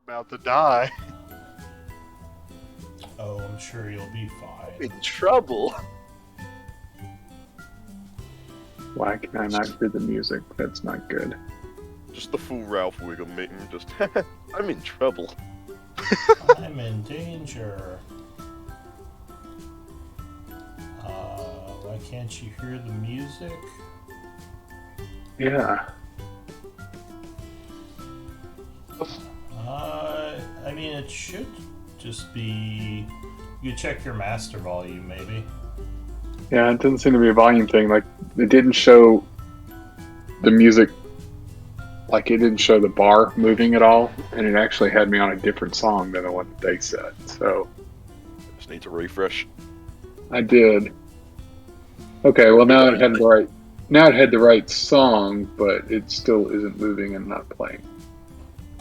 about to die. Oh, I'm sure you'll be fine. In trouble. Why can I not hear the music? That's not good. Just the full Ralph Wiggum meeting. Just, I'm in trouble. I'm in danger. Why can't you hear the music? Yeah. I mean, it should just be. You check your master volume, maybe. Yeah, it doesn't seem to be a volume thing. Like, it didn't show the music, like, it didn't show the bar moving at all, and it actually had me on a different song than the one that they set. So, Just need to refresh. I did. Okay, well, now it had the right song, but it still isn't moving and not playing.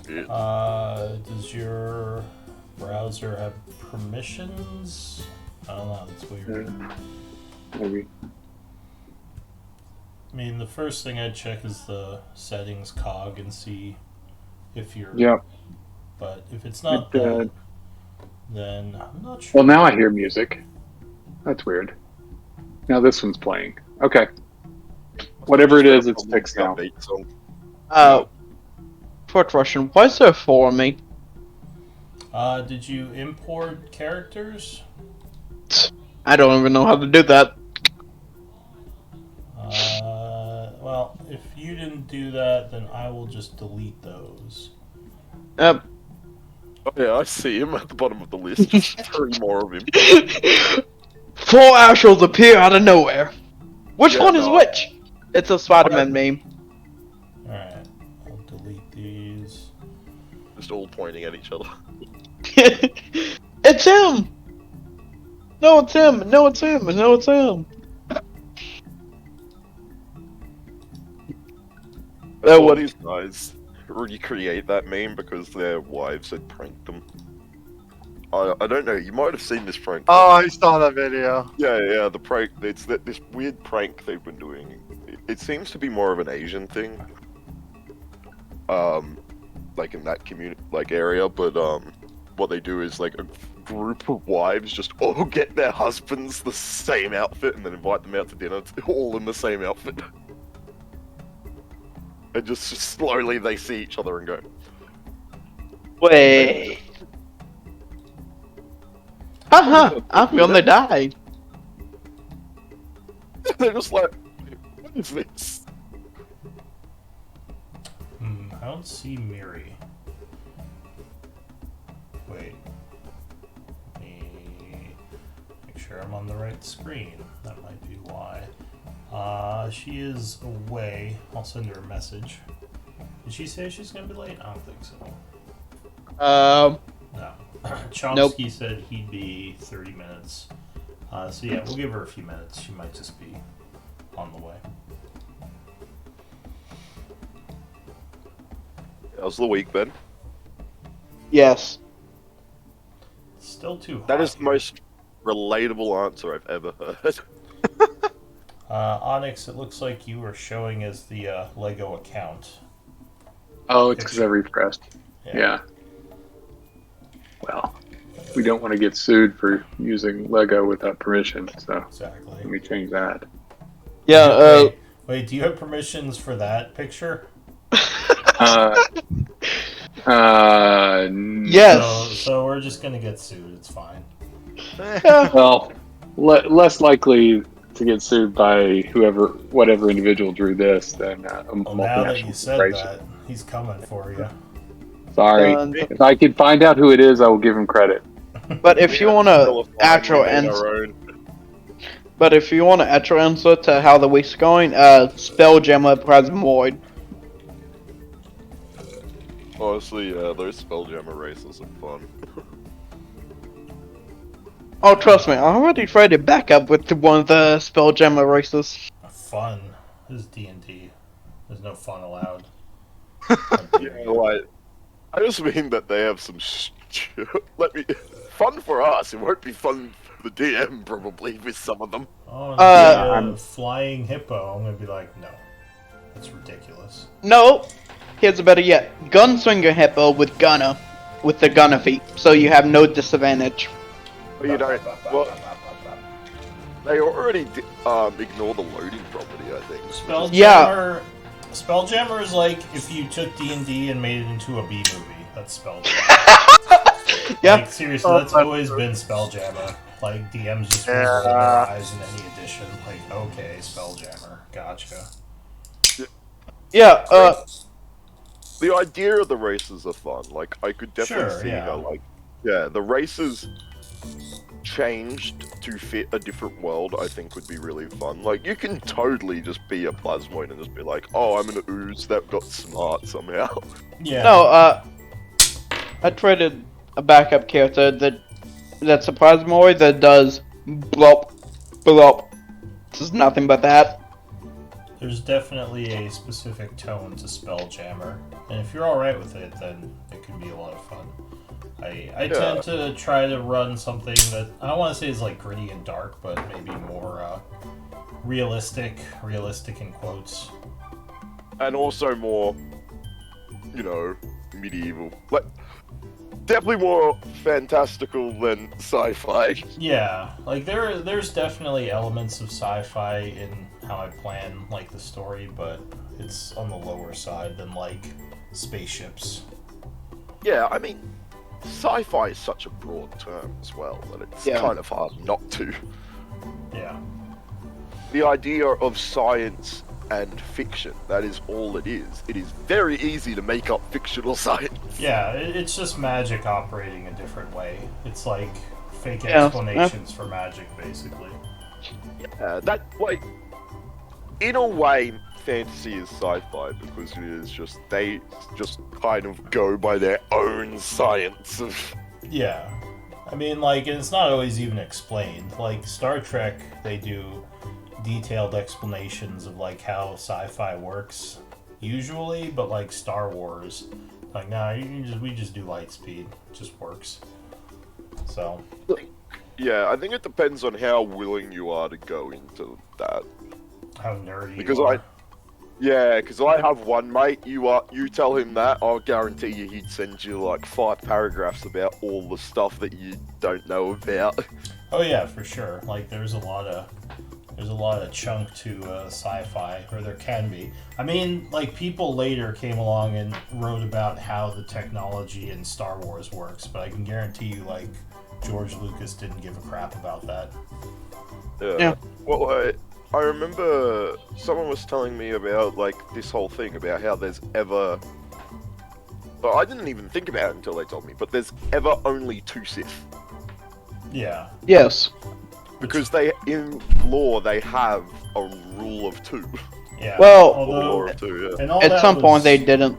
Does your browser have permissions? I don't know, that's weird. Maybe. I mean, the first thing I'd check is the settings cog and see if you're... Yep. But if it's not It, that, then I'm not sure. Well, now I hear music. That's weird. Now this one's playing. Okay. Whatever it is, it's fixed now. Upbeat song. Quick question. Why is there 4 of me? Did you import characters? I don't even know how to do that. Well, if you didn't do that, then I will just delete those. Oh yeah, I see him at the bottom of the list. Just 3 more of him. 4 Astrals appear out of nowhere. Which Yeah, one is no. which? It's a Spider-Man meme. Alright, I'll delete these. Just all pointing at each other. It's him! No, it's him! No, it's him! No, it's him! That's why these guys recreate that meme because their wives had pranked them. I don't know, you might have seen this prank. Oh, I saw that video. Yeah, the prank, it's this weird prank they've been doing. It seems to be more of an Asian thing. Like in that community, like area, but what they do is like a group of wives just all get their husbands the same outfit and then invite them out to dinner, all in the same outfit. And just slowly they see each other and go, Wait. Haha, I'm gonna die. they're just like, what is this? I don't see Miri. Wait. Let me make sure I'm on the right screen. That might be why. She is away. I'll send her a message. Did she say she's gonna be late? I don't think so. No. Chomsky said he'd be 30 minutes. So yeah, we'll give her a few minutes. She might just be on the way. How's the week, Ben? Yes. Still too hot. That is the here. most relatable answer I've ever heard. Onyx, it looks like you were showing as the Lego account. Oh, it's because I refreshed. Yeah. Yeah. Well, we don't want to get sued for using Lego without permission, so let Exactly. me change that. Yeah, Wait, do you have permissions for that picture? Yes. So we're just gonna get sued. It's fine. Well, less likely to get sued by whatever individual drew this than a Well, now that multinational you said corporation. that, he's coming for you. Sorry. If I could find out who it is, I will give him credit. But if you want to actual answer, but if you want to actual answer to how the week's going, Spelljammer Plasmoid. Honestly, those Spelljammer races are fun. Oh, trust me, I already traded back up with one of the Spelljammer races. Fun. This is D&D. There's no fun allowed. Yeah, like, I just mean that they have some fun for us. It won't be fun for the DM probably with some of them. Oh, I'm- flying hippo. I'm gonna be like, no, that's ridiculous. No, here's a better yet. Gunslinger Hippo with Gunner. with the gunner feat, so you have no disadvantage. You know, well, they already ignore the loading property, I think. Spelljammer. Spelljammer is like if you took D&D and made it into a B movie. That's Spelljammer. Yeah. Like, seriously, that's always been Spelljammer. Like, DMs just roll their eyes in any edition. Like, okay, Spelljammer. Gotcha. Yeah, The idea of the races are fun. Like, I could definitely see how, like, the races changed to fit a different world, I think would be really fun. Like, you can totally just be a plasmoid and just be like, oh, I'm an ooze that got smart somehow. Yeah. no, I traded a backup character that's a Plasmoid that does blop, blop. It's nothing but that. There's definitely a specific tone to Spelljammer, and if you're alright with it, then it can be a lot of fun. I tend to try to run something that, I don't want to say is like gritty and dark, but maybe more realistic in quotes. And also more, you know, medieval. Like, definitely more fantastical than sci-fi. Yeah, like there's definitely elements of sci-fi in how I plan like the story, but it's on the lower side than like spaceships. Yeah, I mean, sci-fi is such a broad term as well that it's kind of hard not to. Yeah. The idea of science and fiction, that is all it is. It is very easy to make up fictional science. Yeah, it's just magic operating a different way. It's like fake explanations for magic, basically. Yeah, that, like, in a way, fantasy is sci-fi because it is just, they just kind of go by their own science of... Yeah. I mean, like, and it's not always even explained. Like, Star Trek, they do detailed explanations of, like, how sci-fi works, usually, but, like, Star Wars, like, nah, we just do light speed. It just works. So... Yeah, I think it depends on how willing you are to go into that. How nerdy Because you are. because I have one mate, you tell him that, I'll guarantee you he'd send you like 5 paragraphs about all the stuff that you don't know about. Oh yeah, for sure. Like there's a lot of chunk to sci-fi, or there can be. I mean, like people later came along and wrote about how the technology in Star Wars works, but I can guarantee you, like George Lucas didn't give a crap about that. Yeah. Well, I remember someone was telling me about like this whole thing about how there's ever. Well, I didn't even think about it until they told me, but there's ever only 2 Sith. Yeah. Yes. Because they, in lore, they have a rule of 2. Yeah. Well, Law of 2, yeah. and all At that some was- point they didn't.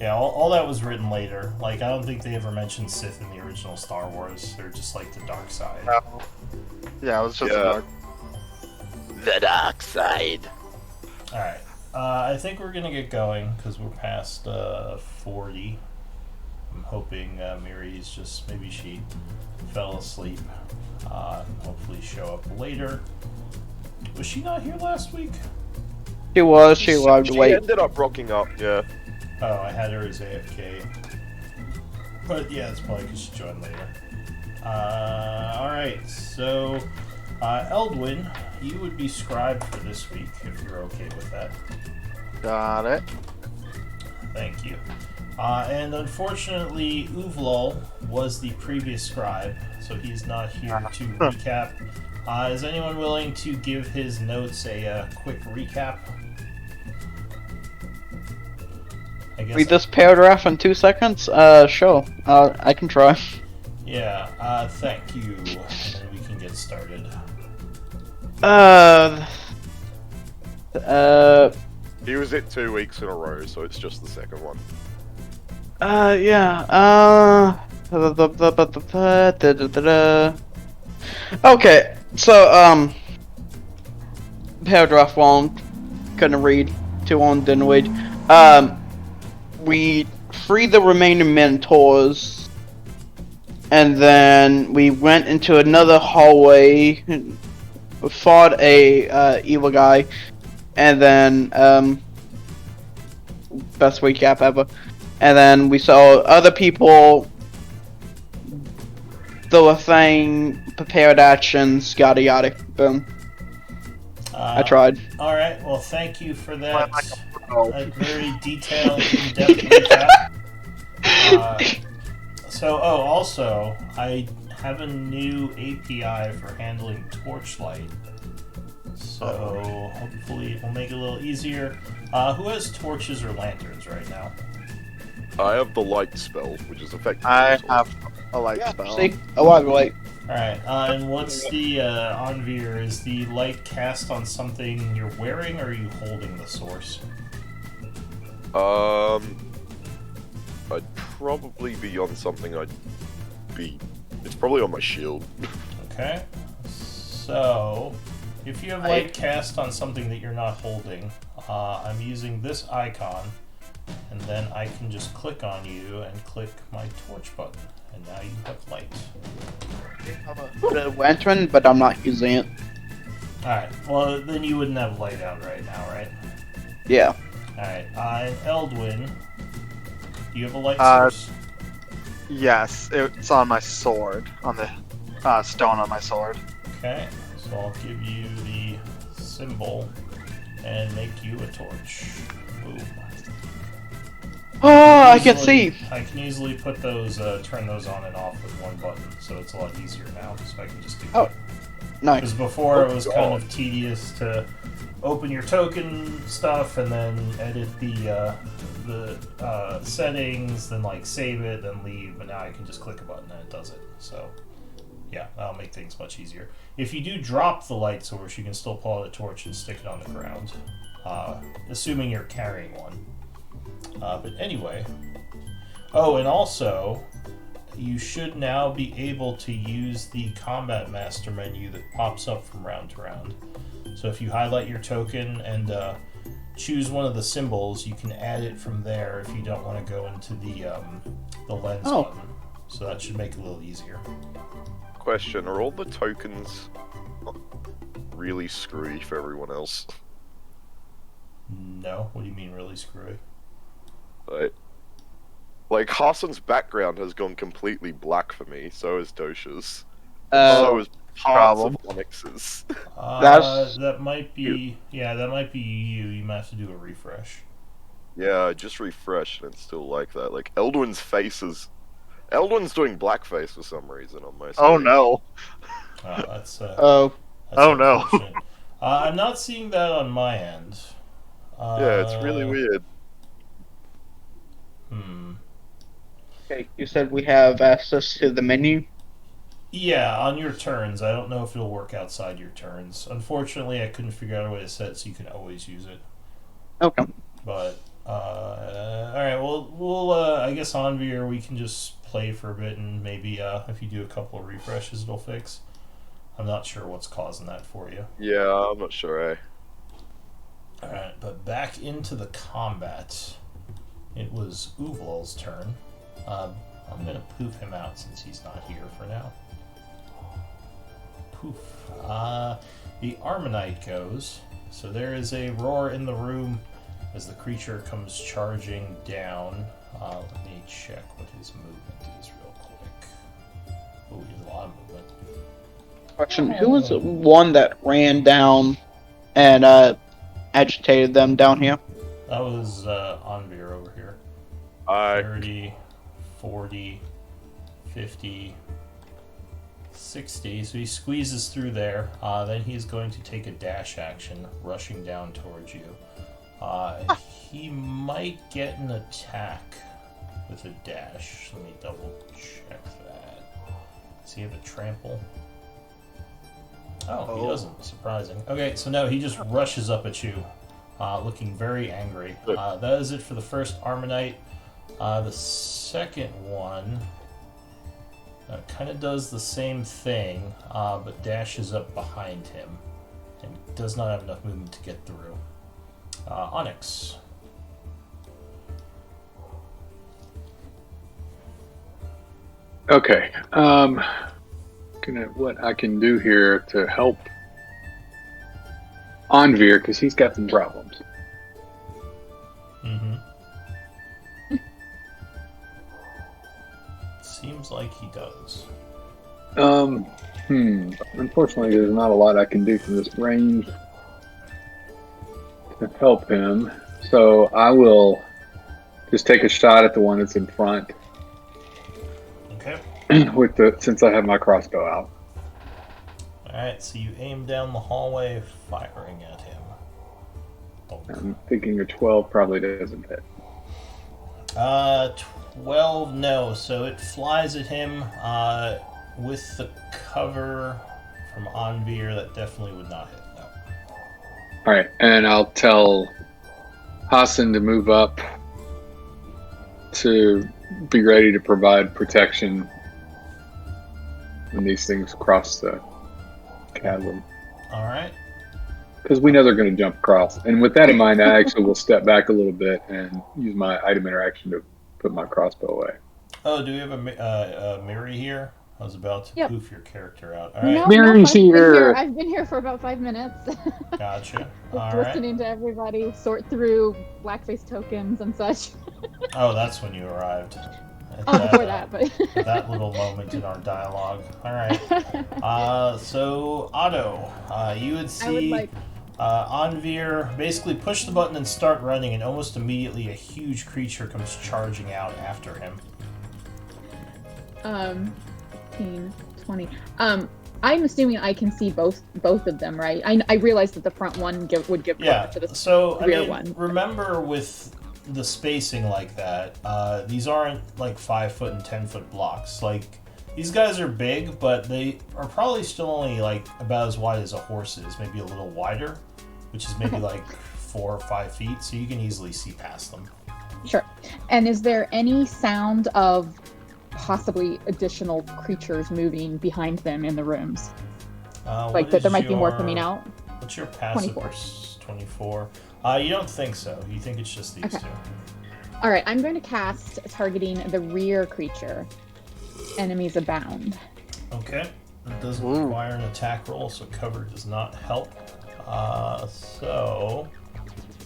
Yeah, all that was written later. Like, I don't think they ever mentioned Sith in the original Star Wars. They're just like the dark side. Yeah, it was just Yeah. a dark. The dark side. Alright. I think we're gonna get going because we're past 40. I'm hoping Miri's just, maybe she fell asleep. Hopefully show up later. Was she not here last week? She arrived She late. ended up rocking up, yeah. Oh, I had her as AFK. But yeah, it's probably because she joined later. Alright, so Eldwin, you would be scribe for this week if you're okay with that. Got it. Thank you. And unfortunately, Uvlol was the previous scribe, so he's not here to recap. Is anyone willing to give his notes a quick recap? I guess. Read this paragraph in 2 seconds? Sure. I can try. Yeah, thank you. And we can get started. He was it 2 weeks in a row, so it's just the second one. Yeah, okay, so, paragraph 1, couldn't read, 2 on, didn't read. We freed the remaining mentors, and then we went into another hallway, fought a, evil guy, and then, best recap ever. and then we saw other people do a thing, prepared actions, yada yada. Boom. I tried. All right. Well, thank you for that. Oh. A very detailed, in-depth recap. Also, I have a new API for handling Torchlight. So hopefully it will make it a little easier. Who has torches or lanterns right now? I have the light spell, which is effective. I have a light spell. See, a lot of light. Alright, and what's the Anvir? Is the light cast on something you're wearing, or are you holding the source? I'd probably be on something. It's probably on my shield. Okay. So, if you have light cast on something that you're not holding, I'm using this icon, and then I can just click on you and click my torch button, and now you have light. The lantern, but I'm not using it. Alright, well then you wouldn't have light out right now, right? Yeah. Alright, Eldwin, do you have a light source? Yes, it's on my sword, on the stone on my sword. Okay, so I'll give you the symbol and make you a torch. Boom. Oh, I can see. I can easily put those, turn those on and off with one button, so it's a lot easier now, so I can just do that. Nice. Because before it was kind of tedious to open your token stuff and then edit the settings, then like save it, then leave, but now I can just click a button and it does it. So yeah, that'll make things much easier. If you do drop the light source, you can still pull out a torch and stick it on the ground, assuming you're carrying one. But anyway, oh, and also, you should now be able to use the Combat Master menu that pops up from round to round. So if you highlight your token and choose one of the symbols, you can add it from there if you don't want to go into the lens button. So that should make it a little easier. Question: are all the tokens really screwy for everyone else? No, what do you mean really screwy? Like Hassan's background has gone completely black for me. So is Dosha's. Uh, So is parts of Onyx's. That might be, that might be you. You might have to do a refresh. Yeah, I just refreshed and it's still like that. Like Eldwin's face is. Eldwin's doing blackface for some reason on my screen. Oh no. That's oh. Oh, no. unfortunate. I'm not seeing that on my end. Yeah, it's really weird. Okay, you said we have access to the menu. Yeah, on your turns. I don't know if it'll work outside your turns. Unfortunately, I couldn't figure out a way to set it so you can always use it. Okay. But, alright, we'll I guess Anvir, we can just play for a bit and maybe if you do a couple of refreshes, it'll fix. I'm not sure what's causing that for you. Yeah, I'm not sure, eh? Alright, but back into the combat. It was Uvlal's turn. I'm going to poof him out since he's not here for now. Poof. The Armonite goes. So there is a roar in the room as the creature comes charging down. Let me check what his movement is real quick. Oh, he has a lot of movement. Question: who was the one that ran down and agitated them down here? That was Anvir over here. 30, 40, 50, 60. So he squeezes through there. Then he's going to take a dash action, rushing down towards you. He might get an attack with a dash. Let me double check that. Does he have a trample? Oh, he doesn't. Surprising. Okay, so no, he just rushes up at you, looking very angry. That is it for the first Armonite. The second one kind of does the same thing, but dashes up behind him and does not have enough movement to get through. Onyx. Okay. Looking at what I can do here to help Anvir, because he's got some problems. Mm-hmm. seems like he does. Unfortunately, there's not a lot I can do from this range to help him. So I will just take a shot at the one that's in front Okay. since I have my crossbow out. Alright, so you aim down the hallway, firing at him. I'm thinking a 12 probably doesn't hit. 12, no. So it flies at him with the cover from Anvir. That definitely would not hit, no. All right, and I'll tell Hassan to move up to be ready to provide protection when these things cross the chasm. Alright. Because we know they're going to jump across. And with that in mind, I actually will step back a little bit and use my item interaction to put my crossbow away. Oh, do we have a Miri here? I was about to poof your character out. All right. No, Mary's here. I've been here for about 5 minutes. Gotcha. Just All right. listening to everybody sort through blackface tokens and such. Oh, that's when you arrived. Oh, before that, but that little moment in our dialogue. All right. So Otto, you would I would see like. Anvir basically push the button and start running, and almost immediately a huge creature comes charging out after him. 15, 20. I'm assuming I can see both of them, right? I realized that the front one would give Yeah. cover to the So I rear mean, one. remember with the spacing like that, these aren't like 5 foot and 10 foot blocks. Like these guys are big, but they are probably still only like about as wide as a horse is, maybe a little wider, which is maybe like 4 or 5 feet. So you can easily see past them. Sure. And is there any sound of possibly additional creatures moving behind them in the rooms? Like that there might be more coming out? What's your passive? 24. 24. You don't think so. You think it's just these Okay. two. All right, I'm going to cast targeting the rear creature. Enemies abound. Okay. It doesn't Ooh. require an attack roll, so cover does not help. So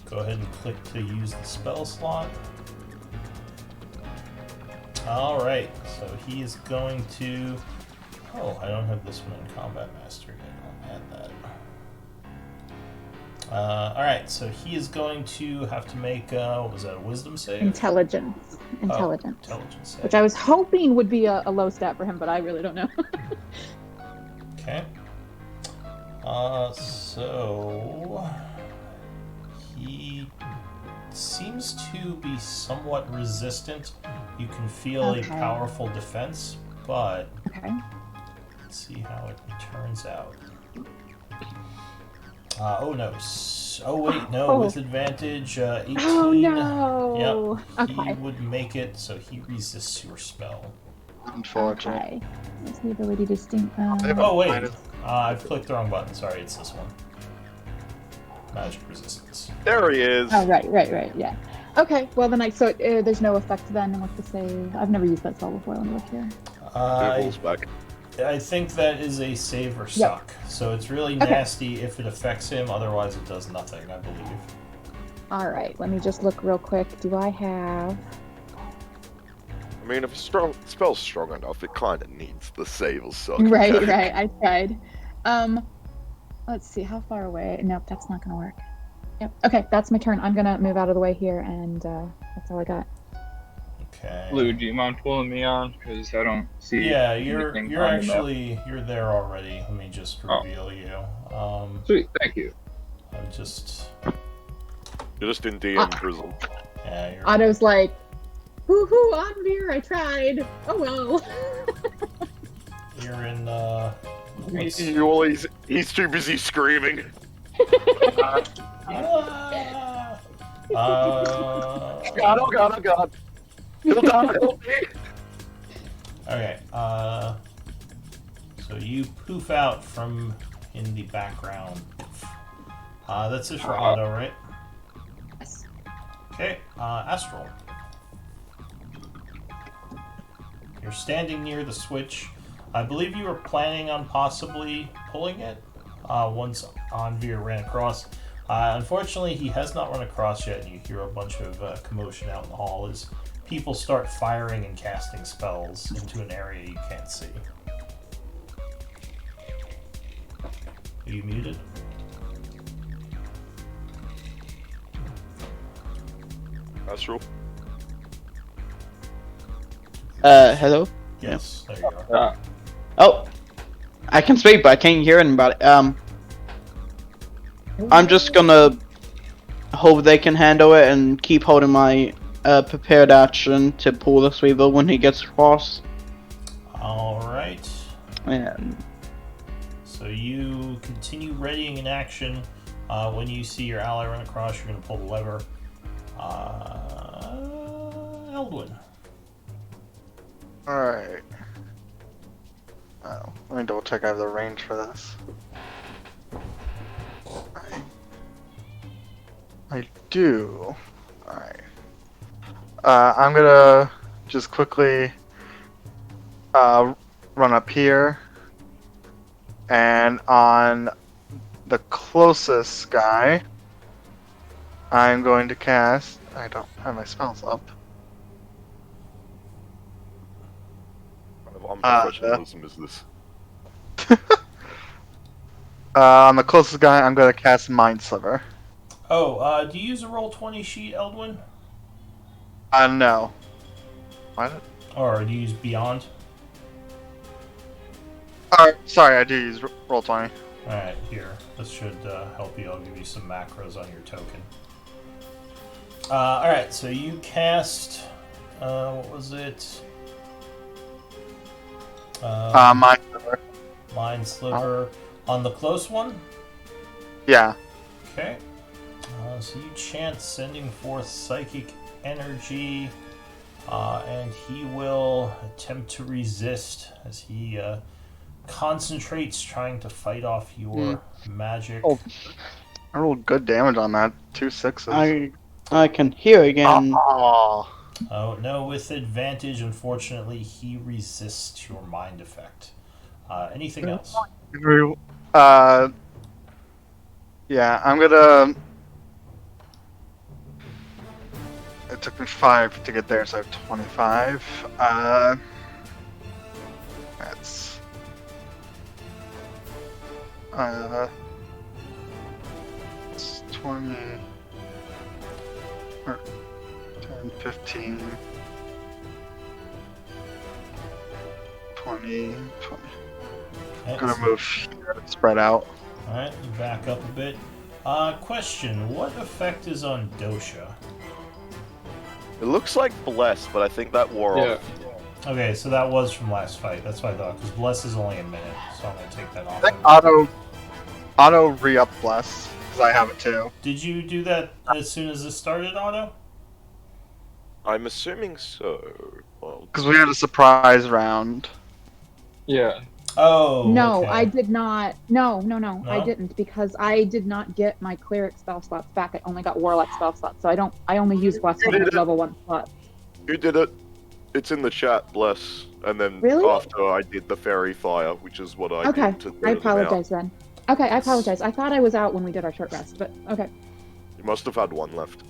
go ahead and click to use the spell slot. Alright, so he is going to... Oh, I don't have this one in Combat Master yet. I'll add that. Alright, so he is going to have to make, what was that, a wisdom save? Intelligence. Oh, Intelligence. intelligence save. Which I was hoping would be a low stat for him, but I really don't know. Okay. So he seems to be somewhat resistant. You can feel Okay. a powerful defense, but Okay. let's see how it turns out. Oh no. Oh wait, no, Oh. with advantage, 18. Oh no! Yep. Okay. He would make it, so he resists your spell. Unfortunate. Okay. What's the ability to sting? Oh wait, I've clicked the wrong button. Sorry, it's this one. Magic resistance. There he is. Oh, right, yeah. Okay, well then there's no effect then with the save. I've never used that spell before. Let me look here. Doodle's back. I think that is a save or suck. So it's really Okay. nasty if it affects him. Otherwise, it does nothing, I believe. All right, let me just look real quick. Do I have? I mean, if a spell's strong enough, it kind of needs the save or suck. Right. I tried. Let's see. How far away? Nope, that's not gonna work. Yep. Okay, that's my turn. I'm gonna move out of the way here, and that's all I got. Okay. Lou, do you mind pulling me on? Because I don't see. Yeah, you're anything on the map. actually you're there already. Let me just reveal you. Sweet, thank you. I'm just You're just in DM prison. yeah. You're, Otto's like, "Woohoo, Anvir! I tried. Oh well." you're in. What's, He's too busy screaming. ah! God, oh god, oh god. He'll die, help me. Okay, so you poof out from in the background. That's it for Otto, right? Yes. Okay, Astral. You're standing near the switch. I believe you were planning on possibly pulling it once Anvir ran across. Unfortunately, he has not run across yet, and you hear a bunch of commotion out in the hall as people start firing and casting spells into an area you can't see. Are you muted? Astral? Hello? Yes, there you are. Oh! I can speak, but I can't hear anybody. I'm just gonna hope they can handle it and keep holding my prepared action to pull the sweeper when he gets across. Alright. And So you continue readying in action. When you see your ally run across, you're going to pull the lever. Eldwin. Alright. Oh, let me double check I have the range for this. I do. Alright. I'm gonna just quickly run up here, and on the closest guy, I'm going to cast. I don't have my spells up. What unprofessionalism is this? On the closest guy, I'm going to cast Mind Sliver. Oh, do you use a Roll20 sheet, Eldwin? No. What? Or do you use Beyond? Sorry, I do use Roll20. Alright, here. This should help you. I'll give you some macros on your token. Alright, so you cast... what was it? Mind Sliver. Mind Sliver. On the close one? Yeah. Okay. So you chant sending forth psychic energy, and he will attempt to resist as he concentrates trying to fight off your magic. Oh, I rolled good damage on that. 2 6s. I can hear again. Oh. Oh, no, with advantage, unfortunately, he resists your mind effect. Anything else? Yeah, I'm gonna... It took me 5 to get there, so I have 25. That's... It's 20... Or 10, 15... 20... I'm gonna move here and spread out. Alright, you back up a bit. Question, what effect is on Dosha? It looks like Bless, but I think that wore off. Okay, so that was from last fight. That's what I thought, because Bless is only a minute, so I'm going to take that off. I think auto re-up Bless, because I have it too. Did you do that as soon as this started, Otto? I'm assuming so. Because we had a surprise round. Yeah. Oh, No, okay. I did not. No, I didn't, because I did not get my cleric spell slots back. I only got warlock spell slots, so I only used Bless when I had level 1 slots. Who did it? It's in the chat, Bless. And then Really? after I did the fairy fire, which is what I Okay, did to I clear them out. apologize then. Okay, I apologize. I thought I was out when we did our short rest, but okay. You must have had one left.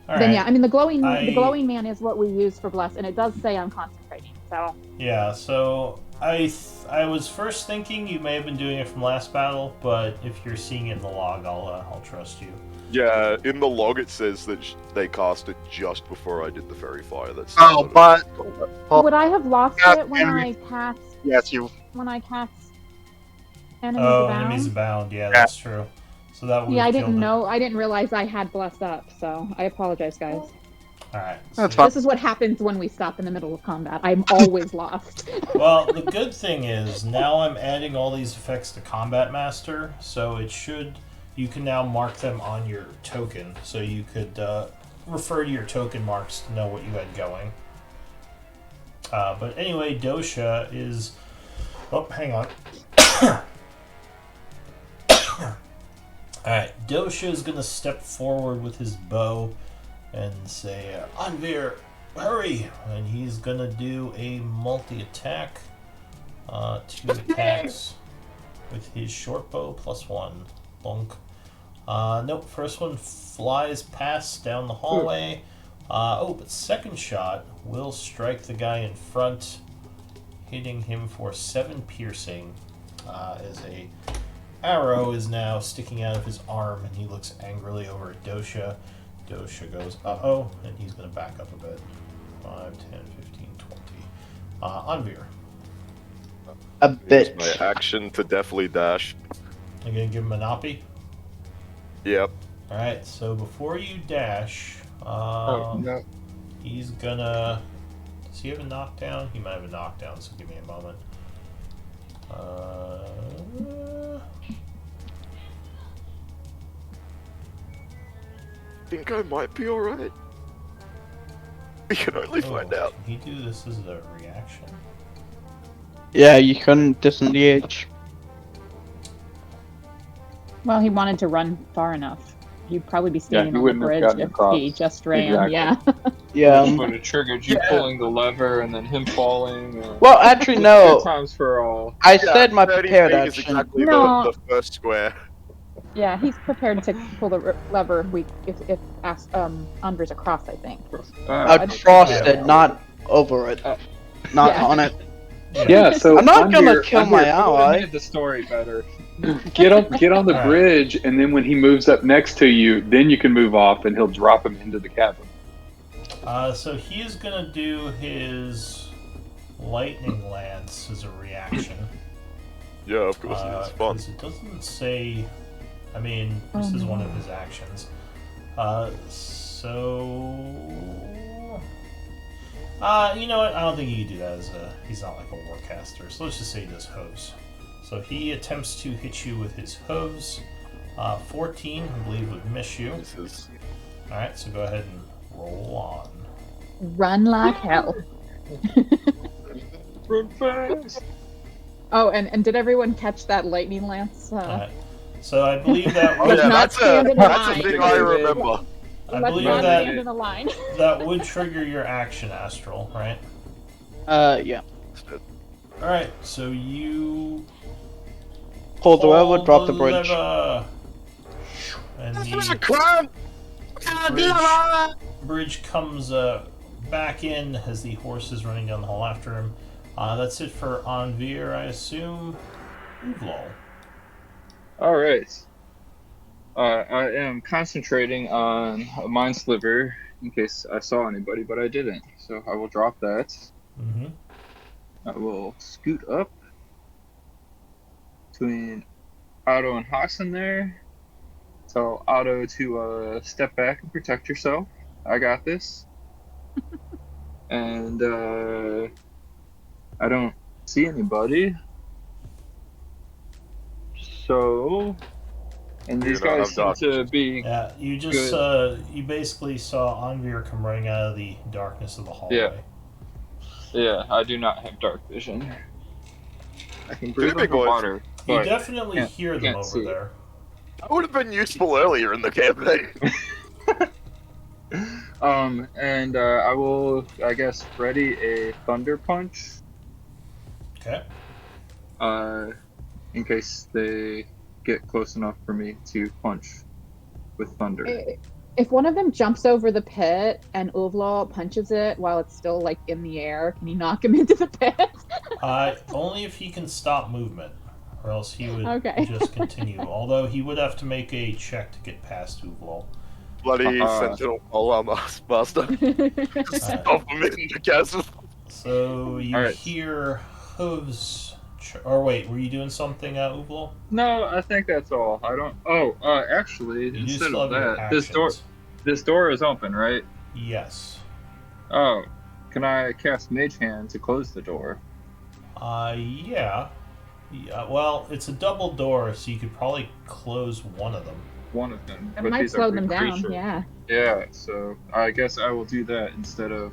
All Then right. yeah, I mean the glowing man is what we use for Bless, and it does say I'm concentrating, so... Yeah, so I was first thinking you may have been doing it from last battle, but if you're seeing it in the log, I'll trust you. Yeah, in the log it says that they cast it just before I did the fairy fire. That's but... Would I have lost Yeah, it when Henry. I cast... Yes, you... When I cast... Enemies Abound? Enemies Abound, yeah, that's true. So that would Yeah, I killed didn't it. know. I didn't realize I had Blessed up, so I apologize, guys. Alright. That's so- fine. This is what happens when we stop in the middle of combat. I'm always lost. Well, the good thing is, now I'm adding all these effects to Combat Master, so it should... You can now mark them on your token, so you could refer to your token marks to know what you had going. But anyway, Dosha is... Oh, hang on. Alright, Dosha is going to step forward with his bow and say, Anvir, hurry! And he's going to do a multi-attack. 2 attacks with his short bow +1. Bonk. Nope, first one flies past down the hallway. But second shot will strike the guy in front, hitting him for 7 piercing. As a arrow is now sticking out of his arm, and he looks angrily over at Dosha. Dosha goes, uh-oh, and he's going to back up a bit. 5, 10, 15, 20. Anvir. A Use bit. my action to definitely dash. I'm going to give him a Noppy. Yep. Alright, so before you dash, no. he's gonna... Does he have a knockdown? He might have a knockdown, so give me a moment. Think I might be alright. We can only find out. Can he do this as a reaction? Yeah, you couldn't disengage. Well, he wanted to run far enough. You'd probably be standing he on the wouldn't have bridge gotten if across. he just ran. Exactly. Yeah. Yeah. Which would have triggered you pulling the lever and then him falling. Well, actually, no. Good times for all. I said my 30 prepared feet is action. exactly No. the first square. Yeah, he's prepared to pull the lever if Andre's across, I think. Across it, not over it. Not Yeah. on it. Yeah, so I'm not gonna Anvir- kill Anvir, my That ally. made the story better. Get on the Alright. bridge, and then when he moves up next to you, then you can move off, and he'll drop him into the cabin. So he is gonna do his lightning lance as a reaction. Yeah, of course it is fun. 'Cause it doesn't say. I mean, this is one of his actions. You know what? I don't think he can do that as a. He's not like a warcaster. So let's just say he does hooves. So he attempts to hit you with his hooves. 14, I believe, would miss you. This is Alright, so go ahead and roll on. Run like hell. Run fast. Oh, and did everyone catch that lightning lance? Alright. So I believe that Oh would, yeah, not that's stand in a the line. thing I remember. I Let's believe not that stand in the line. that would trigger your action, Astral, right? Yeah. Alright, so you Pull the lever, drop the bridge. lever. And the Climb! bridge comes back in as the horse is running down the hall after him. That's it for Anvir, I assume. Uvlol. Alright. I am concentrating on a mind sliver in case I saw anybody, but I didn't. So I will drop that. Mm-hmm. I will scoot up between Otto and Hassan there. Tell Otto to step back and protect yourself. I got this. And I don't see anybody. So, and these You don't guys have seem dark to be Yeah, you just you basically saw Anvir come running out of the darkness of the hallway. Yeah, I do not have dark vision. I can breathe big under boys. water, You but definitely can't- hear them can't over see. there. That would have been useful earlier in the campaign. and I will, I guess, ready a thunder punch. Okay. In case they get close enough for me to punch with thunder. If one of them jumps over the pit and Uvlal punches it while it's still like in the air, can you knock him into the pit? Only if he can stop movement, or else he would Okay. just continue. Although he would have to make a check to get past Uvlal. Bloody Sentinel Polar Master. Stop him in the chasm. So you Alright. hear hooves. Or wait, were you doing something, Uvlal? No, I think that's all. I don't. Oh, actually, You do instead still of have your that, actions. this door is open, right? Yes. Oh, can I cast Mage Hand to close the door? Yeah. Well, it's a double door, so you could probably close one of them. One of them. It but might these are slow big them down, creatures. yeah. Yeah, so I guess I will do that instead of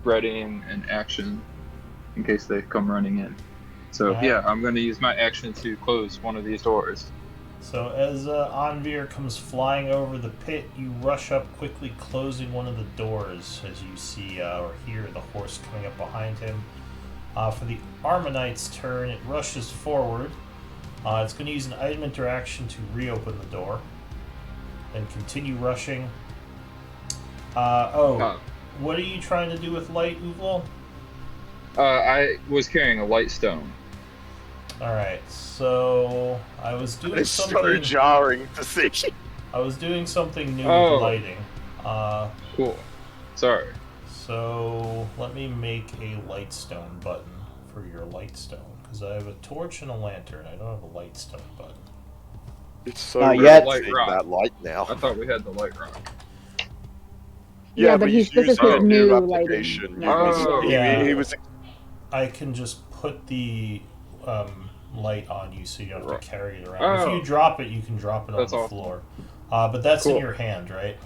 readying an action in case they come running in. So Alright. yeah, I'm going to use my action to close one of these doors. So as Anvir comes flying over the pit, you rush up quickly, closing one of the doors as you see or hear the horse coming up behind him. For the Armonite's turn, it rushes forward. It's going to use an item interaction to reopen the door. Then continue rushing. what are you trying to do with light, Uvol? I was carrying a light stone. Alright, so I was doing It's so something. jarring to see. I was doing something new Oh. with lighting. Cool. Sorry. So let me make a lightstone button for your lightstone, because I have a torch and a lantern. I don't have a lightstone button. It's so Not rare yet. to see Light rock. that light now. I thought we had the light rock. Yeah, but he's this is using his a new application. lighting. Oh. He was I can just put the light on you, so you don't have Right. to carry it around. Oh. If you drop it, you can drop it on That's the awesome. floor. But that's in Cool. your hand, right?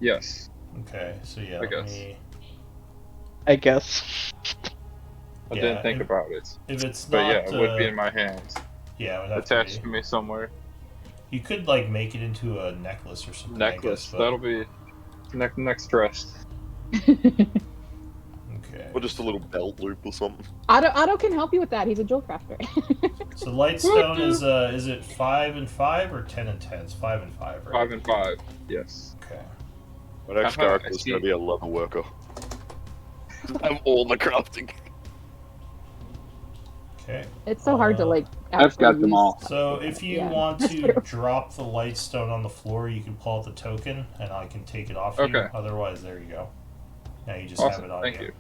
Yes. Okay, so yeah, I let guess. me. I guess. I Yeah, didn't think if- about it. If it's But not, yeah, it would be in my hands. yeah, it would have to Attached be. to me somewhere. You could like make it into a necklace or something. Necklace. I guess, but... That'll be next dress. Okay. or just a little belt loop or something. Otto can help you with that. He's a jewel crafter. So lightstone is it 5 and 5 or 10 and 10? It's 5 and 5, right? 5 and 5. Yes. Okay. My next Uh-huh, character I is see. going to be a leather worker. I'm all the crafting. Okay. It's so hard to like. I've got actually them use all. stuff So like that. if you Yeah. want to drop the lightstone on the floor, you can pull out the token, and I can take it off you. Okay. Otherwise, there you go. Now you just Awesome. have it on Thank you. you.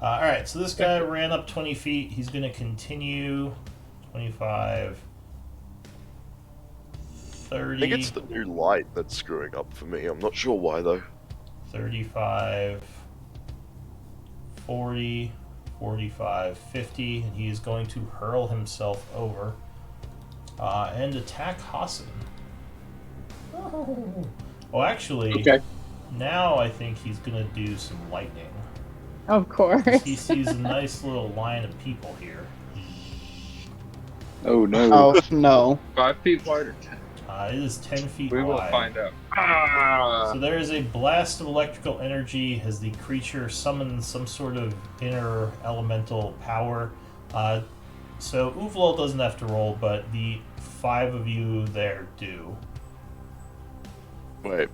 All right, so this guy ran up 20 feet. He's going to continue 25, 30, I think it's the new light that's screwing up for me. I'm not sure why though. 35, 40, 45, 50, and he is going to hurl himself over and attack Hassan. Oh, actually, Okay. now I think he's going to do some lightning. Of course. He sees a nice little line of people here. Oh no. Oh no. 5 feet wide or 10? It is 10 feet We will wide. find out. Ah! So there is a blast of electrical energy as the creature summons some sort of inner elemental power. So Uvlol doesn't have to roll, but the 5 of you there do. Wait,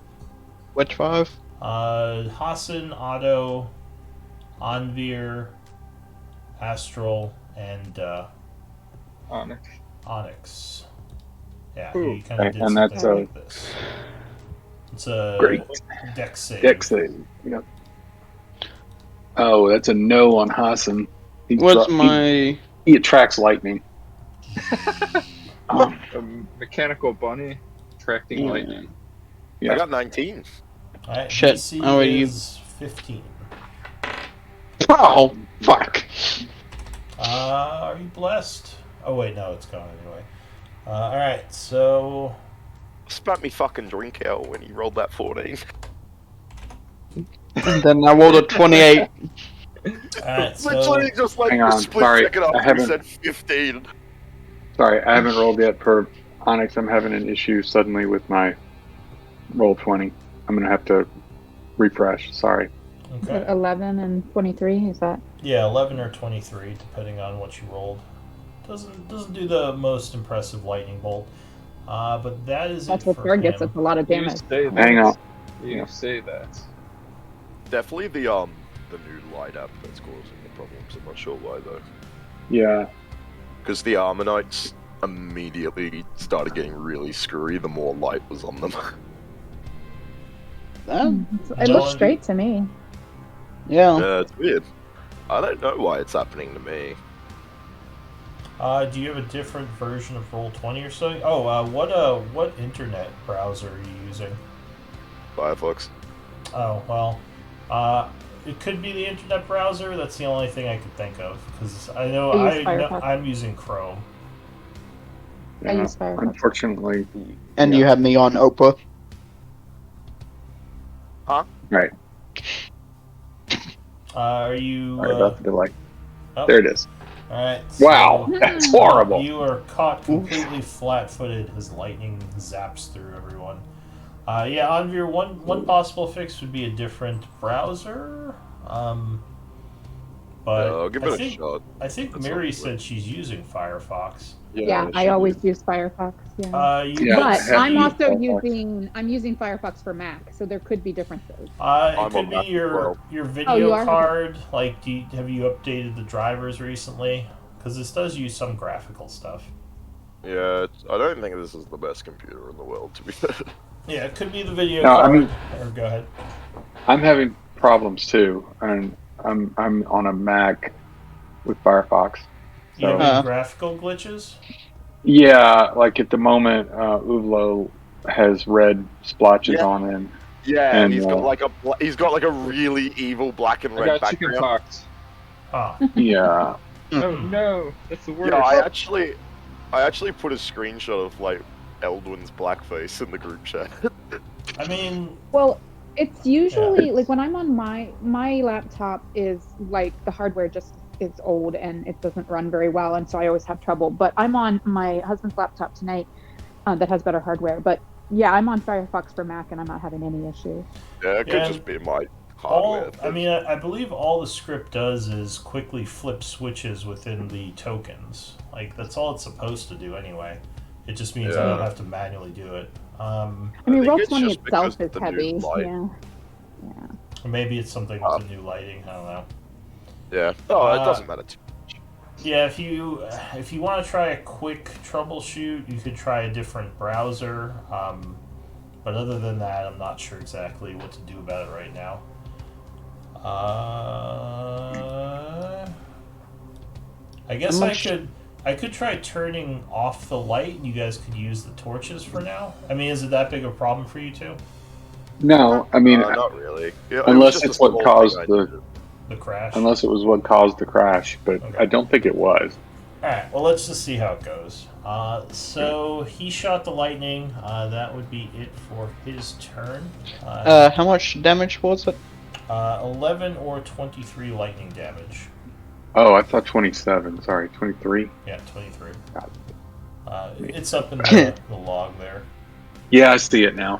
Which 5? Hassan, Otto, Anvir, Astral, and Onyx. Onyx. Yeah, Ooh. he kind of Okay, did and something that's like this. It's a Great. dex save. Dex save. Yep. Oh, that's a no on Hassan. He What's dro- my? He attracts lightning. A mechanical bunny attracting Yeah. lightning. Yeah. I got 19. Alright, Shit. DC Oh, wait, you- is 15. Oh fuck. Are you blessed? Oh wait, no, it's gone anyway. Alright, so Spat me fucking drink out when he rolled that 14. And then I rolled a 28. alright, so Literally just like Hang a on, split sorry, second I after he haven't- said 15. Sorry, I haven't rolled yet for Onyx. I'm having an issue suddenly with my roll 20. I'm gonna have to refresh. Sorry. okay. 11 and 23. Is that? Yeah, 11 or 23, depending on what you rolled. Doesn't do the most impressive lightning bolt. But that is That's it what for Thor gets. him. It's a lot of You damage. say that. Hang on. You Yeah. say that. Definitely the new light app that's causing the problems. I'm not sure why though. Yeah. Because the Armonites immediately started getting really screwy the more light was on them. That, It looks straight to me. yeah. Yeah, it's weird. I don't know why it's happening to me. Do you have a different version of Roll20 or something? Oh, what internet browser are you using? Firefox. Oh, well, it could be the internet browser. That's the only thing I could think of, because I know I use Firefox. I'm using Chrome. I Yeah. use Firefox. Unfortunately. And yeah. you have me on Oprah. Right. Are you? Sorry about the delay. Oh, There it is. all right. Wow, so that's horrible. You are caught completely flat-footed as lightning zaps through everyone. Yeah, Anvir, one possible fix would be a different browser. But I'll give it a shot. I think That Mary sounds said she's using Firefox. Yeah, I always use Firefox. Yeah. You Yeah, could I But have I'm used also Firefox. using Firefox for Mac, so there could be differences. It I'm could on be Mac as your well. your Oh, video you are? card. Like, have you updated the drivers recently? Because this does use some graphical stuff. Yeah, I don't think this is the best computer in the world, to be fair. Yeah, it could be the video No, I card. mean- Or go ahead. I'm having problems too, and I'm on a Mac with Firefox. You have So any graphical glitches? yeah, like at the moment, Uvlo has red splotches Yeah. on him. Yeah, And, he's got like a really evil black and I red got chicken background. pox. Huh. Yeah, Oh no, that's the worst. Yeah, I actually put a screenshot of like Eldwin's blackface in the group chat. I mean, Well, it's usually like when I'm on my laptop is like the hardware just is old and it doesn't run very well, and so I always have trouble. But I'm on my husband's laptop tonight that has better hardware. But yeah, I'm on Firefox for Mac and I'm not having any issues. Yeah, it could Yeah, just be my hardware. I mean, I believe all the script does is quickly flip switches within the tokens. Like, that's all it's supposed to do anyway. It just means I Yeah. don't have to manually do it. I mean, think Roll it's 20 just itself because is of the new heavy. light. Yeah. Or maybe it's something with the new lighting. I don't know. Yeah. Oh, it doesn't matter. Yeah, if you want to try a quick troubleshoot, you could try a different browser. But other than that, I'm not sure exactly what to do about it right now. I guess I could try turning off the light, and you guys could use the torches for now. I mean, is it that big a problem for you two? no, I mean, Not really. Yeah, it was unless just a it's what small caused thing I the, did. The crash. unless it was what caused the crash, but Okay. I don't think it was. Alright, well, let's just see how it goes. So he shot the lightning. That would be it for his turn. How much damage was it? 11 or 23 lightning damage. Oh, I thought 27. Sorry, 23. Yeah, 23. God. It's up in the log there. Yeah, I see it now.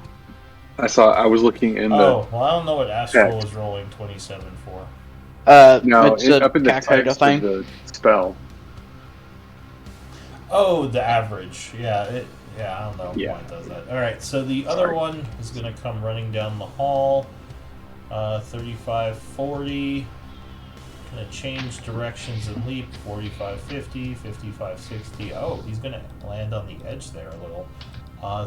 I was looking in the Oh, well, I don't know what Astral text. is rolling 27 for. no, it's a up in the calculator text thing. of the spell. Oh, the average. Yeah, I don't know Yeah. why it does that. Alright, so the other one is going to come running down the hall. 35, 40. Going to change directions and leap. 45, 50, 55, 60. Oh, he's going to land on the edge there a little.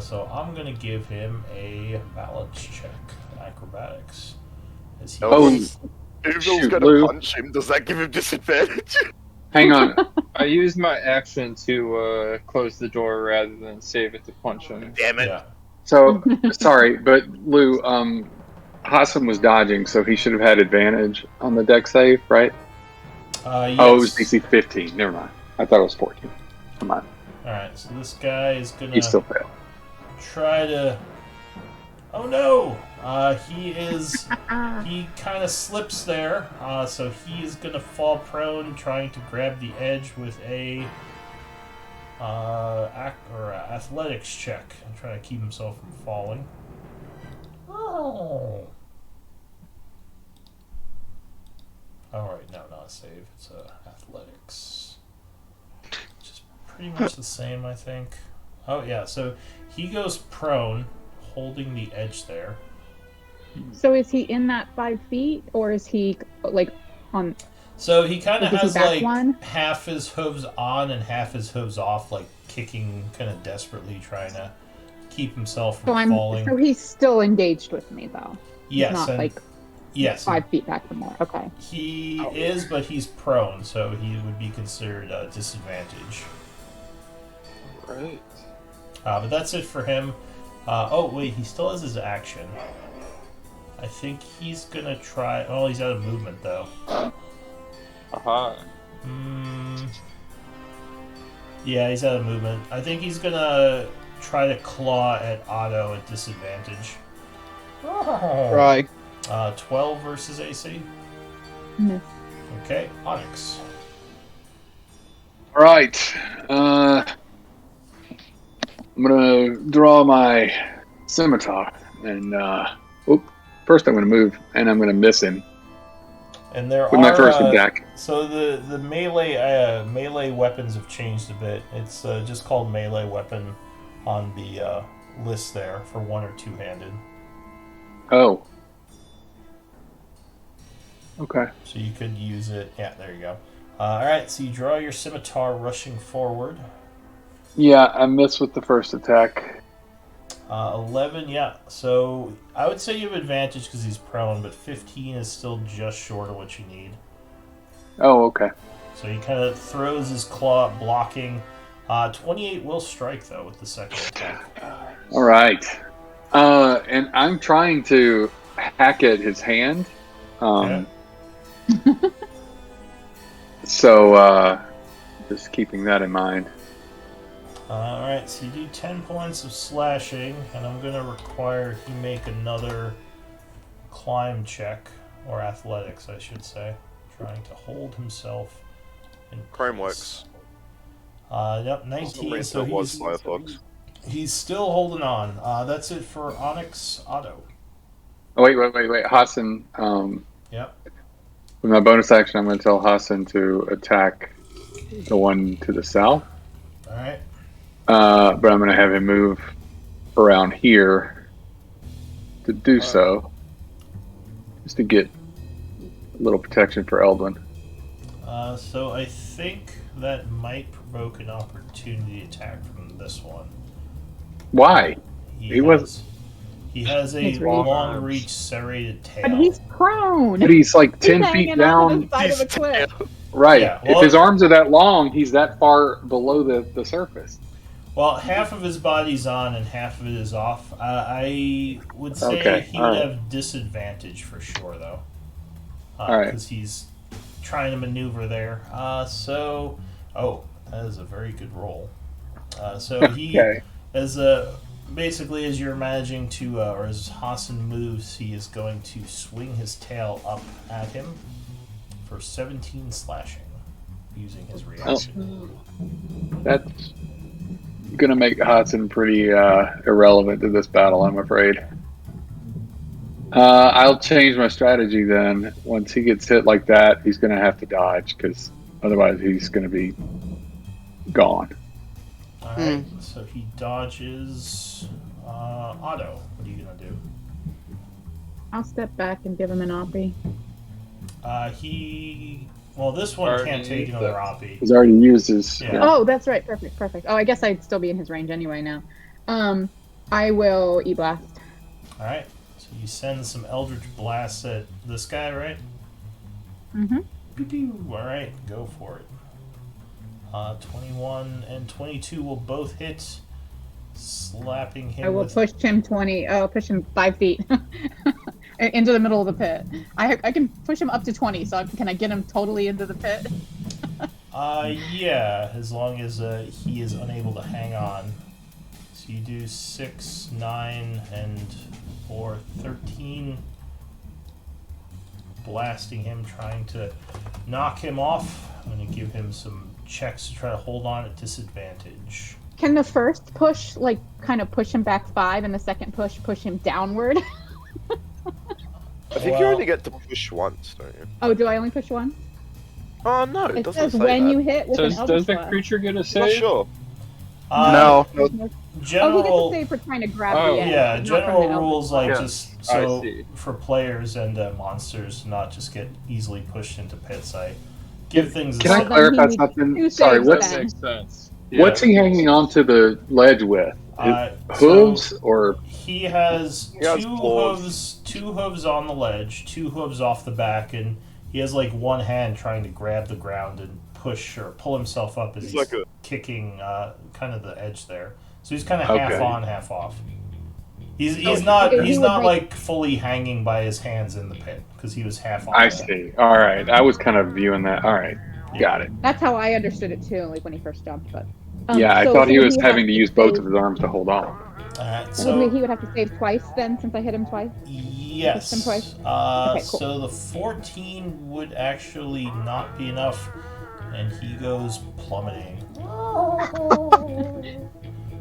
So I'm going to give him a balance check. Acrobatics. As he Oh, is- Uvil's shoot, gonna Lou. punch him. Does that give him disadvantage? Hang on. I used my action to close the door rather than save it to punch him. Damn it. yeah. So, sorry, but Lou, Hassan was dodging, so he should have had advantage on the deck save, right? Yes. Oh, it was DC 15. Never mind. I thought it was 14. Come on. Alright, so this guy is going He to still failed. try to. Oh no! He kind of slips there, so he is gonna fall prone, trying to grab the edge with a athletics check, and try to keep himself from falling. Oh. All right, no, not a save. It's athletics, which is pretty much the same, I think. Oh yeah, so he goes prone, holding the edge there. So is he in that 5 feet, or is he like on? So he kind of Is he has back like one? half his hooves on and half his hooves off, like kicking kind of desperately, trying to keep himself So from falling. So he's still engaged with me though. Yes, He's not and like yes, 5 feet back from there. Okay. he is, but he's prone, so he would be considered a disadvantage. Right. But that's it for him. Oh wait, he still has his action. I think he's gonna try. Oh, he's out of movement though. Aha. Yeah, he's out of movement. I think he's gonna try to claw at Otto at disadvantage. Oh. Right. 12 versus AC. Miss. Okay, Onyx. All right. I'm gonna draw my scimitar, and first I'm gonna move, and I'm gonna miss him. And there With are my first attack. so the melee weapons have changed a bit. It's just called melee weapon on the list there for one or two handed. Oh. Okay. So you could use it. Yeah, there you go. All right, so you draw your scimitar, rushing forward. Yeah, I missed with the first attack. 11, yeah. So I would say you have advantage because he's prone, but 15 is still just short of what you need. Oh, okay. So he kind of throws his claw, blocking. 28 will strike though with the second attack. All right. And I'm trying to hack at his hand. So, just keeping that in mind. Alright, so you do 10 points of slashing, and I'm going to require he make another climb check, or athletics, I should say, trying to hold himself in Crime place. works. Yep, 19, so That was Firefox. he's still holding on. That's it for Onyx Otto. Oh, wait. Hassan, Yep. with my bonus action, I'm going to tell Hassan to attack the one to the south. Alright. But I'm going to have him move around here to do so. Just to get a little protection for Eldwin. So I think that might provoke an opportunity attack from this one. Why? He was- He has a His reach. long reach serrated tail. But he's prone. But he's like 10 He's feet hanging on to down. the side of a cliff. Right. Yeah, well- if his arms are that long, he's that far below the surface. Well, half of his body's on and half of it is off. I would say Okay, he would alright. have disadvantage for sure, though. Alright. Because he's trying to maneuver there. Oh, that is a very good roll. So he, Okay. basically, as you're managing to, or as Hassan moves, he is going to swing his tail up at him for 17 slashing, using his reaction. That's going to make Hudson pretty irrelevant to this battle, I'm afraid. I'll change my strategy then. Once he gets hit like that, he's going to have to dodge, because otherwise he's going to be gone. Alright, so he dodges Otto. What are you going to do? I'll step back and give him an oppie. Well, this one Already can't take used another it. oppie. He's already used his... Yeah. Oh, that's right. Perfect. Oh, I guess I'd still be in his range anyway now. I will E-Blast. Alright, so you send some Eldritch Blasts at this guy, right? Mm-hmm. Pew-pew. Alright, go for it. 21 and 22 will both hit, slapping him I will with... push him 20. I'll push him 5 feet into the middle of the pit. I can push him up to 20. So can I get him totally into the pit? Yeah, as long as he is unable to hang on. So you do 6, 9, and 4, 13. Blasting him, trying to knock him off. I'm going to give him some checks to try to hold on at disadvantage. Can the first push kind of push him back 5, and the second push him downward? I think you only get to push once, don't you? Oh, do I only push one? Oh no, it It doesn't says say when that. you hit with an Does Eldritch the Blast. creature get a Not save? sure. No. Oh, he gets to General, save for trying to grab Oh, the edge. yeah, not from general the Eldritch rules like Yeah. just so I see. for players and monsters to not just get easily pushed into pits. I give things. Can I Well, then clarify he needs something? 2 Sorry, saves what's then. Makes sense. what's he hanging onto the ledge with? Hooves or... He has He has claws. two hooves on the ledge, 2 hooves off the back, and he has like one hand trying to grab the ground and push or pull himself up as He's he's like a- kicking kind of the edge there. So he's kind of half Okay. on, half off. He's he not would not make- like fully hanging by his hands in the pit because he was half on. I see. All right. I was kind of viewing that. All right. Got it. That's how I understood it too, like when he first jumped. But Yeah, I so- thought so he was would having have to use both save- of his arms to hold on. So So he would have to save twice then, since I hit him twice. yes. Him twice? Okay, cool. So the 14 would actually not be enough, and he goes plummeting,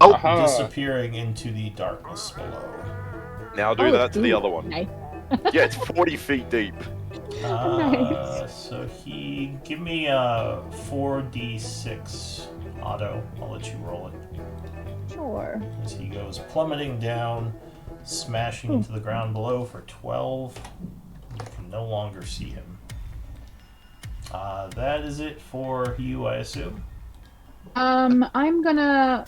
Aha. disappearing into the darkness below. Now do that to the other one. Nice. Yeah, it's 40 feet deep. Nice. So give me a 4d6 auto. I'll let you roll it. Sure. As he goes plummeting down, smashing into the ground below for 12. You can no longer see him. That is it for you, I assume. I'm gonna.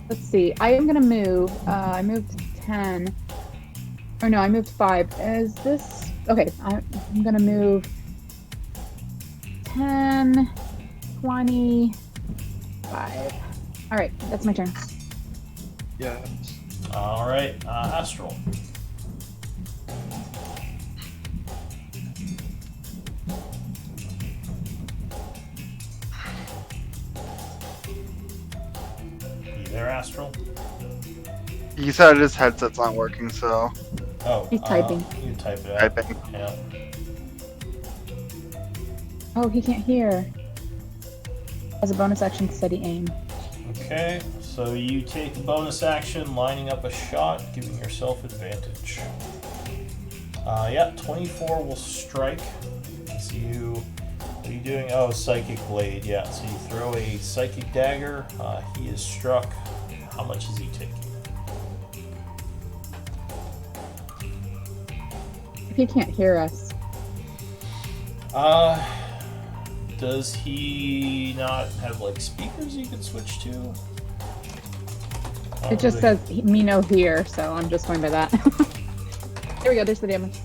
Let's see. I am gonna move. I moved 10. Or no, I moved 5. Is this okay? I'm gonna move 10, 25. All right, that's my turn. Yeah. All right, Astral. You there, Astral? He said his headset's not working, so Oh, He's typing. You type it out. typing. Yeah. Oh, he can't hear. As a bonus action, steady aim. Okay, so you take the bonus action, lining up a shot, giving yourself advantage. Yeah, 24 will strike. So what are you doing? Oh, Psychic Blade, yeah. So you throw a Psychic Dagger. He is struck. How much is he taking? If he can't hear us, Does he not have, like, speakers you could switch to? it just says me no hear, so I'm just going by that. There we go. There's the damage.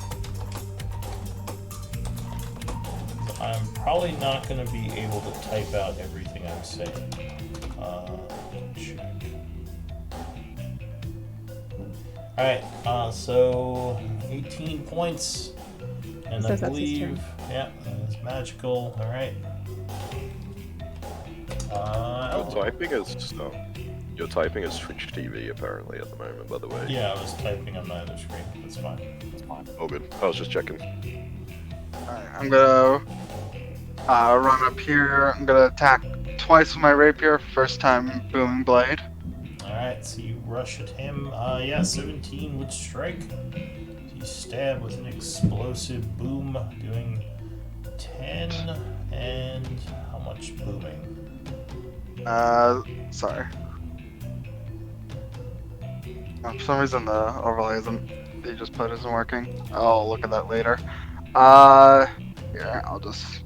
I'm probably not going to be able to type out everything I'm saying. Check. Alright, so 18 points. And I Says that's his believe, turn. yeah, it's magical. Alright. You're typing as Twitch TV apparently at the moment, by the way. Yeah, I was typing on my other screen. That's fine. Oh, good. I was just checking. Alright, I'm gonna run up here. I'm gonna attack twice with my rapier. First time, booming blade. Alright, so you rush at him. Yeah, 17 would strike. You stab with an explosive boom, doing 10, and how much booming? Sorry. For some reason the overlay they just put isn't working. I'll look at that later. Yeah, I'll just.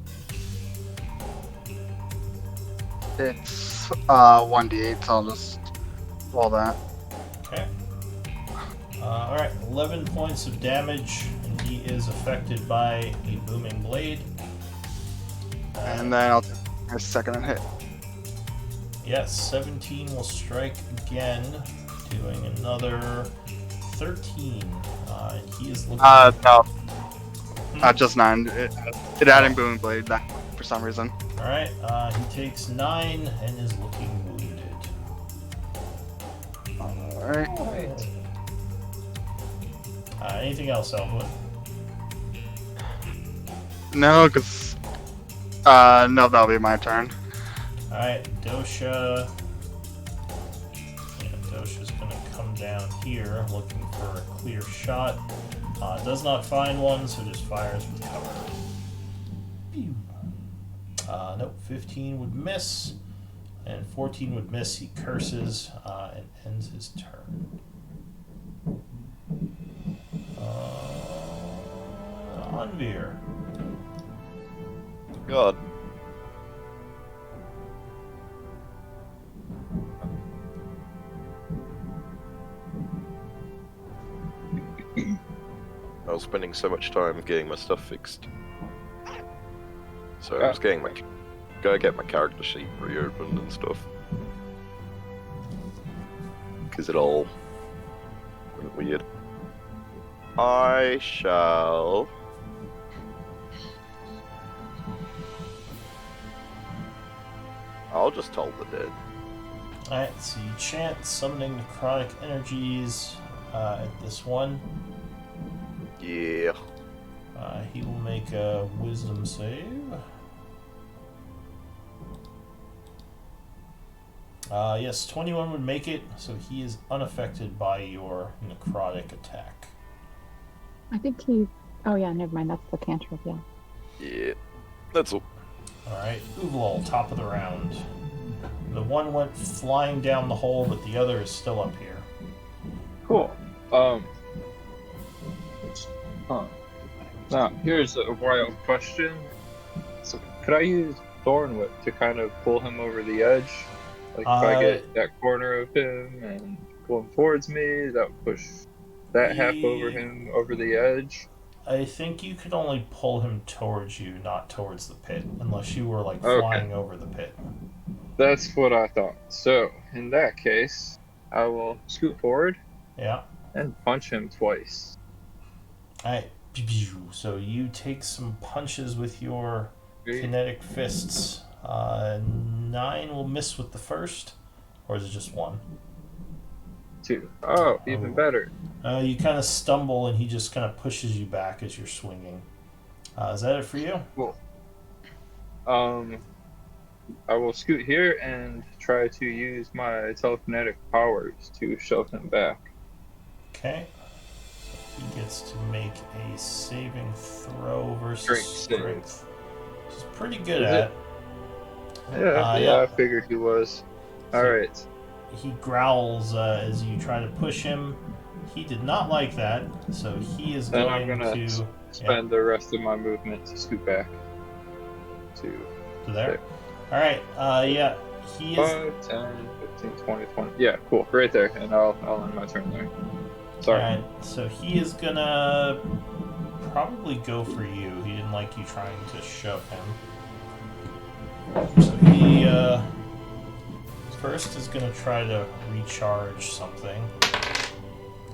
It's 1d8, so I'll just roll that. Okay. Alright, 11 points of damage, and he is affected by a booming blade. And then I'll take a second hit. Yes, 17 will strike again, doing another 13. And he is looking. No. Just 9. It added booming blade back for some reason. Alright, he takes 9 and is looking wounded. Alright. Anything else, Elwood? No, because. No, that'll be my turn. Alright, Dosha. Yeah, Dosha's gonna come down here looking for a clear shot. Does not find one, so just fires with cover. Nope, 15 would miss, and 14 would miss. He curses and ends his turn. Anvir. God. I was spending so much time getting my stuff fixed. So I was gotta get my character sheet reopened and stuff. Because it all went weird. I shall... I'll just toll the dead. Alright, so you chant summoning necrotic energies at this one. Yeah. He will make a wisdom save. Yes, 21 would make it, so he is unaffected by your necrotic attack. I think he Oh yeah, never mind. That's the cantrip. Yeah. Yeah, that's all. Alright, Uvalol, top of the round. The one went flying down the hole, but the other is still up here. Cool. Now, here's a wild question. So, could I use Thorn Whip to kind of pull him over the edge? Like, if I get that corner of him and pull him towards me, that would push that half over him over the edge? I think you could only pull him towards you, not towards the pit, unless you were, like, flying over the pit. That's what I thought. So, in that case, I will scoot forward. Yeah. And punch him twice. Alright. So you take some punches with your kinetic fists. 9 will miss with the first, or is it just 1? 2. Oh, even better. You kind of stumble, and he just kind of pushes you back as you're swinging. Is that it for you? Cool. I will scoot here and try to use my telekinetic powers to shove him back. Okay. So he gets to make a saving throw versus strength. Which is pretty good at. Yeah, I figured he was. Alright. He growls as you try to push him. He did not like that, so he is then going I'm gonna to spend the rest of my movement to scoot back to there. Alright, yeah, he is 5, 10, 15, 20, 20. Yeah, cool. Right there, and I'll end my turn there. Sorry. Alright, so he is gonna probably go for you. He didn't like you trying to shove him. So he first is gonna try to recharge something.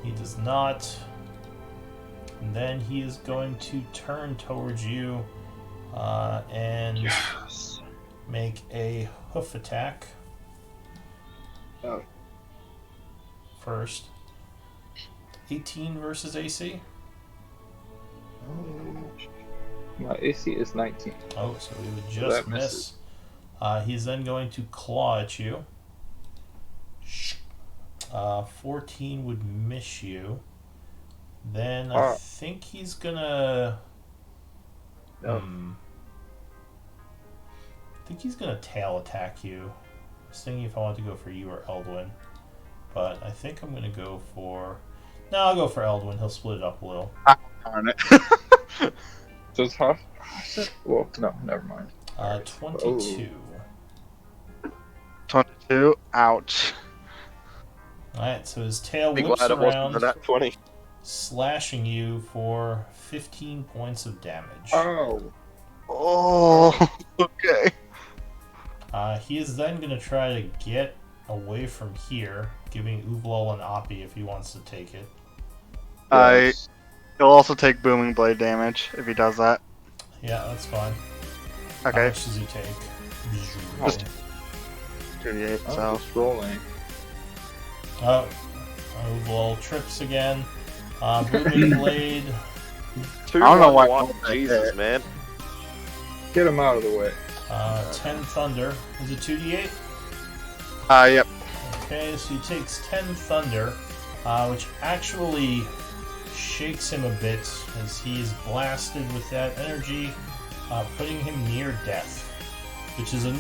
He does not. And then he is going to turn towards you and make a hoof attack. Oh. First. 18 versus AC. My AC is 19. Oh, so he would just that miss. He's then going to claw at you. 14 would miss you. Then I think he's gonna. I think he's gonna tail attack you. I was thinking if I want to go for you or Eldwin, but I think I'm gonna go for. No, I'll go for Eldwin. He'll split it up a little. Darn it. So it's half. Well, no, never mind. 22. 22. Ouch. Alright, so his tail Be whips glad it wasn't around, a nat 20. slashing you for 15 points of damage. Oh. Oh, okay. He is then going to try to get away from here, giving Uvalol an Oppie if he wants to take it. He'll also take booming blade damage if he does that. Yeah, that's fine. Okay. How much does he take? Just 38, so. Just rolling. Oh, Uvalol trips again. Booming blade. I don't know why. 2-1-1. Jesus, man. Get him out of the way. 10 thunder. Is it 2d8? Yep. Okay, so he takes 10 thunder, which actually shakes him a bit as he is blasted with that energy, putting him near death, which is a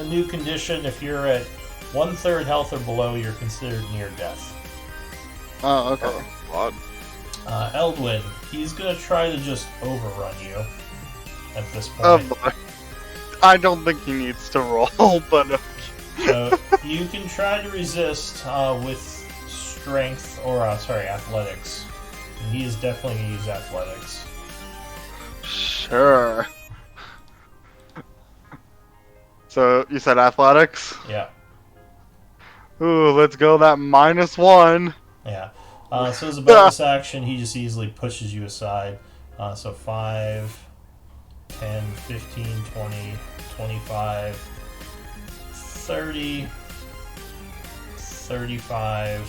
new condition. If you're at 1/3 health or below, you're considered near death. Oh, okay. Oh, God. Eldwin, he's gonna try to just overrun you at this point. Oh boy. I don't think he needs to roll, but So you can try to resist with strength or athletics. And he is definitely gonna use athletics. sure. So you said athletics? Yeah, Ooh, let's go that -1. yeah. So as a bonus action, he just easily pushes you aside. So 5, 10, 15, 20, 25, 30, 35,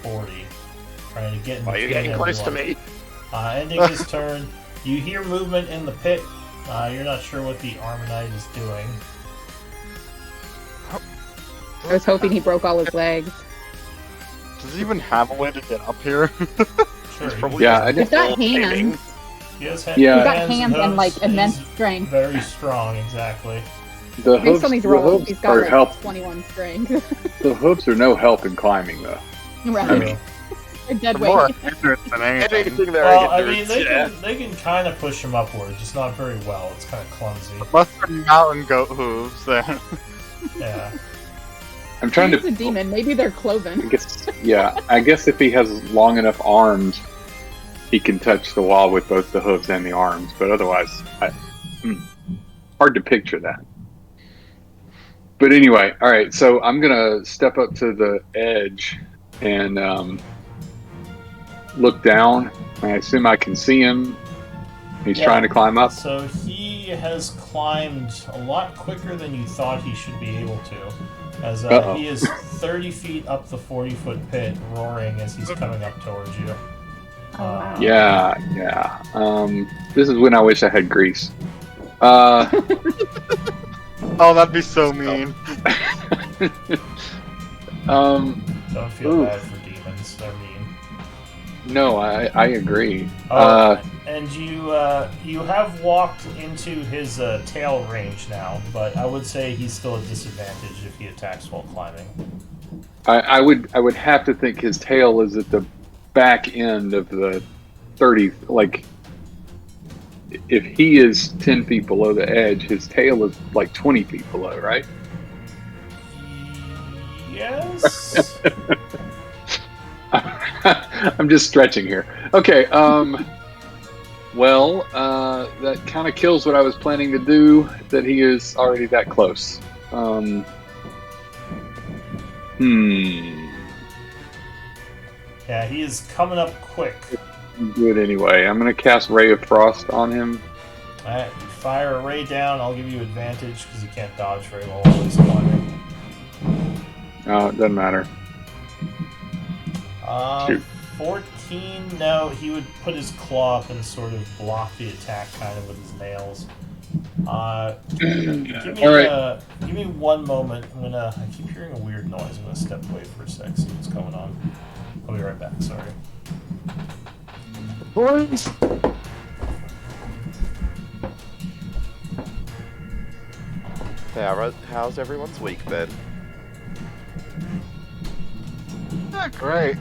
40. Trying to get in Are you between getting close to everyone. me? Ending his turn. You hear movement in the pit. You're not sure what the Armonite is doing. I was hoping he broke all his legs. Does he even have a way to get up here? Sure. He's probably Yeah, I He's just, got aiming. hands. He has Yeah. He's got hands and hooves. like immense He's strength. very strong, exactly. the Based on these the rolls, hooves he's got are like help. 21 strength. The hooves are no help in climbing, though. Right. I mean, A dead I'm more weight. ignorant than anything. Anything there Well, I can do, mean, they yeah. can kind of push him upward, just not very well. It's kind of clumsy. Unless they're mountain goat hooves, then. Yeah. I'm trying He's to. a demon. Maybe they're cloven. I guess, yeah, I guess if he has long enough arms, he can touch the wall with both the hooves and the arms. But otherwise, hard to picture that. But anyway, all right. So I'm gonna step up to the edge and look down. I assume I can see him. He's Yeah. trying to climb up. So he has climbed a lot quicker than you thought he should be able to, as Uh-oh. he is 30 feet up the 40-foot pit, roaring as he's coming up towards you. Oh, wow. Yeah. This is when I wish I had grease. Oh, that'd be so mean. Don't feel Ooh. bad for demons; they're mean. No, I agree. And you have walked into his tail range now, but I would say he's still at disadvantage if he attacks while climbing. I would have to think his tail is at the back end of the 30. Like, if he is 10 feet below the edge, his tail is like 20 feet below, right? Yes. I'm just stretching here. Okay. Well, that kind of kills what I was planning to do. That he is already that close. Yeah, he is coming up quick. Do it anyway. I'm gonna cast Ray of Frost on him. Alright, fire a ray down. I'll give you advantage because he can't dodge very well while he's climbing. It doesn't matter. Shoot. 14. No, he would put his claw up and sort of block the attack, kind of with his nails. Give me one moment. I keep hearing a weird noise. I'm gonna step away for a sec, see what's going on. I'll be right back. Sorry. Boys! How's everyone's week been? Yeah, great.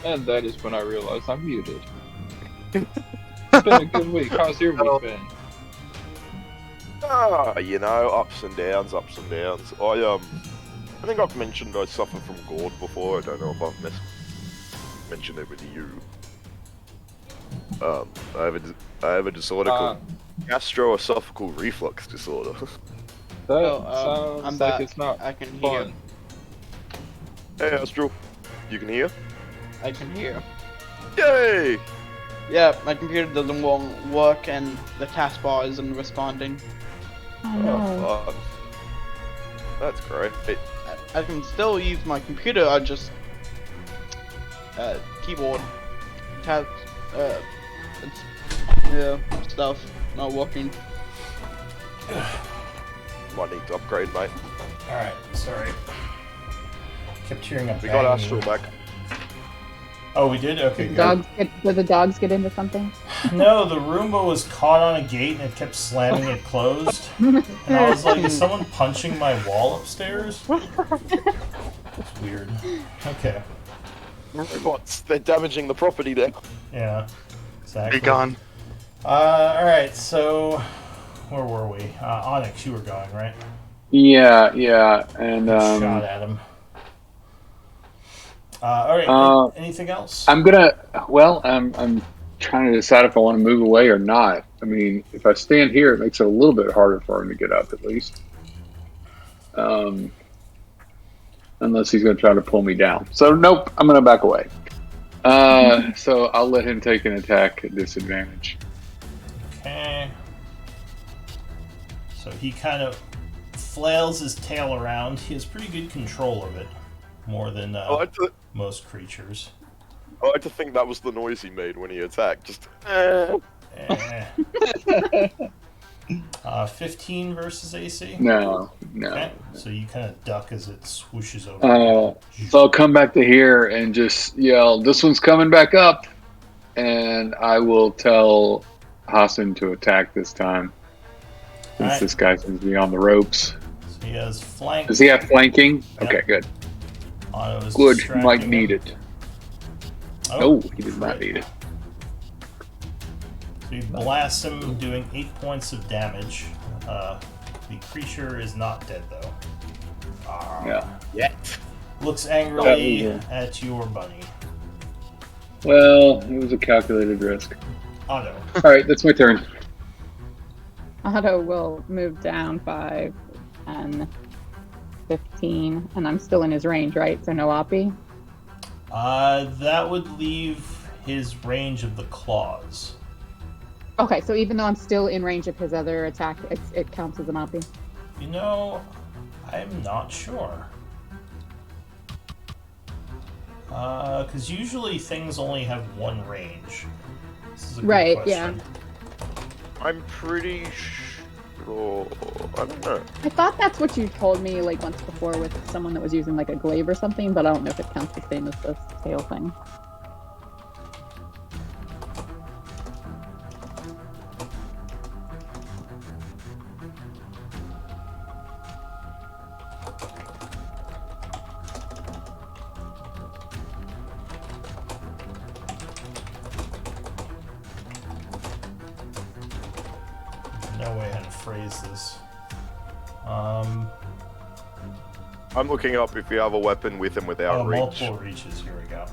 And that is when I realized I'm muted. It's been a good week. How's your week been? Ups and downs. I think I've mentioned I suffer from GORD before. I don't know if I've mentioned it with you. I have a disorder called gastroesophageal reflux disorder. That I'm sounds back. like it's not I can hear. fun. Hey, Astral, you can hear? I can hear. Yay! Yeah, my computer doesn't work and the taskbar isn't responding. Oh no. Oh, fuck. That's great. I can still use my computer, I just keyboard tab stuff not working. Might need to upgrade, mate. Alright, sorry. Kept hearing a We got bang. Astral back. Oh, we did? Okay, Did good. the dogs get into something? No, the Roomba was caught on a gate and it kept slamming it closed. And I was like, is someone punching my wall upstairs? That's weird. Okay. Robots, they're damaging the property there. Yeah, exactly. Be gone. Alright, so where were we? Onyx, you were going, right? Yeah, and Shot at him. Alright, anything else? I'm trying to decide if I want to move away or not. I mean, if I stand here, it makes it a little bit harder for him to get up, at least. Unless he's going to try to pull me down. So, nope, I'm going to back away. So I'll let him take an attack at disadvantage. Okay. So he kind of flails his tail around. He has pretty good control of it. More than most creatures. I like to think that was the noise he made when he attacked. Just. Eh. 15 versus AC? No. Okay, so you kind of duck as it swooshes over. So I'll come back to here and just yell, "This one's coming back up," and I will tell Hassan to attack this time. Since Alright. this guy seems to be on the ropes. So he has flank. Does he have flanking? Yep. Okay, good. Auto is Good. distracting Might him. need it. Oh, No, he does not need it. So you blast him, doing 8 points of damage. The creature is not dead, though. Yeah. Yet. Looks angrily Yeah. at your bunny. Well, it was a calculated risk. Auto. All right, that's my turn. Otto will move down 5, 10, 15, and I'm still in his range, right? So no Oppie? That would leave his range of the claws. Okay, so even though I'm still in range of his other attack, it counts as an Oppie. You know, I'm not sure. Because usually things only have one range. This is a good Right, question. I'm pretty sure. I don't know. I thought that's what you told me like once before with someone that was using like a glaive or something, but I don't know if it counts the same as this tail thing. No way how to phrase this. I'm looking up if you have a weapon with and without reach. Multiple reaches. Here we go.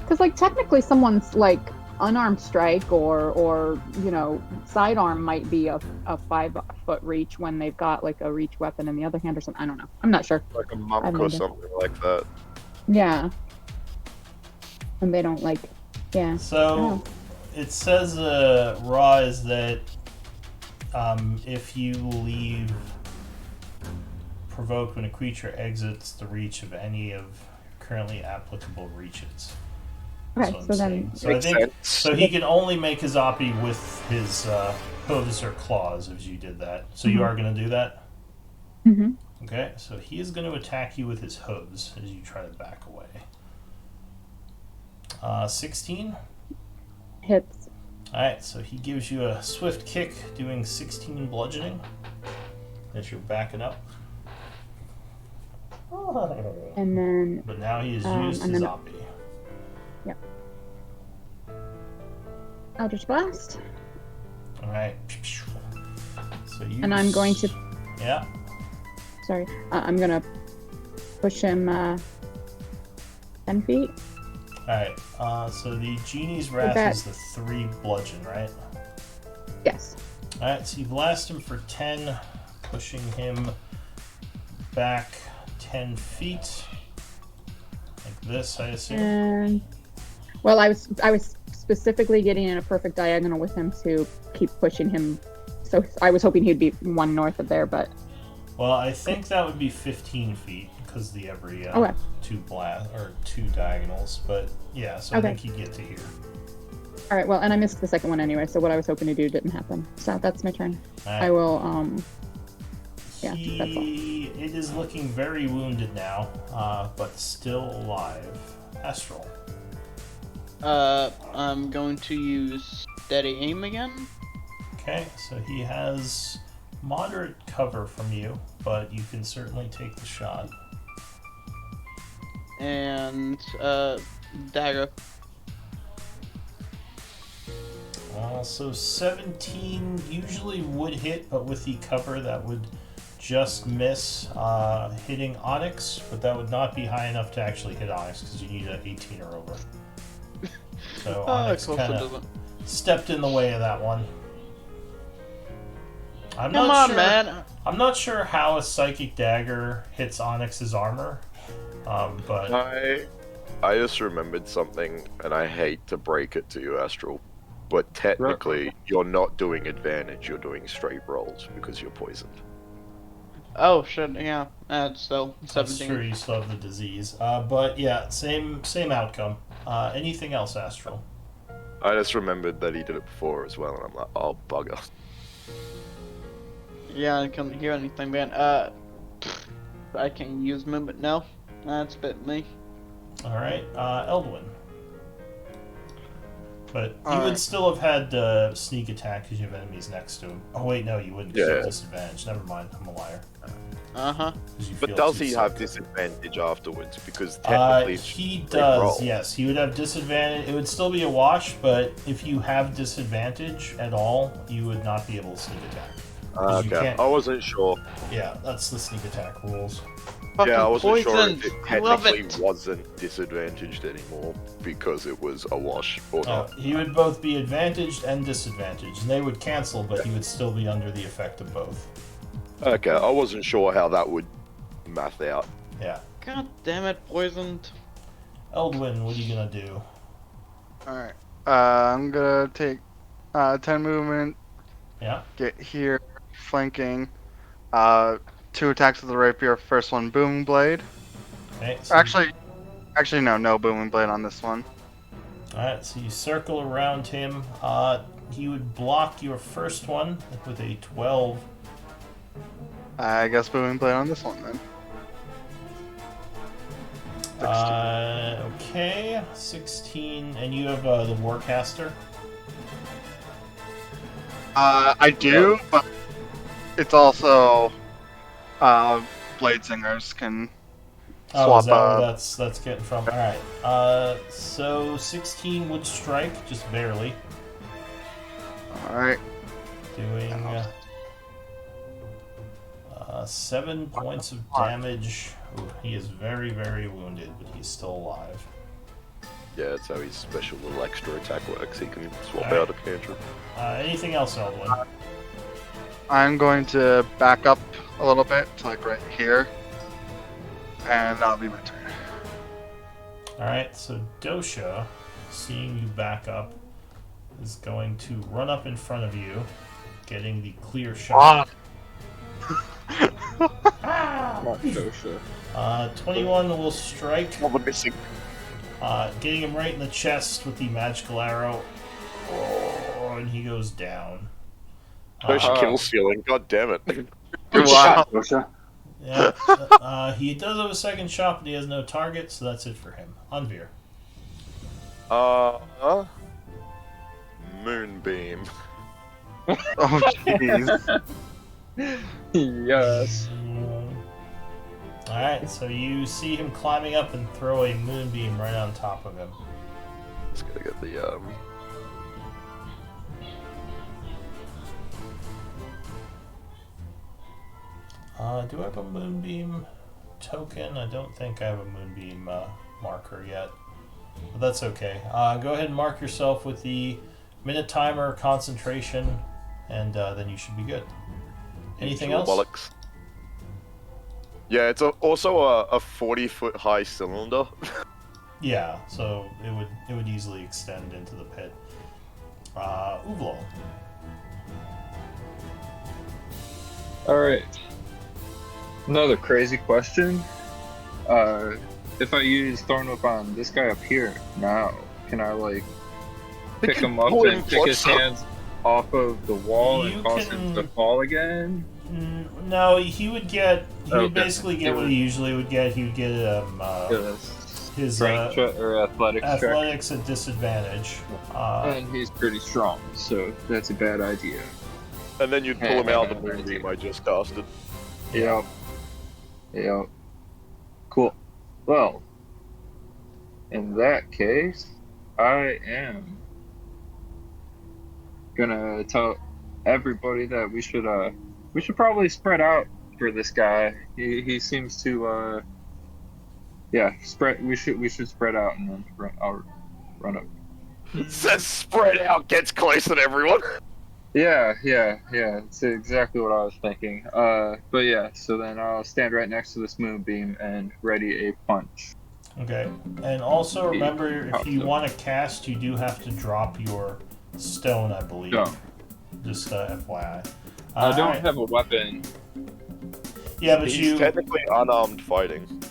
Because like technically someone's like unarmed strike or you know sidearm might be a 5-foot reach when they've got like a reach weapon in the other hand or something. I don't know. I'm not sure. Like a I monk have no or idea. something like that. Yeah. And they don't like. Yeah. So it says raw is that if you leave provoke when a creature exits the reach of any of currently applicable reaches. Okay, That's what so I'm then saying. So I Makes think sense. so he can only make his oppie with his hooves or claws if you did that. So you are going to do that? Mhm. Okay, so he is going to attack you with his hooves as you try to back away. 16? hits. Alright, so he gives you a swift kick, doing 16 bludgeoning as you're backing up. And then But now he has used and his then- oppie. Eldritch Blast. Alright. So you And I'm going to. Yeah. Sorry. I'm going to push him 10 feet. Alright, so the Genie's Wrath that- is the 3 bludgeon, right? Yes. Alright, so you blast him for 10, pushing him back 10 feet. Like this, I assume. And well, I was specifically getting in a perfect diagonal with him to keep pushing him. So I was hoping he'd be one north of there, but Well, I think that would be 15 feet because the every Okay. two diagonals. But yeah, so Okay. I think you get to here. all right. Well, and I missed the second one anyway, so what I was hoping to do didn't happen. So that's my turn. Alright. I will. Yeah, that's all. It is looking very wounded now, but still alive. Astral. I'm going to use steady aim again. Okay, so he has moderate cover from you, but you can certainly take the shot. And dagger. So 17 usually would hit, but with the cover that would just miss hitting Onyx, but that would not be high enough to actually hit Onyx because you need an 18 or over. So Onyx close kind it of doesn't. stepped in the way of that one. I'm Come not on, sure, man. I'm not sure how a Psychic Dagger hits Onyx's armor, but I just remembered something, and I hate to break it to you, Astral. but technically you're not doing advantage. You're doing straight rolls because you're poisoned. Oh shit, yeah. That's still That's 17. true, you still have the disease. But yeah, same outcome. Anything else, Astral? I just remembered that he did it before as well, and I'm like, oh bugger. Yeah, I couldn't hear anything, man. I can use movement now. That's a bit me. Alright, Eldwin. But you Alright. would still have had sneak attack because you have enemies next to him. Oh wait, no, you wouldn't. 'Cause you have Yeah. disadvantage. Never mind, I'm a liar. Uh-huh. 'Cause you But feel does too he have sick. disadvantage afterwards? Because technically, it's He straight does, roll. yes. He would have disadvantage. It would still be a wash, but if you have disadvantage at all, you would not be able to sneak attack. 'Cause you Okay, can't- I wasn't sure. Yeah, that's the sneak attack rules. Fucking Yeah, I wasn't sure poisoned. if it I love technically it. wasn't disadvantaged anymore because it was a wash or not. He would both be advantaged and disadvantaged, and they would cancel, but he would still be under the effect of both. Okay, I wasn't sure how that would math out. Yeah. God damn it, poisoned. Eldwin, what are you gonna do? Alright. I'm gonna take 10 movement, Yeah. get here, flanking. 2 attacks with the rapier. First one, booming blade. Okay. So Actually, no booming blade on this one. Alright, so you circle around him. He would block your first one with a 12. I guess booming blade on this one then. 16. Okay, 16, and you have the Warcaster. I do, but it's also blade singers can Oh, swap. is that where that's getting from? Alright, so 16 would strike, just barely. All right. Doing 7 points of damage. Ooh, he is very, very wounded, but he's still alive. Yeah, that's how his special little extra attack works. He can swap Alright. out a cantrip. Anything else, Eldwin? I'm going to back up a little bit to like right here, and that'll be my turn. Alright, so Dosha, seeing you back up, is going to run up in front of you, getting the clear shot. Not Dosha. 21 will strike, Well, the missing. getting him right in the chest with the magical arrow. Oh, and he goes down. Dosha kill ceiling. God damn it. Good Wow. shot, Dosha. Yeah, he does have a second shot, but he has no target, so that's it for him. Unveer. Moonbeam. Oh jeez. Yes. Alright, so you see him climbing up and throw a moonbeam right on top of him. Just gotta get the Do I have a moonbeam token? I don't think I have a moonbeam marker yet. But that's okay. Go ahead and mark yourself with the minute timer concentration, and then you should be good. Anything else? bollocks. Yeah, it's also a 40-foot high cylinder. Yeah, so it would easily extend into the pit. Uvlol. Alright. Another crazy question. If I use Thorn Whip on this guy up here now, can I like pick him up pull and him pick his closer. hands off of the wall You and cause him to can- fall again? No, he would Okay. basically get what he usually would get. He would get his Strength or athletics check. athletics at disadvantage. And he's pretty strong, so that's a bad idea. And then you'd pull him out of the moonbeam I just casted. Yep. Yep. Cool. Well, in that case, I am gonna tell everybody that we should probably spread out for this guy. He seems to spread. We should spread out and then I'll run up. Says spread out, gets closer to everyone. Yeah. It's exactly what I was thinking. But yeah, so then I'll stand right next to this moonbeam and ready a punch. Okay, and also remember, if you want to cast, you do have to drop your stone, I believe. No. Just FYI. I don't alright. have a weapon. Yeah, but He's technically unarmed fighting.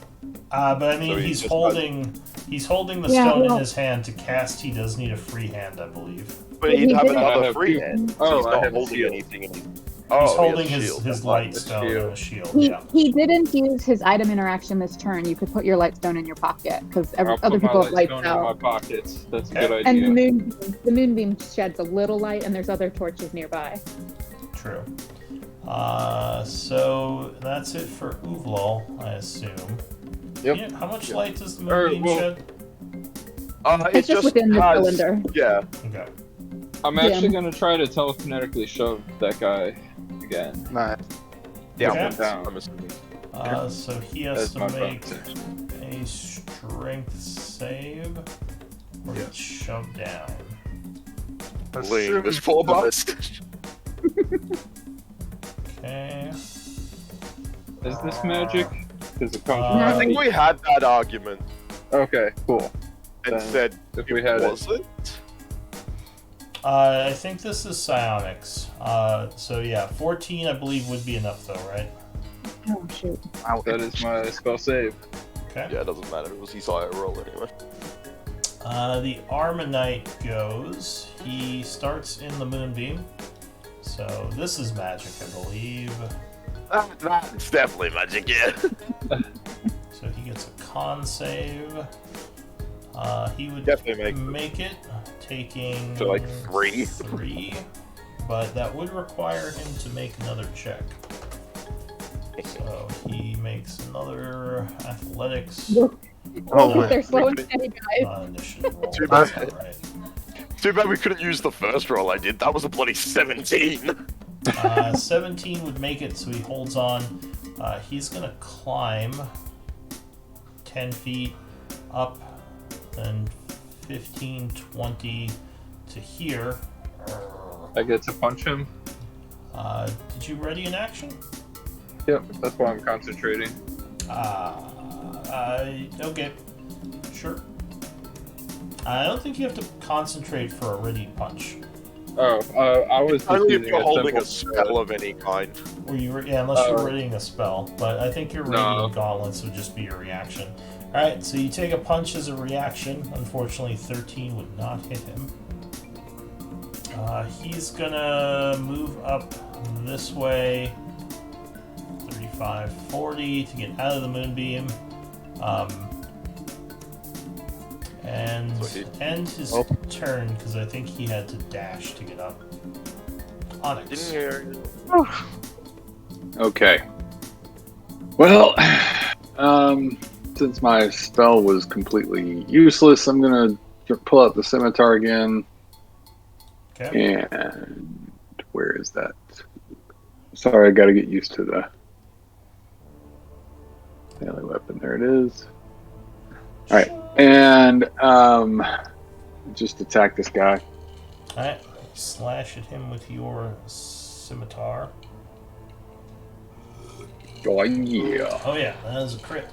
But I mean, So he's just holding the Yeah, stone in well- his hand to cast. He does need a free hand, I believe. But But he'd he have did- I another have free two- hand. So Oh, he's I not have a holding shield. anything in his... He's he holding has a his shield. light A stone shield. and a shield. He, Yeah. he didn't use his item interaction this turn. You could put your light stone in your pocket because I'll other put my people have light lights stone in my out. pockets. That's a Okay. good And idea. the moonbeam sheds a little light, and there's other torches nearby. True. So that's it for Uvlal, I assume. Yep. Yeah, how much light does the Or, moonbeam well- shed? It's just within the has- cylinder. Yeah. Okay. I'm actually gonna try to telekinetically shove that guy again. Nice. Down Okay. one Down. I'm assuming. So he has That's to my make bonus. a strength save or get shoved down. Lean this poor bastard. Okay. Is this magic? Is it I I think we had that argument Okay, cool. and Then said If we had it. was it? I think this is psionics. So yeah, 14 I believe would be enough though, right? Oh shoot! That is my spell save. Okay. Yeah, it doesn't matter. It was his higher roll anyway. The Armonite goes. He starts in the moonbeam. So this is magic, I believe. That's definitely magic, yeah. So he gets a con save. He would Definitely make it, taking So, like, 3? 3, but that would require him to make another check. So he makes another athletics. Oh, wait. They're slow and steady, guys. Initiative roll. Too That's bad. not right. Too bad we couldn't use the first roll I did. That was a bloody 17. 17 would make it, so he holds on. He's gonna climb 10 feet up, then 15, 20 to here. I get to punch him. Did you ready an action? Yep, that's why I'm concentrating. Okay, sure. I don't think you have to concentrate for a ready punch. Oh, I was just Only if using you're holding a simple spell of any kind. Or yeah, unless you're Uh, readying a spell. But I think your No. radiant gauntlets would just be your reaction. Alright, so you take a punch as a reaction. Unfortunately, 13 would not hit him. He's gonna move up this way, 35, 40 to get out of the moonbeam. And So he- end his Oh. turn because I think he had to dash to get up. Onyx. Didn't hear. Okay. Well, since my spell was completely useless, I'm gonna pull out the scimitar again. Okay. And where is that? Sorry, I got to get used to the melee weapon. There it is. All right, and just attack this guy. Alright, slash at him with your scimitar. Oh yeah. Oh yeah, that is a crit.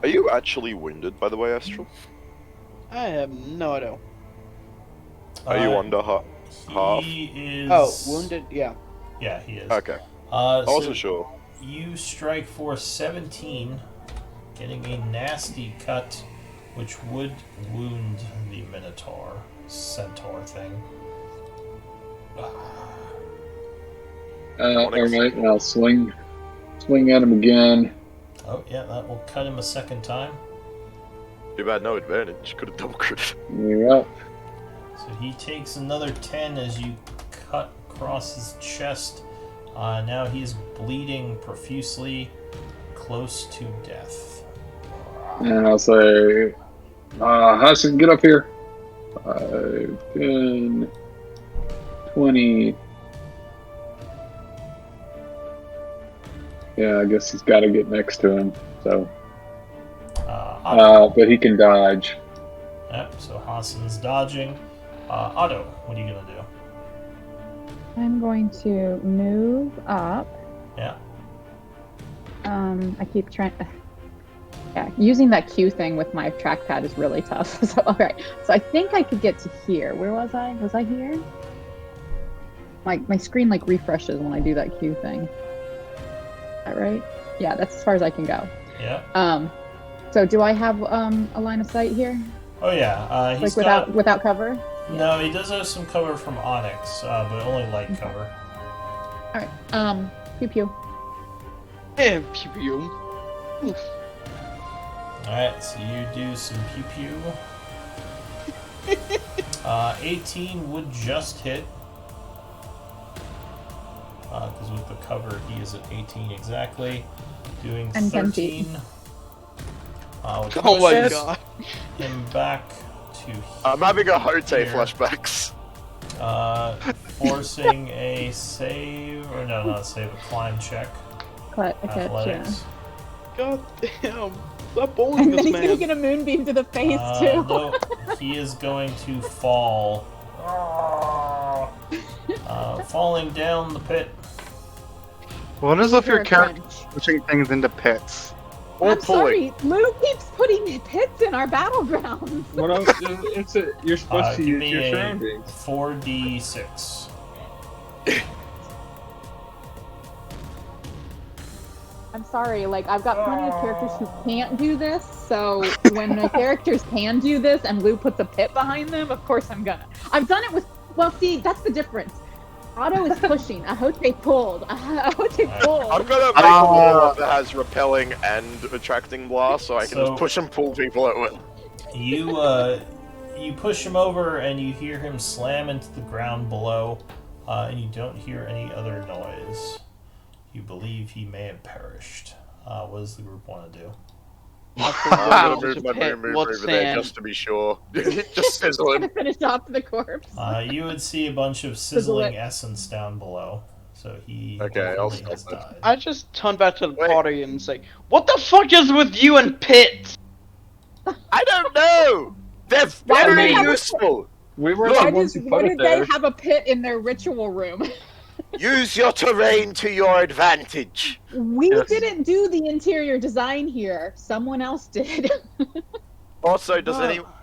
Are you actually wounded, by the way, Astral? I have no idea. Are you under half? He is. Oh, wounded? Yeah. Yeah, he is. Okay. I I wasn't sure. You strike for 17, getting a nasty cut, which would wound the Minotaur centaur thing. All right, and I'll swing at him again. Oh yeah, that will cut him a second time. Too bad no advantage. Could have double crit. Yep. So he takes another 10 as you cut across his chest. Now he's bleeding profusely, close to death. And I'll say, Hudson, get up here. 5, 10, 20. Yeah, I guess he's got to get next to him. So, Otto. but he can dodge. Yep, so Hassan's dodging. Otto, what are you gonna do? I'm going to move up. Yeah. I keep trying. Yeah, using that Q thing with my trackpad is really tough. So, all right. So I think I could get to here. Where was I? Was I here? My screen like refreshes when I do that Q thing. Is that right? Yeah, that's as far as I can go. Yeah. So do I have a line of sight here? Oh yeah. He's like without cover? No, he does have some cover from Onyx, but only light cover. All right. Pew pew. Yeah, pew pew. Oof. Alright, so you do some pew pew. 18 would just hit. Because with the cover, he is at 18 exactly. Doing And 13. Oh my god. Him back to I'm having a Hote here. flashbacks. Forcing a save, or no, not a save, a climb check. But okay, yeah. Athletics. God damn. Stop bullying And this then he's gonna man. get a moonbeam to the face too. No, he is going to fall. Falling down the pit. What is if your You're a character crunch. pushing things into pits? Or I'm pulling. sorry, Lou keeps putting pits in our battlegrounds. What else? You're supposed to Give use me your a surroundings. 4d6. I'm sorry, like I've got plenty of characters who can't do this, so when the characters can do this and Lou puts a pit behind them, of course I'm gonna. I've done it with, well see, that's the difference. Otto is pushing, Ahote pulled, Ahote pulled. I'm gonna make a wall that has repelling and attracting blast, so I can So- just push and pull people at will. You push him over and you hear him slam into the ground below, and you don't hear any other noise. You believe he may have perished. What does the group want to do? I'm gonna move my Pit, move what over there sand? just to be sure. Just sizzle Gonna him. finish off the corpse. You would see a bunch of Sizzle sizzling it. essence down below. So he Okay, I'll hopefully has stop it. died. I just turn back to the Wait. party and say, "What the fuck is with you and Pit?" I don't know! They're Why do very they have a- useful! We were Look, the Why ones who put did it they there. have a pit in their ritual room? Use your terrain to your advantage. We Yes. didn't do the interior design here. Someone else did. Also,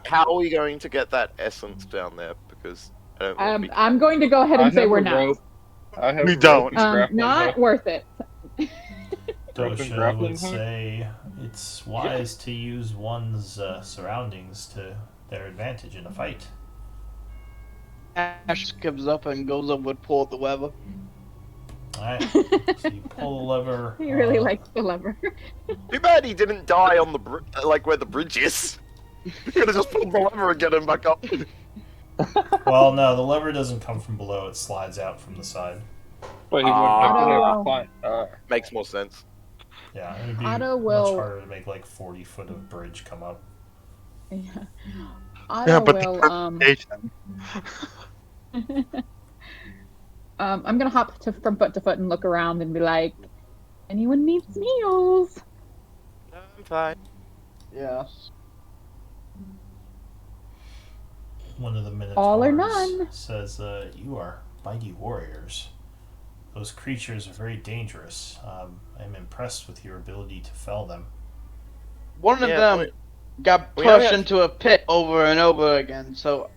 how are we going to get that essence down there? Because I don't think we can. I'm going to go ahead I and say have we're a not. rope. I have We a rope don't. and grappling Not hook. worth it. Rope and Dosha grappling would hook? say it's wise to use one's surroundings to their advantage in a fight. Ash gives up and goes over to pull the lever. Alright, so you pull the lever. He really likes the lever. Too bad he didn't die on the like where the bridge is. We could have just pulled the lever and get him back up. Well, no, the lever doesn't come from below, it slides out from the side. But he wouldn't have been able Otto. to climb. Makes more sense. Yeah, it would be Otto much will- harder to make like 40 foot of bridge come up. Yeah. Yeah, Otto but will, the presentation. I'm gonna hop from foot to foot and look around and be like, anyone needs meals? I'm fine. Yes. One of the Minotaurs All or none. says, you are mighty warriors. Those creatures are very dangerous. I'm impressed with your ability to fell them. One of Yeah, them wait. got We pushed have- into a pit over and over again, so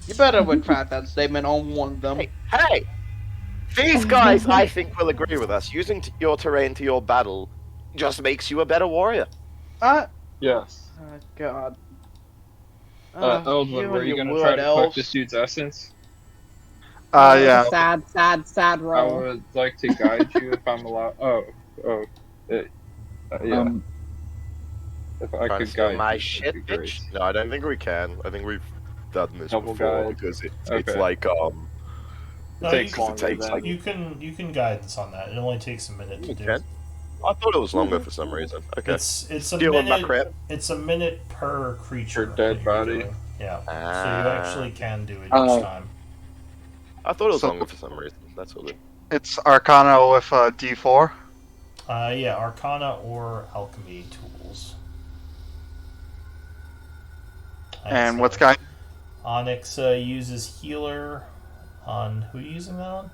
you better retract that statement on one of them. Hey! These guys, I think, will agree with us. Using your terrain to your battle just makes you a better warrior. Yes. Oh, God. Eldwin, were you and gonna your try wood to cook elves. this dude's essence? Yeah. Sad I roll. would like to guide you if I'm allowed. Yeah. If I Trying to could steal guide my you, shit, that'd be great. bitch. No, I don't think we can. I think we've done this Double before guide. because it's Okay. like No, takes you, longer takes, than- like- you can guidance on that. It only takes a minute to You do. can? I thought it was longer for some reason. Okay. It's a Stealing my minute. crap. It's a minute per creature. Per dead that you're body. doing. Yeah. So you Ah. actually can do it each Oh. time. I thought it was So- longer for some reason. That's all. It's Arcana with a D4. Yeah, Arcana or Alchemy tools. And so what's guy? Onyx uses healer on who are you using that on?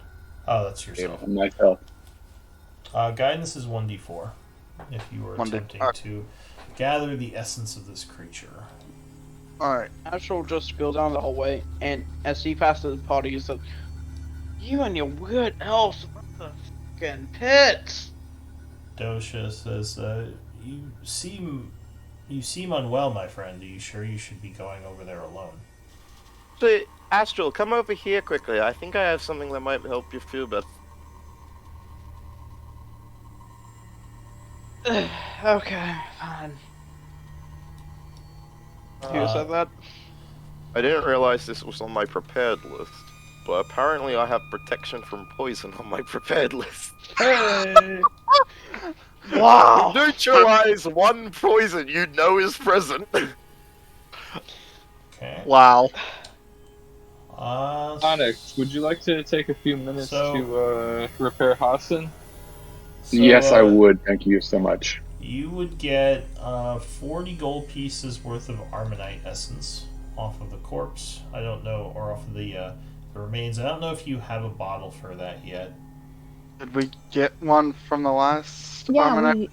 Oh, that's yourself. Myself. Guidance is 1d4. if you were Monday. attempting to gather the essence of this creature. Alright. Astral just go down the hallway, and as he passes the party, he said, "You and your weird elves, what the fucking pits!" Dosha says, "You seem unwell, my friend. Are you sure you should be going over there alone?" So, Astral, come over here quickly. I think I have something that might help you feel better. Okay, fine. Who said that? I didn't realize this was on my prepared list, but apparently I have protection from poison on my prepared list. Hey! Wow! Neutralize one poison you know is present. Okay. Wow. Onyx, would you like to take a few minutes to repair Hassan? So, Yes, I would. Thank you so much. You would get 40 gold pieces worth of Armonite essence off of the corpse. I don't know, or off of the remains. I don't know if you have a bottle for that yet. Did we get one from the last Yeah, Armonite?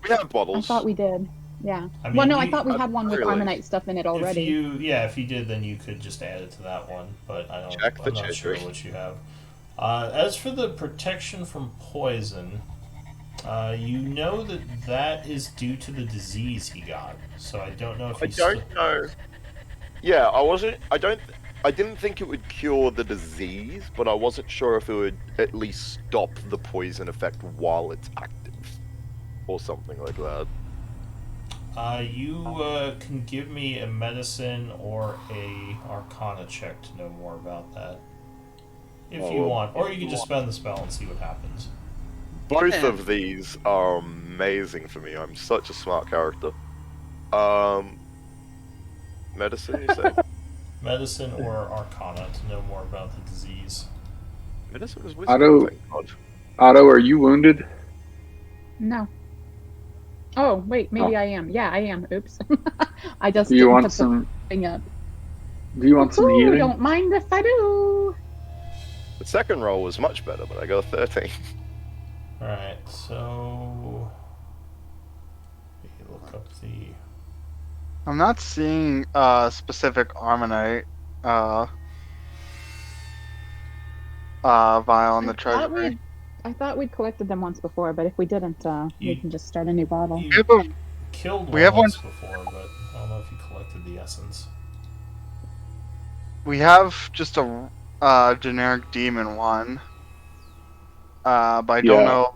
We have I bottles. thought we did. Yeah. I Well, mean, no, I you- thought we had one with really? Armonite stuff in it already. If you did, then you could just add it to that one. But I don't. Check the I'm not sure treasury. what you have. As for the protection from poison, you know that is due to the disease he got. So I don't know if I you don't know. Yeah, I didn't think it would cure the disease, but I wasn't sure if it would at least stop the poison effect while it's active, or something like that. You can give me a medicine or a Arcana check to know more about that, if you want, or you can just spend the spell and see what happens. Both of these are amazing for me. I'm such a smart character. Medicine, you say? Medicine or Arcana to know more about the disease. Medicine is Otto- wisdom, thank God. Otto, are you wounded? No. Oh, wait, maybe Oh. I am. Yeah, I am. Oops. I just Do you didn't want put the some? thing up. Do you want some Ooh, healing? don't mind if I do. The second roll was much better, but I got a 13. Alright, so. Let me look up the. I'm not seeing specific Armonite vial in the treasury. I thought we'd collected them once before, but if we didn't, we You- can just start a new bottle. You We have a- killed we one have one- once before, but I don't know if you collected the essence. We have just a generic demon one. But I don't Yeah. know.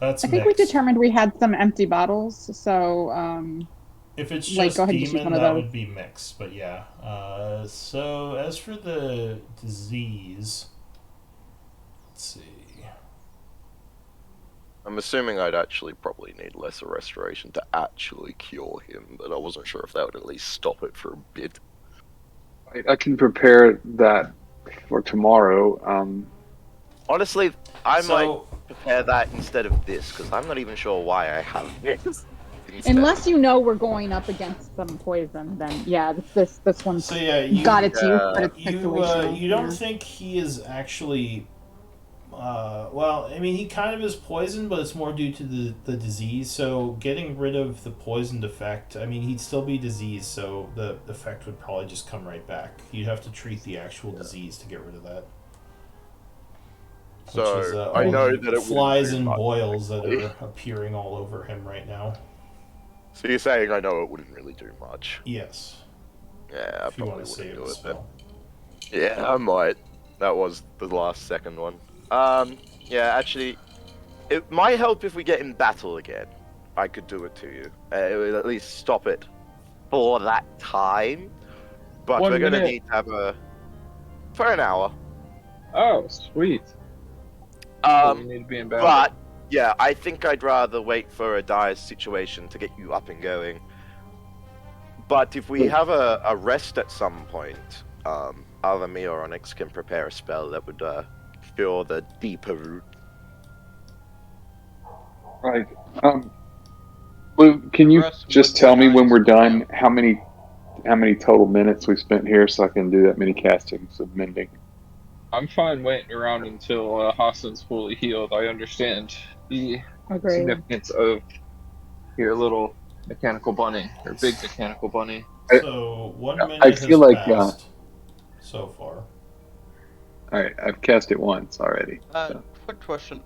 That's I think we mixed. determined we had some empty bottles, so If it's like, just go ahead and choose demon, one of that those. would be mixed, but yeah. So as for the disease, let's see. I'm assuming I'd actually probably need lesser restoration to actually cure him, but I wasn't sure if that would at least stop it for a bit. I can prepare that for tomorrow. Honestly, I So- might prepare that instead of this, because I'm not even sure why I have this. instead. unless you know we're going up against some poison, then yeah, this one's So yeah, you got its use, but it's you situational. you don't yeah. think he is actually well, I mean, he kind of is poisoned, but it's more due to the disease. So getting rid of the poisoned effect, I mean, he'd still be diseased, so the effect would probably just come right back. You'd have to treat the actual disease to get rid of that. So, Which is, I all know the that it wouldn't flies do and much. boils that are appearing all over him right now. So you're saying I know it wouldn't really do much? Yes, Yeah, I if you want probably to save wouldn't the do it then. spell. Yeah, I might. That was the last second one. Yeah, actually, it might help if we get in battle again. I could do it to you. It would at least stop it for that time. But 1 we're gonna minute. need to have for an hour. Oh, sweet. So we need to be in battle. But yeah, I think I'd rather wait for a dire situation to get you up and going. But if we have a rest at some point, either me or Onyx can prepare a spell that would cure the deeper root. Right. Lou, can you Russ, just what tell me when times- we're done how many total minutes we spent here, so I can do that many castings of mending? I'm fine waiting around until Hassan's fully healed. I understand the Agreed. significance of Here, little mechanical bunny or big mechanical bunny. So 1 minute I feel has like, passed so far. All right, I've cast it once already. So. Quick question.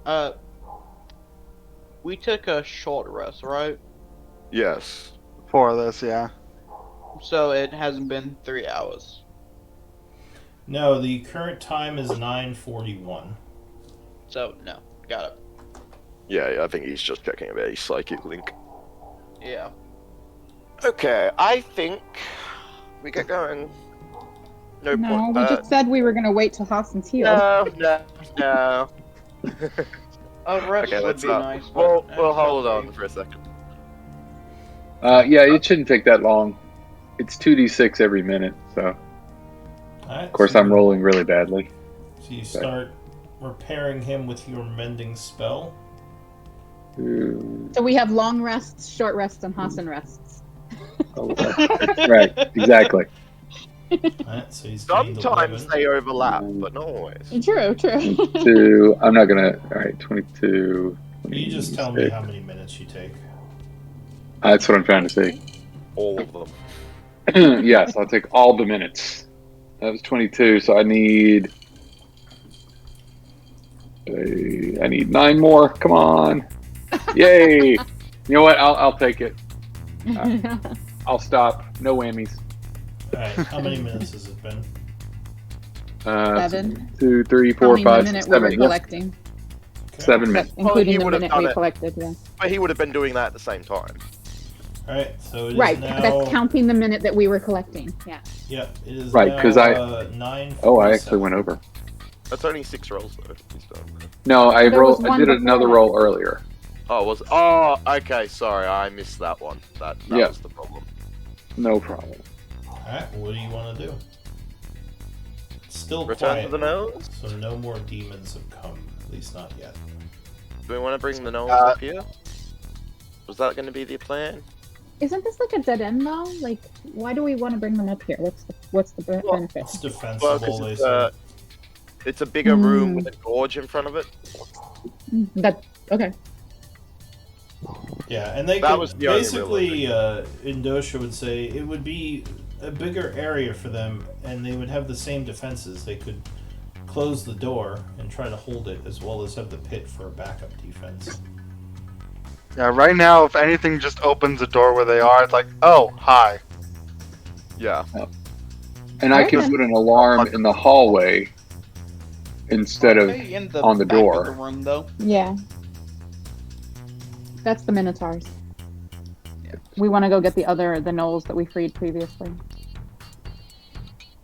We took a short rest, right? Yes. For this, yeah. So it hasn't been 3 hours. No, the current time is 9:41. So no, got it. Yeah, I think he's just checking about his psychic link. Yeah. Okay, I think we get going. No, No, point. we just said we were gonna wait till Hassan's healed. No. A rest Okay, would let's be not. nice. But We'll hold on for a second. Yeah, it shouldn't take that long. It's 2d6 every minute, so Alright, of course so I'm rolling really badly. So you start repairing him with your mending spell. So we have long rests, short rests, and Hassan rests. Right, exactly. Alright, so he's gained Sometimes 11. they overlap, but not always. True. 22. I'm not gonna. All right, 22. You just tell me how many minutes you take. That's what I'm trying to see. All of them. Yes, I'll take all the minutes. That was 22, so I need 9 more. Come on. Yay. You know what? I'll take it. I'll stop. No whammies. Alright, how many minutes has it been? 7. 2, 3, 4, Counting the 5, minute 6, we were 7. Yep. collecting. Okay. 7 minutes. Including he the would have minute done we it. collected, yeah. But he would have been doing that at the same time. Alright, so it is Right, now... that's counting the minute that we were collecting, yeah. Yep, it is Right, now 'cause I- 9:47. Oh, I actually went over. That's only 6 rolls though. He's done. No, I There was rolled. I one did before another that. roll earlier. Oh, okay. Sorry, I missed that one. That Yeah. was the problem. No problem. Alright, what do you want to do? It's still Return quiet, to the nose. so no more demons have come. At least not yet. Do we want to bring the nose up here? Was that going to be the plan? Isn't this like a dead end though? Like, why do we want to bring them up here? What's the benefit? It's defensible, Well, 'cause they it's, say. it's a bigger room with a gorge in front of it. That okay. Yeah, and they That could, was the only basically, Indosha would say it would be a bigger area for them, and they would have the same defenses. They could close the door and try to hold it, as well as have the pit for a backup defense. Yeah, right now, if anything just opens the door where they are, it's like, oh, hi. Yeah. And I can Okay. put an alarm in the hallway instead of Okay, in the on the back door. of the room, though. Yeah. That's the Minotaurs. Yeah. We want to go get the gnolls that we freed previously.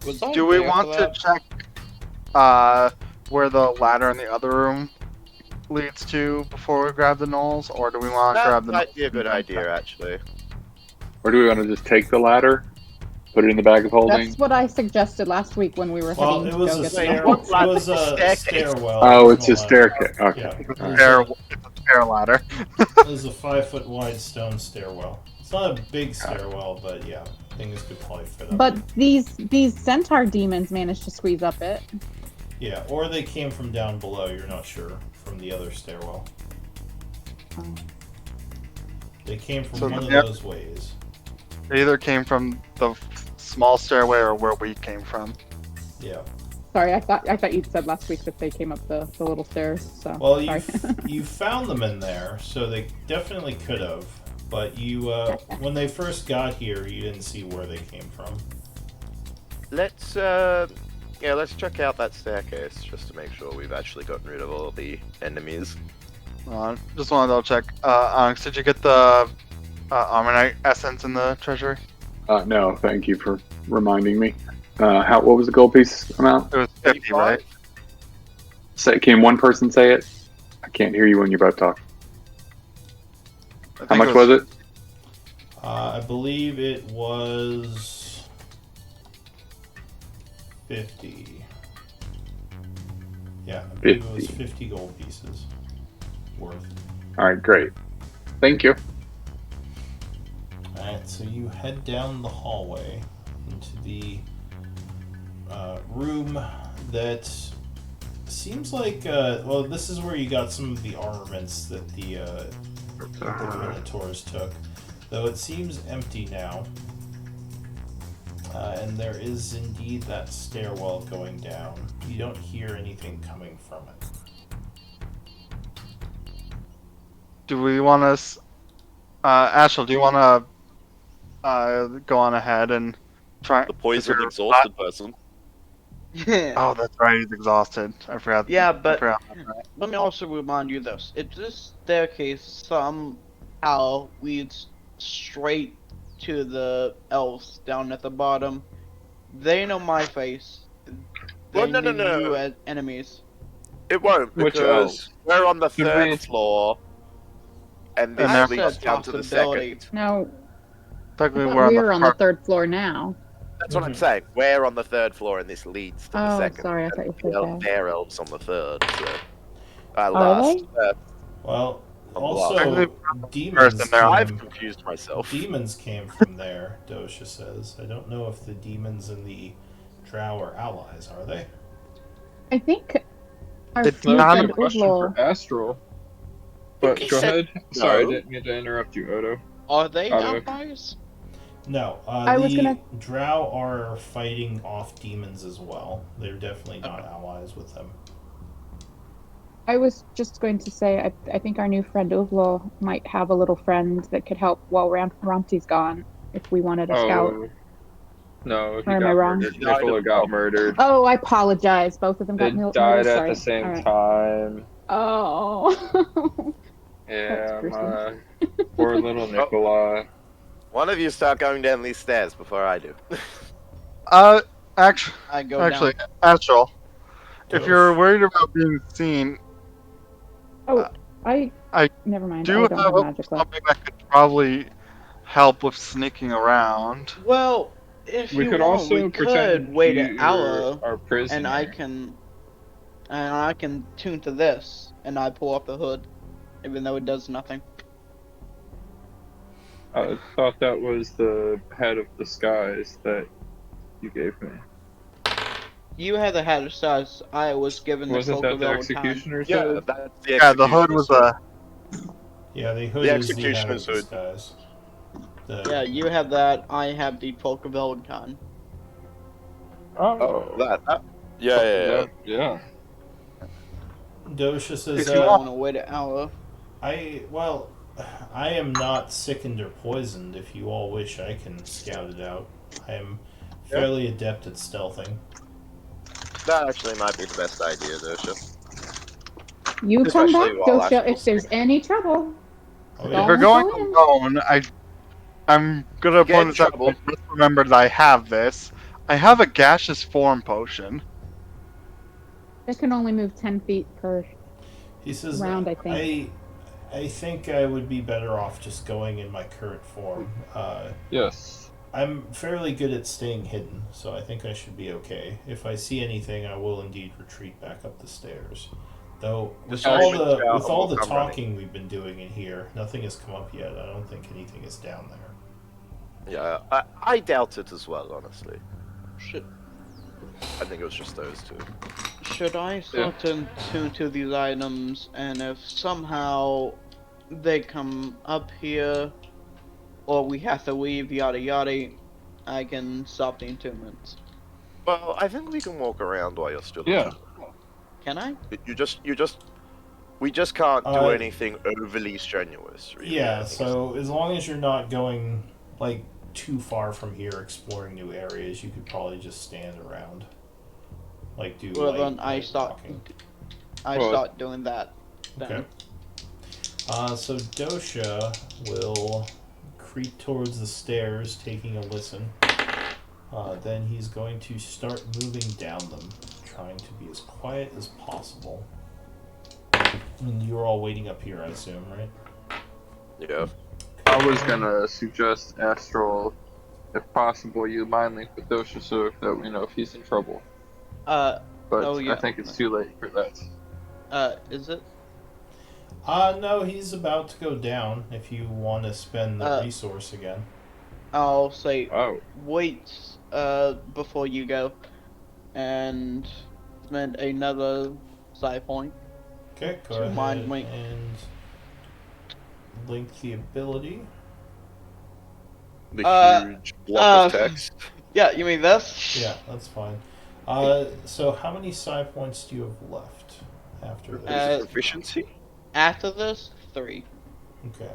Was I Do we there want for to that? check where the ladder in the other room leads to before we grab the gnolls, or do we want to grab That the might be a good idea, actually. Or do we want to just take the ladder, put it in the bag of holding? That's what I suggested last week when we were Well, heading it to was go a get the stair. gnolls. It was a Staircase. stairwell. Oh, It it's a wasn't ladder. staircase. Okay. Yeah, It's a stair ladder. it was a 5-foot wide stone stairwell. It's not a big stairwell, but yeah, things could probably fit up. But these centaur demons managed to squeeze up it. Yeah, or they came from down below. You're not sure from the other stairwell. Oh. They came from So one of yeah. those ways. They either came from the small stairway or where we came from. Yeah. Sorry, I thought you said last week that they came up the little stairs. So Well, sorry. you found them in there, so they definitely could have. But you, when they first got here, you didn't see where they came from. Let's let's check out that staircase just to make sure we've actually gotten rid of all the enemies. Just want to double check. Onyx, did you get the Armonite essence in the treasury? No, thank you for reminding me. What was the gold piece amount? It was 50, right? Can one person say it? I can't hear you when you're both talking. I How think much was it? I believe it was 50. Yeah, I believe it was 50 gold pieces worth. All right, great. Thank you. Alright, so you head down the hallway into the room that seems like, well, this is where you got some of the armaments that the that the Minotaurs took. Though it seems empty now. And there is indeed that stairwell going down. You don't hear anything coming from it. Do we want to... Ashel, do you want to go on ahead and try... The poisoned, figure- exhausted person. Oh, that's right, he's exhausted. I forgot. Yeah, I but forgot. let me also remind you this. If this staircase somehow leads straight to the elves down at the bottom, they know my face. They Well, no, knew no. you as enemies. It won't, Which because we're on the Should third we- floor, and this And I leads said down to the possibility. second. No, I Technically, thought we're on we the were on the first. third floor now. That's what I'm saying. We're on the third floor, and this leads to the Oh, second. sorry, I thought you said that. Their elves on the third, so... Are last. Well, On the also, Technically, demons first in there. I've came, confused myself. demons came from there, Dosha says. I don't know if the demons and the drow are allies, are they? I think our The new non- friend question Oval. for Astral. But he go said ahead. Sorry, I no. didn't mean to interrupt you, Odo. Are they Otto. allies? No, I was the gonna- drow are fighting off demons as well. They're definitely not allies with them. I was just going to say, I think our new friend Uvlo might have a little friend that could help while Romty's gone, if we wanted a scout. Oh. No, he Or am got I wrong? murdered. Nicola got murdered. Oh, I apologize. Both of them They got murdered. died at Sorry. the same All right. time. Oh. Yeah, That's my poor little Nicola. One of you start going down these stairs before I do. Actually, I go actually, down. Ashel, if Dosh. you're worried about being seen, I never mind. do I don't have have magic left. something that could probably help with sneaking around. Well, if We you could want, also we pretend could wait you an hour, are prisoner. and I can tune to this, and I pull off the hood, even though it does nothing. I thought that was the head of disguise that you gave me. You had the hat of stars. I was given the Wasn't cloak that of the Elvenkind. executioner's Yeah, hood? that's the Yeah, the hood was a. Yeah, the hood The is the head of executioner's hood. disguise. Yeah, you have that. I have the cloak of Elvenkind. Oh, that. Yeah. Yeah. Dosha says, If So you I want- want to wait an hour. I am not sickened or poisoned. If you all wish, I can scout it out. I am fairly adept at stealthing. That actually might be the best idea, Dosha. You come Especially back, while Dosha, Ashel's if there's any trouble. Oh, If yeah. we're going Go in. alone, I'm gonna Get in point this out. trouble. Just remember that I have this. I have a gaseous form potion. It can only move 10 feet per. He says, round, I think. I think I would be better off just going in my current form. Yes. I'm fairly good at staying hidden, so I think I should be okay. If I see anything, I will indeed retreat back up the stairs. Though, with Just all shoot the out with and all we'll the come running. talking we've been doing in here, nothing has come up yet. I don't think anything is down there. Yeah, I doubt it as well, honestly. Should I think it was just those two. should I start to tune to these items, and if somehow they come up here, or we have to leave, yada yada, I can stop the entombments. Well, I think we can walk around while you're still. Yeah. Can I? We just can't do Uh, anything overly strenuous. Really. I Yeah, think so as long as you're not going like too far from here exploring new areas, you could probably just stand around. Like do Well, light- then I light start. walking. I Well- start doing that. Then. Okay. So Dosha will creep towards the stairs, taking a listen. Then he's going to start moving down them, trying to be as quiet as possible. And you're all waiting up here, I assume, right? Yeah. I was gonna suggest Astral, if possible, you mind link with Dosha so that we know if he's in trouble. But Oh, yeah. I think it's too late for that. Is it? No, he's about to go down if you want to spend the resource again. I'll say Oh. wait before you go, and spend another side point. Okay, go To ahead mind link. and link the ability. The huge block of text. Yeah, you mean this? Yeah, that's fine. So how many psi points do you have left after this? Proficiency? After this, 3. Okay.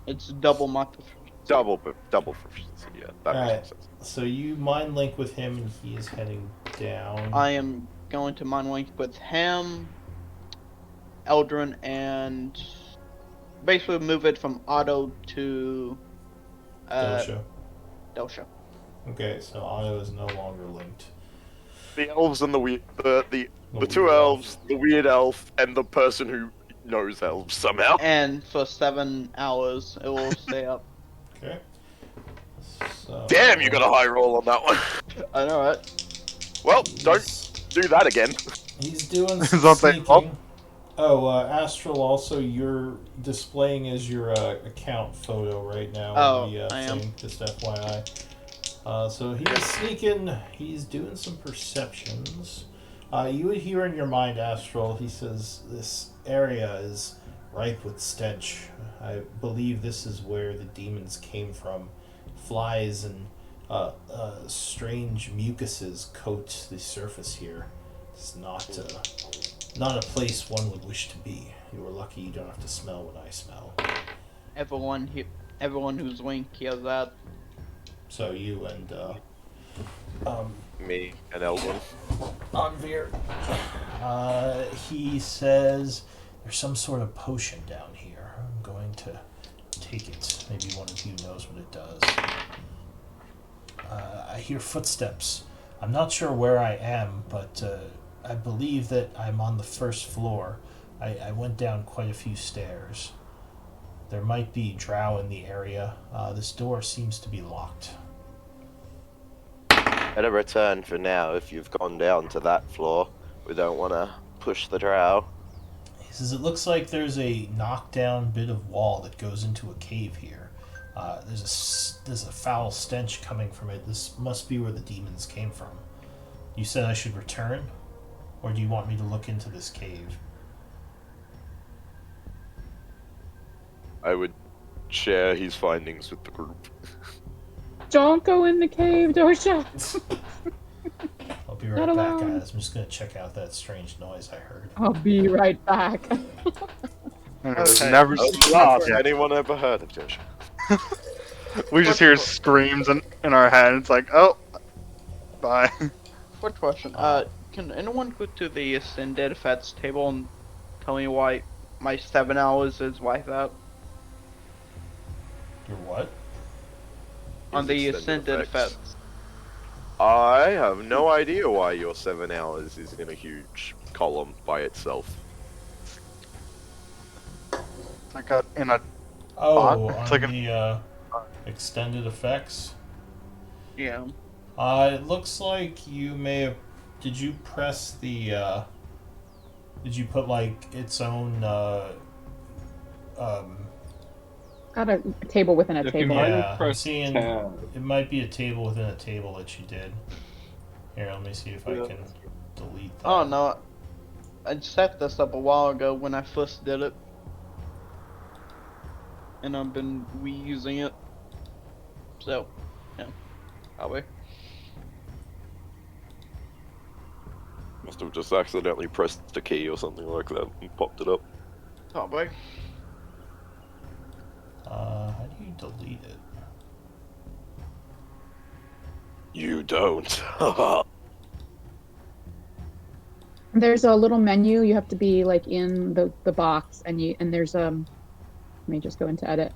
It's double my proficiency. Double proficiency, yeah. That Alright. makes sense. So you mind link with him, and he is heading down. I am going to mind link with him, Eldrin, and basically move it from Otto to Dosha. Dosha. Okay, so Otto is no longer linked. The elves and the weird, the weird two elf. elves, the weird elf, and the person who knows elves somehow. And for 7 hours, it will stay up. Okay. So, Damn, you got a high roll on that one. I know, right? Well, don't do that again. He's doing Is some that the sneaking. help? Oh, Astral, also, you're displaying as your account photo right now Oh, on the I am. thing, just FYI. So he's sneaking, he's doing some perceptions. You would hear in your mind, Astral, he says, this area is ripe with stench. I believe this is where the demons came from. Flies and strange mucuses coat the surface here. It's not a place one would wish to be. You were lucky you don't have to smell what I smell. Everyone who's linked hears that. So you and Me and Eldon. Anvir, he says there's some sort of potion down here. I'm going to take it. Maybe one of you knows what it does. I hear footsteps. I'm not sure where I am, but I believe that I'm on the first floor. I went down quite a few stairs. There might be drow in the area. This door seems to be locked. Better return for now if you've gone down to that floor. We don't want to push the drow. He says it looks like there's a knockdown bit of wall that goes into a cave here. There's a foul stench coming from it. This must be where the demons came from. You said I should return? Or do you want me to look into this cave? I would share his findings with the group. Don't go in the cave, Dosha. I'll be Not right back, alone. guys. I'm just going to check out that strange noise I heard. I'll be right back. Okay. Never Has yeah. anyone ever heard of Josh? We just hear screams in our head. It's like, oh, bye. Quick question. Can anyone go to the Ascended Fats table and tell me why my 7 hours is wiped out? Your what? On the His Ascended effects. Fats. I have no idea why your 7 hours is in a huge column by itself. It's like in a Oh, It's on like the extended effects? Yeah. It looks like you may have... Did you press the... Did you put, like, its own, Got a table within a If you table. might Yeah, have I'm pressed seeing- tab. It might be a table within a table that you did. Here, let me see if I Yeah. can delete that. Oh no. I set this up a while ago when I first did it. And I've been reusing it. So, yeah. Probably. Must have just accidentally pressed a key or something like that and popped it up. Probably. How do you delete it? You don't. There's a little menu. You have to be like in the box, and there's let me just go into edit.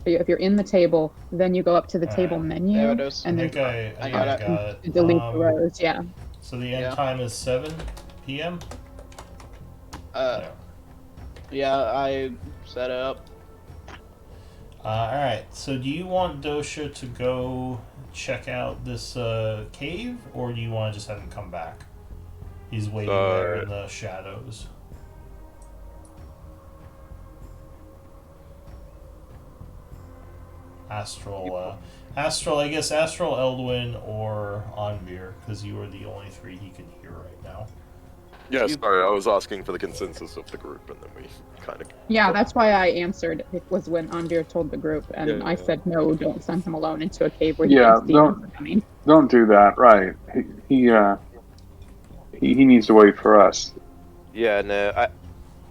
If you're in the table, then you go up to the table Alright. menu, There it is. I and think there's I got it. got it. to delete the rows. Yeah. So the end Yeah. time is 7 p.m.? Yeah, I set it up. Alright, so do you want Dosha to go check out this cave, or do you want to just have him come back? He's waiting there in the shadows. Astral, I guess Astral, Eldwin, or Anvir, because you are the only 3 he can hear right now. Yeah, You- sorry, I was asking for the consensus of the group, and then we kind of. Yeah, that's why I answered. It was when Andir told the group, and Yeah, I yeah. said, no, don't send him alone into a cave where he Yeah, thinks demons are coming. Don't do that. Right. He needs to wait for us. Yeah, no,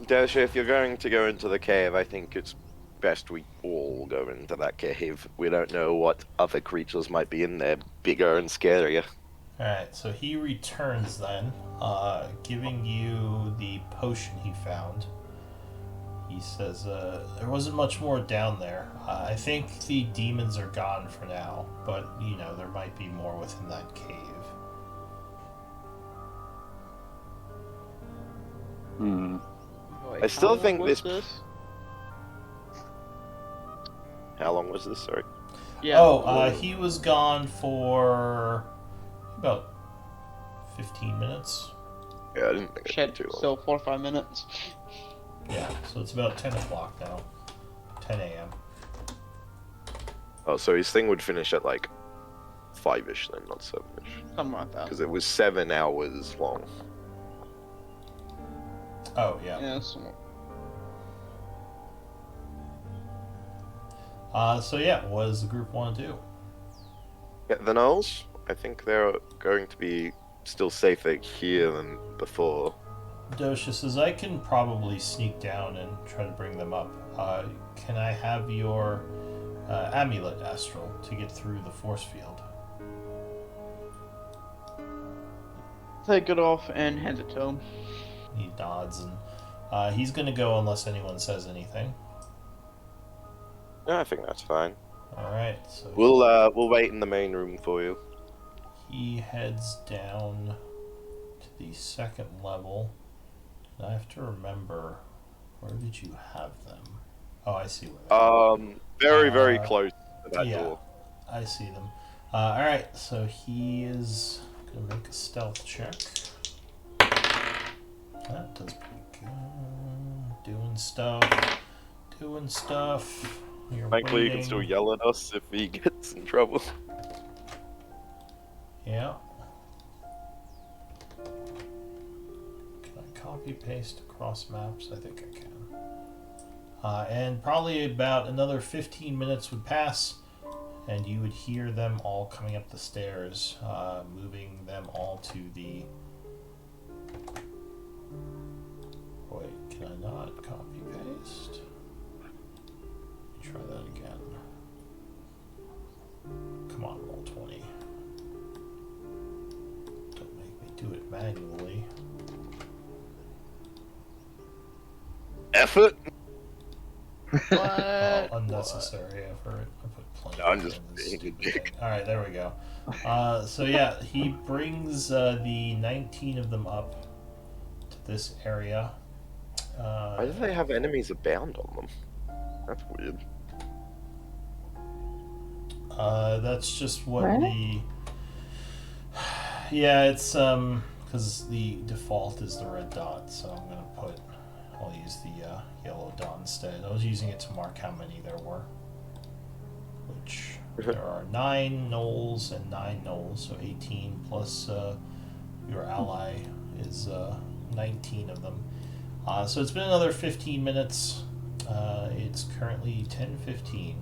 Dosha, if you're going to go into the cave, I think it's best we all go into that cave. We don't know what other creatures might be in there, bigger and scarier. Alright, so he returns then, giving you the potion he found. He says, there wasn't much more down there. I think the demons are gone for now, but, you know, there might be more within that cave. Wait, I still how long think was this- How long was this? Sorry. Yeah. He was gone for about 15 minutes. Yeah, I didn't think Shit, it'd be too long. still 4 or 5 minutes. Yeah, so it's about 10 o'clock now. 10 a.m. Oh, so his thing would finish at like 5-ish then, not 7-ish. Something like that. Because it was 7 hours long. Oh, yeah. Yeah, so So yeah, what does the group want to do? Yeah, the Gnolls, I think they're going to be still safer here than before. Dosha says, I can probably sneak down and try to bring them up. Can I have your amulet, Astral, to get through the force field? take it off and hand it to him. He nods, and he's going to go unless anyone says anything. Yeah, I think that's fine. Alright, so We'll wait in the main room for you. he heads down to the second level. And I have to remember, where did you have them? Oh, I see where they are. Very close to that yeah. door. I see them. Alright, so he is going to make a stealth check. That does pretty good. Doing stuff. You're Thankfully, he can waiting. still yell at us if he gets in trouble. Yeah. Can I copy paste across maps? I think I can. And probably about another 15 minutes would pass, and you would hear them all coming up the stairs, moving them all to the... Wait, can I not copy paste? Try that again. Come on, roll 20. Don't make me do it manually. Effort? What? Unnecessary effort. I put plenty. No, I'm just in this being a stupid dick. thing. Alright, there we go. So yeah, he brings the 19 of them up to this area. Why do they have enemies abound on them? That's weird. That's just what What? the... Yeah, it's because the default is the red dot, so I'm gonna put... I'll use the yellow dot instead. I was using it to mark how many there were. Which, there are 9 gnolls and 9 gnolls, so 18 plus your ally is 19 of them. So it's been another 15 minutes. It's currently 10:15.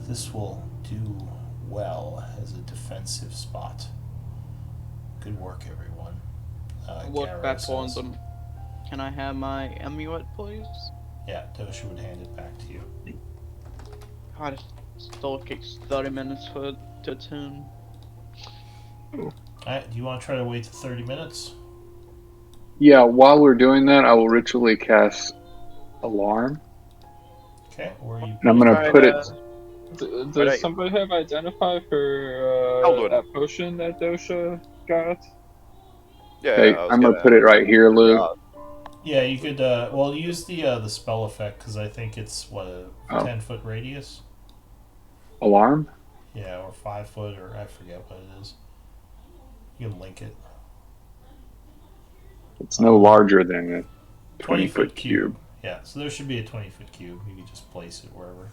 This will do well as a defensive spot. Good work, everyone. Look Garrow back says. on them. Can I have my amulet, please? Yeah, Dosha would hand it back to you. God, it still takes 30 minutes for it to tune. Alright, do you want to try to wait to 30 minutes? Yeah, while we're doing that, I will ritually cast Alarm. Okay, where are you? And I'm going to Alright, put it... Does Alright. somebody have identify for Eldwood. that potion that Dosha got? Yeah, Okay, I was I'm going to put it right here, Lou. Yeah, you could, well, use the spell effect, because I think it's, what, a Oh. 10-foot radius? Alarm? Yeah, or 5 foot, or I forget what it is. You can link it. It's no larger than a 20 20-foot cube. Yeah, so there should be a 20-foot cube. You can just place it wherever.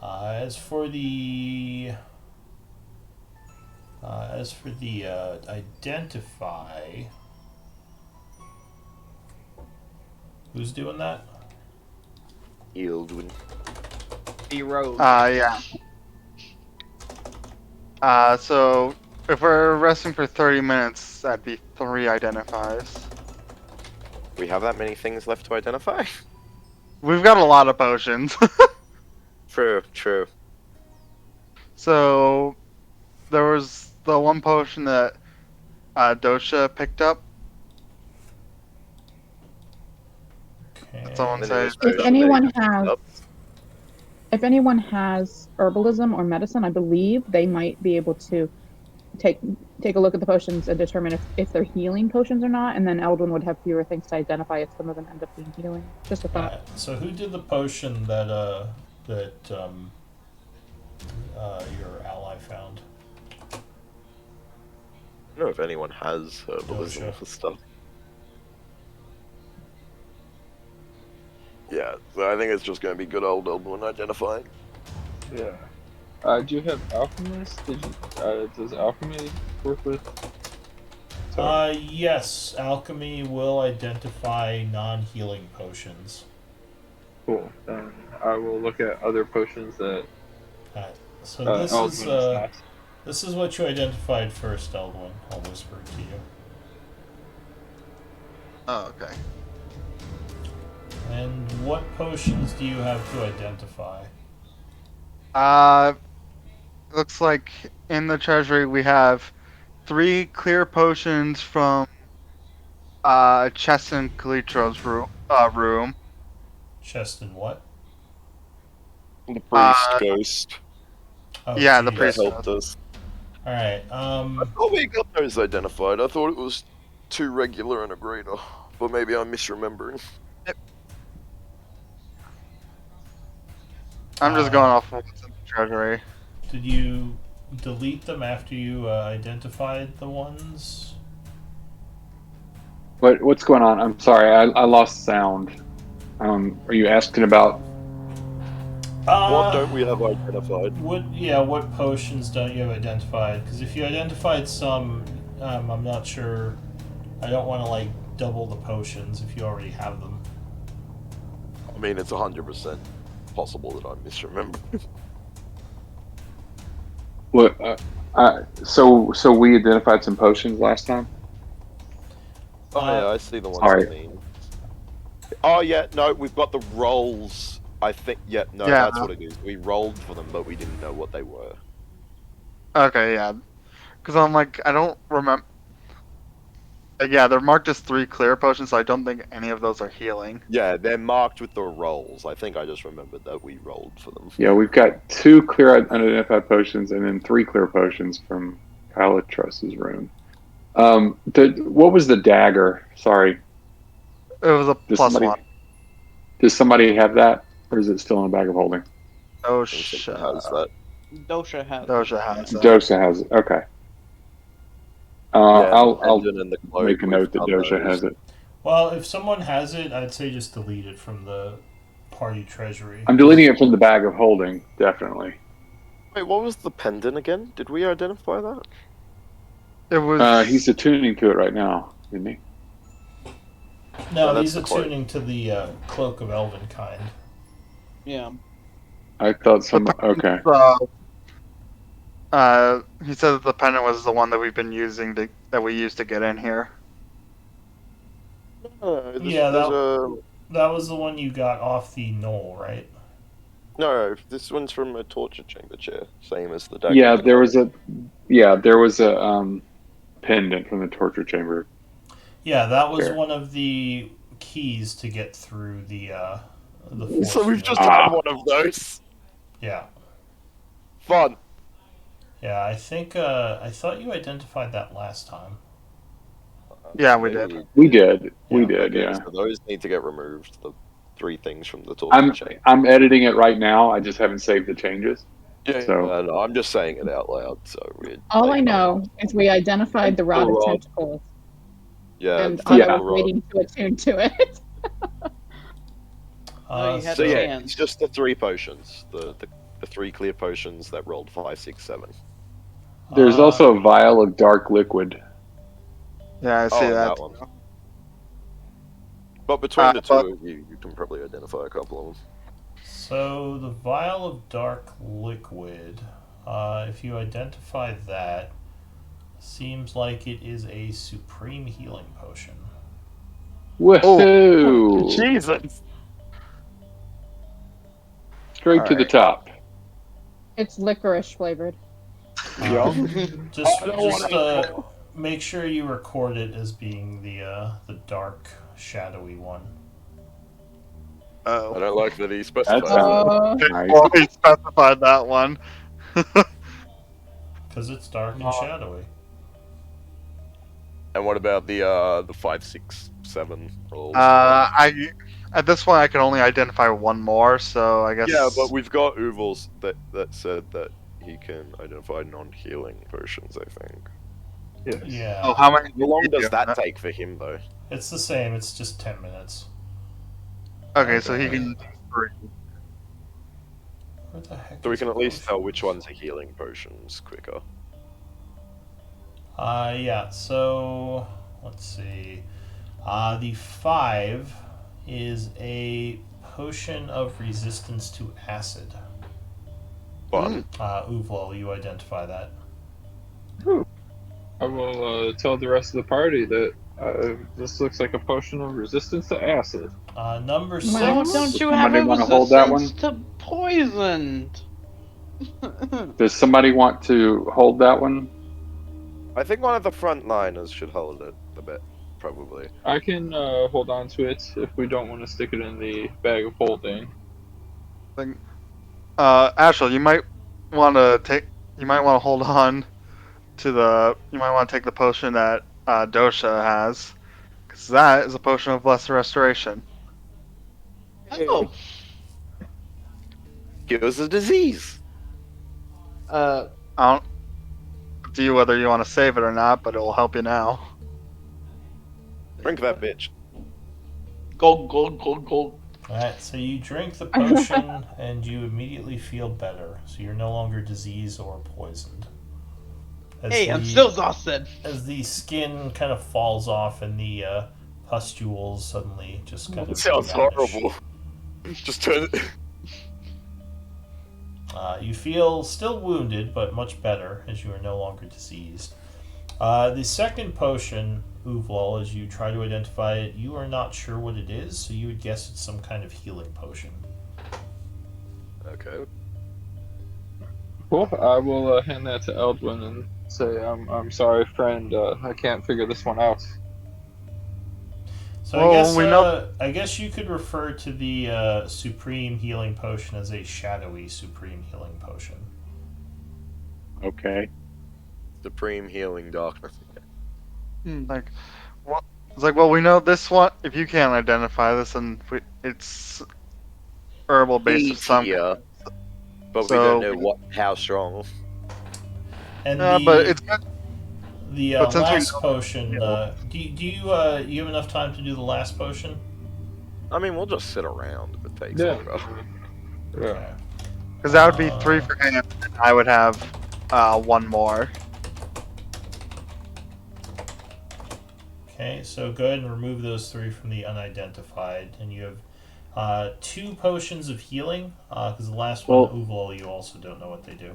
As for the As for the identify, who's doing that? Eldwin. The road. Yeah. So if we're resting for 30 minutes, that'd be 3 identifies. We have that many things left to identify? We've got a lot of potions. True, true. So there was the one potion that Dosha picked up. Okay. Someone And there said was If potion anyone that you picked has- up. If anyone has herbalism or medicine, I believe they might be able to take a look at the potions and determine if they're healing potions or not, and then Eldwin would have fewer things to identify if some of them end up being healing. Just a thought. So who did the potion that your ally found? I don't know if anyone has herbalism sure. for stuff. Yeah, so I think it's just going to be good old Eldwin identifying. Yeah. Do you have alchemist? Does alchemy work with? Yes, alchemy will identify non-healing potions. Cool. Then I will look at other potions that So Eldwin is not. this is what you identified first, Eldwin. I'll whisper it to you. Oh, okay. And what potions do you have to identify? Looks like in the treasury we have 3 clear potions from Chess and Kalitro's room. Chest and what? The priest ghost Oh, Yeah, the geez. priest. that helped us. All right. I thought we got those identified. I thought it was 2 regular and a greater, but maybe I'm misremembering. I'm just going off of what's in the treasury. Did you delete them after you identified the ones? What's going on? I'm sorry, I lost sound. Are you asking about? What don't we have identified? What potions don't you have identified? Because if you identified some, I'm not sure. I don't want to like double the potions if you already have them. I mean, it's 100% possible that I misremember. What? So we identified some potions last time. Oh yeah, I see the ones Sorry. I mean. Oh yeah, no, we've got the rolls. I think, yeah, no, Yeah. that's what it is. We rolled for them, but we didn't know what they were. Okay, yeah. Because I'm like, I don't remember. Yeah, they're marked as 3 clear potions, so I don't think any of those are healing. Yeah, they're marked with the rolls. I think I just remembered that we rolled for them. Yeah, we've got 2 clear unidentified potions and then 3 clear potions from Kalitrus's room. What was the dagger? Sorry. It was a +1. Does somebody have that, or is it still in a bag of holding? Dosha How's that? Dosha has. Dosha has that. Dosha has it. Okay. Yeah, I'll pendant and the cloak, make a note that we've got Dosha those. has it. Well, if someone has it, I'd say just delete it from the party treasury. I'm deleting it from the bag of holding, definitely. Wait, what was the pendant again? Did we identify that? It was. He's attuning to it right now, isn't he? No, that's he's the cloak. attuning to the cloak of Elvenkind. Yeah. I thought some. Okay. He said that the pendant was the one that we've been using that we used to get in here. Yeah, there's That was the one you got off the knoll, right? no, this one's from a torture chamber chair, same as the dagger. Yeah, there was a pendant from the torture chamber. Yeah, that was Fair. one of the keys to get through the So force we've just field. had one of those. Yeah. Fun. Yeah, I think I thought you identified that last time. Yeah, we Maybe did. We did. We Yeah. did. Okay, Yeah. so those need to get removed. The 3 things from the torture chamber. I'm editing it right now. I just haven't saved the changes. Yeah, So- no, I'm just saying it out loud. So we're All I know is we identified the rod of Rod. tentacles, Yeah. and fucking I was rod. waiting to attune to it. Oh, you had So the yeah, hands. it's just the 3 potions. The 3 clear potions that rolled 5, 6, 7. There's also a vial of dark liquid. Yeah, I see Oh, that. that one. But between the two but- of you, you can probably identify a couple of them. So the vial of dark liquid, if you identify that, seems like it is a supreme healing potion. Woohoo! Jesus! Straight to the Alright. top. It's licorice flavored. Just make sure you record it as being the dark, shadowy one. I Oh. don't like that he specified That's that. nice. Well, he specified that one. Because it's dark and shadowy. And what about the 5, 6, 7 rolls? At this point I can only identify one more, so I guess. Yeah, but we've got Uvals that said that he can identify non-healing potions, I think. Yes. Yeah. Oh, how many? How long did you does do? that take for him, though? It's the same, it's just 10 minutes. Okay, so he can. Where the heck So we is can at least potion? tell which ones are healing potions quicker. Yeah, so let's see. The 5 is a potion of resistance to acid. Fun. Uvlal, you identify that. I will tell the rest of the party that this looks like a potion of resistance to acid. Number 6. Well, Don't you have Somebody a wanna hold that resistance to poison? Does somebody want to hold that one? I think one of the frontliners should hold it a bit, probably. I can hold on to it if we don't want to stick it in the bag of holding. Ashel, you might want to take. You might want to hold on to the. You might want to take the potion that Dosha has, because that is a potion of lesser restoration. Oh. Cures a disease. I don't. Up to you whether you want to save it or not, but it will help you now. Drink that bitch. Gold, gold, gold, gold. Alright, so you drink the potion and you immediately feel better. So you're no longer diseased or poisoned. As Hey, I'm the- still exhausted. As the skin kind of falls off and the pustules suddenly just kind of It sounds vanish. horrible. Just turn it. You feel still wounded, but much better as you are no longer diseased. The second potion, Uvlal, as you try to identify it, you are not sure what it is, so you would guess it's some kind of healing potion. Okay. Cool. I will hand that to Eldwin and say, "I'm sorry, friend. I can't figure this one out." So Well, I guess you could refer to the supreme healing potion as a shadowy supreme healing potion. Okay. Supreme healing darkness. Like, well, it's like, well, we know this one. If you can't identify this, and it's herbal based of some. Easier, but we So- don't know how strong. And But it's good. the but since we last know- potion. yeah. Do you have enough time to do the last potion? I mean, we'll just sit around if it takes Yeah. longer. Yeah. Okay. Because that would be 3 for him, and I would have 1 more. Okay, so go ahead and remove those 3 from the unidentified, and you have 2 potions of healing. Because the last one, Well- Uvlal, you also don't know what they do.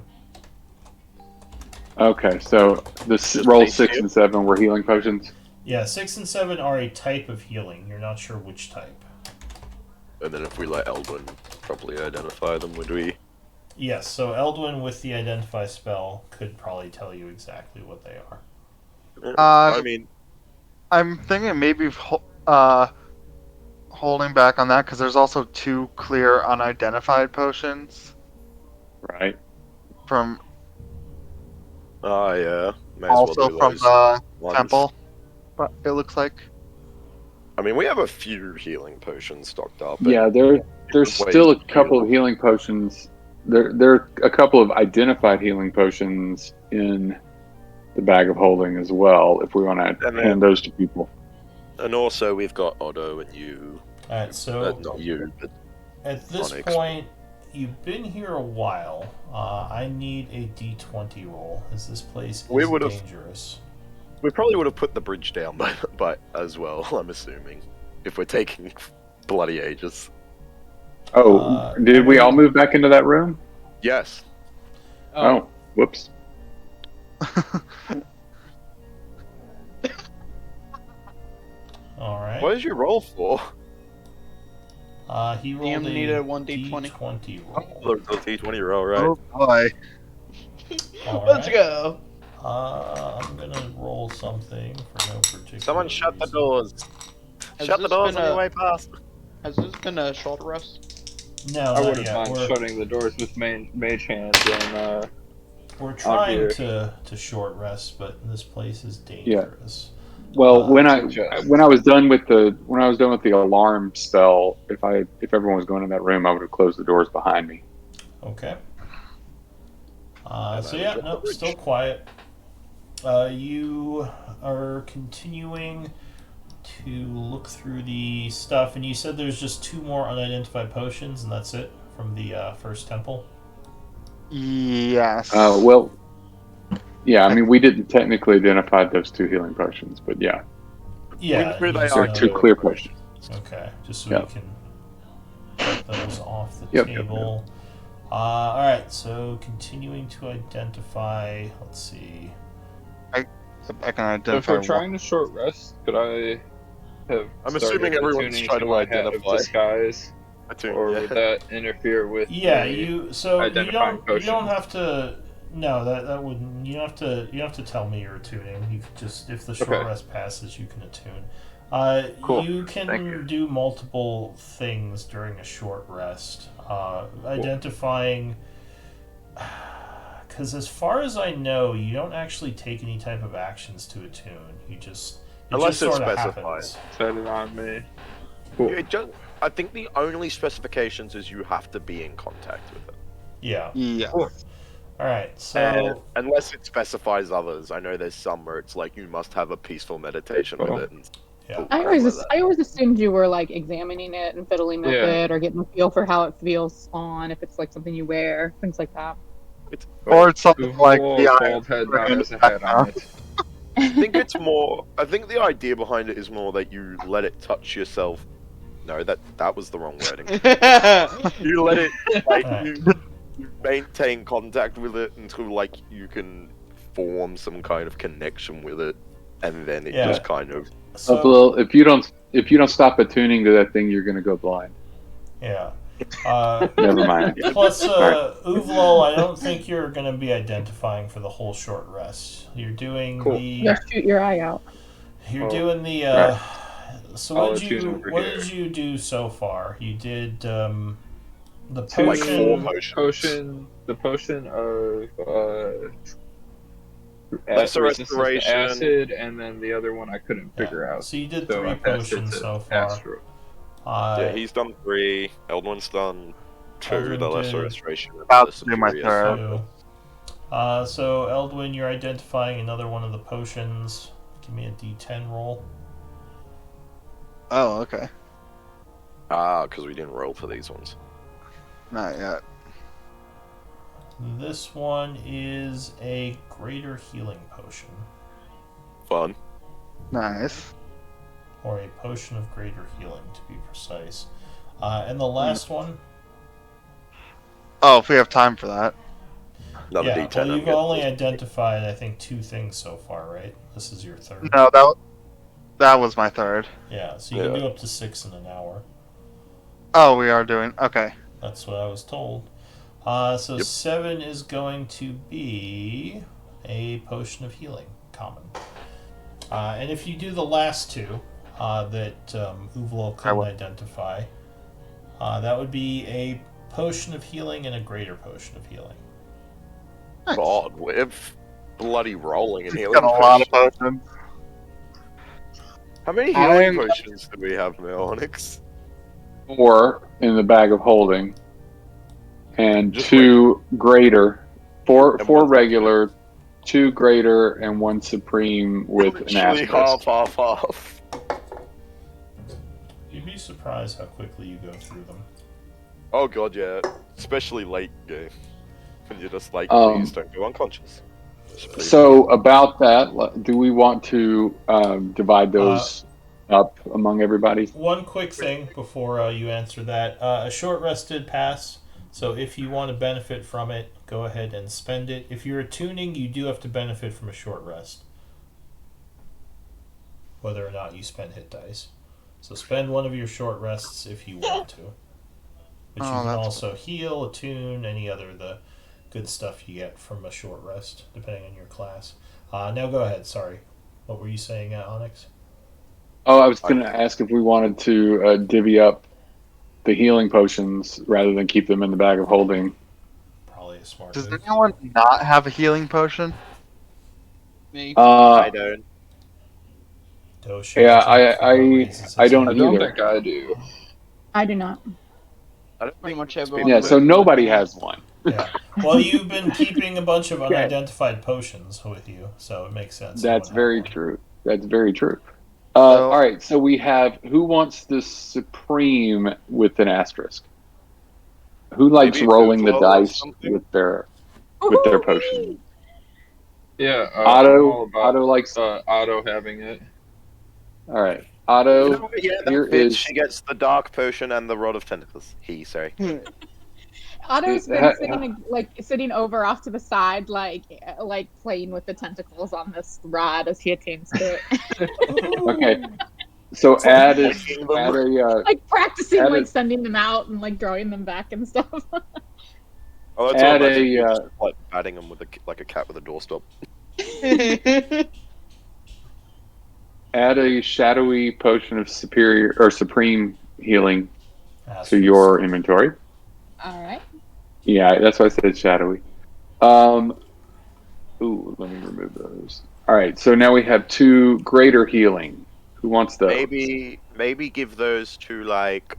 Okay, so the roll 6 and 7 were healing potions. Yeah, 6 and 7 are a type of healing. You're not sure which type. And then if we let Eldwin properly identify them, would we? Yes, so Eldwin with the identify spell could probably tell you exactly what they are. I mean, I'm thinking maybe holding back on that because there's also 2 clear unidentified potions Right. from oh yeah. May as well also do from those the ones. temple. But it looks like. I mean, we have a few healing potions stocked up. and Yeah, there's ways still a to couple heal. of healing potions. There are a couple of identified healing potions in the bag of holding as well. If we want to And then- hand those to people. And also, we've got Otto and you. Alright, so Not you, but at this Onyx. point, you've been here a while. I need a D20 roll, as this place We is would've- dangerous. We probably would have put the bridge down by as well, I'm assuming. If we're taking bloody ages. Oh, did we all move back into that room? Yes. Oh, whoops. Alright. What did you roll for? He rolled DM a needed a 1d20. D20 roll. The D20 roll, right? Oh boy. Let's Alright. go. I'm gonna roll something for no particular Someone shut the reason. doors. Has Shut the this doors been on your a- way past. Has this been a short rest? No, I not wouldn't yet. mind shutting the doors with mage hands and We're trying here. to short rest, but this place is dangerous. Well, when I suggest. was done with the alarm spell, if everyone was going in that room, I would have closed the doors behind me. Okay. And So I yeah, was at no, the bridge. still quiet. You are continuing to look through the stuff, and you said there's just 2 more unidentified potions, and that's it from the first temple. Yes. Well, yeah, I mean, we didn't technically identify those 2 healing potions, but yeah, Yeah, Where you they just they're are, know- 2 clear potions. Okay, just so Yep. we can get those off the Yep, table. Alright, so continuing to identify, let's see. I can So if identify. we're trying to short rest, could I have I'm started assuming everyone's attuning trying to to my hat of identify. disguise, or would that interfere with Yeah, the you identifying don't potion? have to. No, that wouldn't. You don't have to tell me you're attuning. You could just, if the short Okay. rest passes, you can attune. Cool. You can Thank you. do multiple things during a short rest. Identifying. Because as far as I know, you don't actually take any type of actions to attune. You just Unless just it's sort of specified. happens. Set it on me. I think the only specifications is you have to be in contact with it. Yeah. Yeah. All right. So. And unless it specifies others, I know there's some where it's like you must have a peaceful meditation Cool. with it. And Yeah. I always assumed you were like examining it and fiddling with Yeah. it or getting a feel for how it feels on, if it's like something you wear, things like that. Or it's something like Whoa, the eye. bald head now has a hat on it. I think it's more. I think the idea behind it is more that you let it touch yourself. No, that was the wrong wording. You let it like you maintain contact with it until like you can form some kind of connection with it, and then it Yeah. just kind of. So Well, if you don't stop attuning to that thing, you're gonna go blind. yeah. Never mind. Plus, Uvlo, I don't think you're going to be identifying for the whole short rest. You're doing Cool. You gotta shoot your eye out. You're Oh, doing the. right. So I'll what did attune you over what here. did you do so far? You did the Two Like potion. 4 potions. The potion of Lesser resistance to restoration. acid, and then the other one I couldn't figure Yeah. out. So you did So 3 I passed it potions to so far. Astro. Yeah, he's done 3. Eldwin's done 2. Eldwin The lesser did- restoration. and About the to do my superior. third. So Eldwin, you're identifying another one of the potions. Give me a D10 roll. Oh, okay. Because we didn't roll for these ones. Not yet. This one is a greater healing potion, Fun. Nice. or a potion of greater healing, to be precise. And the last one, Oh, if we have time for that. Another yeah. D10. Well, I'm you've getting. only identified, I think, 2 things so far, right? This is your third. No, that was my third. Yeah, so you can Yeah. do up to 6 in an hour. Oh, we are doing. Okay. That's what I was told. So Yep. 7 is going to be a potion of healing, common. And if you do the last 2 that Uvlo I couldn't will. identify, that would be a potion of healing and a greater potion of healing. God, we're bloody rolling in healing Got a lot of potions. potions. How many I'm- healing potions do we have now, Onyx? 4 in the bag of holding, and Just 2 greater. Four And 4 one- regular, 2 greater, and 1 supreme with an Literally asterisk. half. You'd be surprised how quickly you go through them. Oh god, yeah. Especially late game. When you're just like, Um, please don't go unconscious. Just please So about that, do we want to divide those up among everybody? One quick thing before you answer that. A short rest did pass, so if you want to benefit from it, go ahead and spend it. If you're attuning, you do have to benefit from a short rest, whether or not you spend hit dice. So spend one of your short rests if you want to. But you can also heal, attune, any other of the good stuff you get from a short rest, depending on your class. Now go ahead, sorry. What were you saying, Onyx? Oh, I was going to ask if we wanted to divvy up the healing potions rather than keep them in the bag of holding. Probably a smart Does move. anyone not have a healing potion? Me. I don't. Dosha, Yeah, I don't I don't either. think I do. I do not. I don't Pretty think much it's everyone. been- Yeah, so nobody has one. Yeah. Well, you've been keeping a bunch of unidentified potions with you, so it makes sense. That's you would have very one. true. That's very true. So- All right, so we have who wants the supreme with an asterisk? Who likes Maybe rolling the Uvo or dice something? with their potion? Yeah, I'm all about Otto likes. Otto having it. All right, Otto. You know what, yeah, here that fits. is- She gets the dark potion and the rod of tentacles. Sorry. Otto's It- been sitting over off to the side, like playing with the tentacles on this rod as he attains to it. Okay, so add a Like practicing, Add like it- sending them out and like drawing them back and stuff. Oh, that's add all imagine a you just, like batting them with like a cat with a doorstop. add a shadowy potion of superior or supreme healing to Asterisk. your inventory. All right. Yeah, that's why I said shadowy. Ooh, let me remove those. All right, so now we have 2 greater healing. Who wants those? Maybe give those to like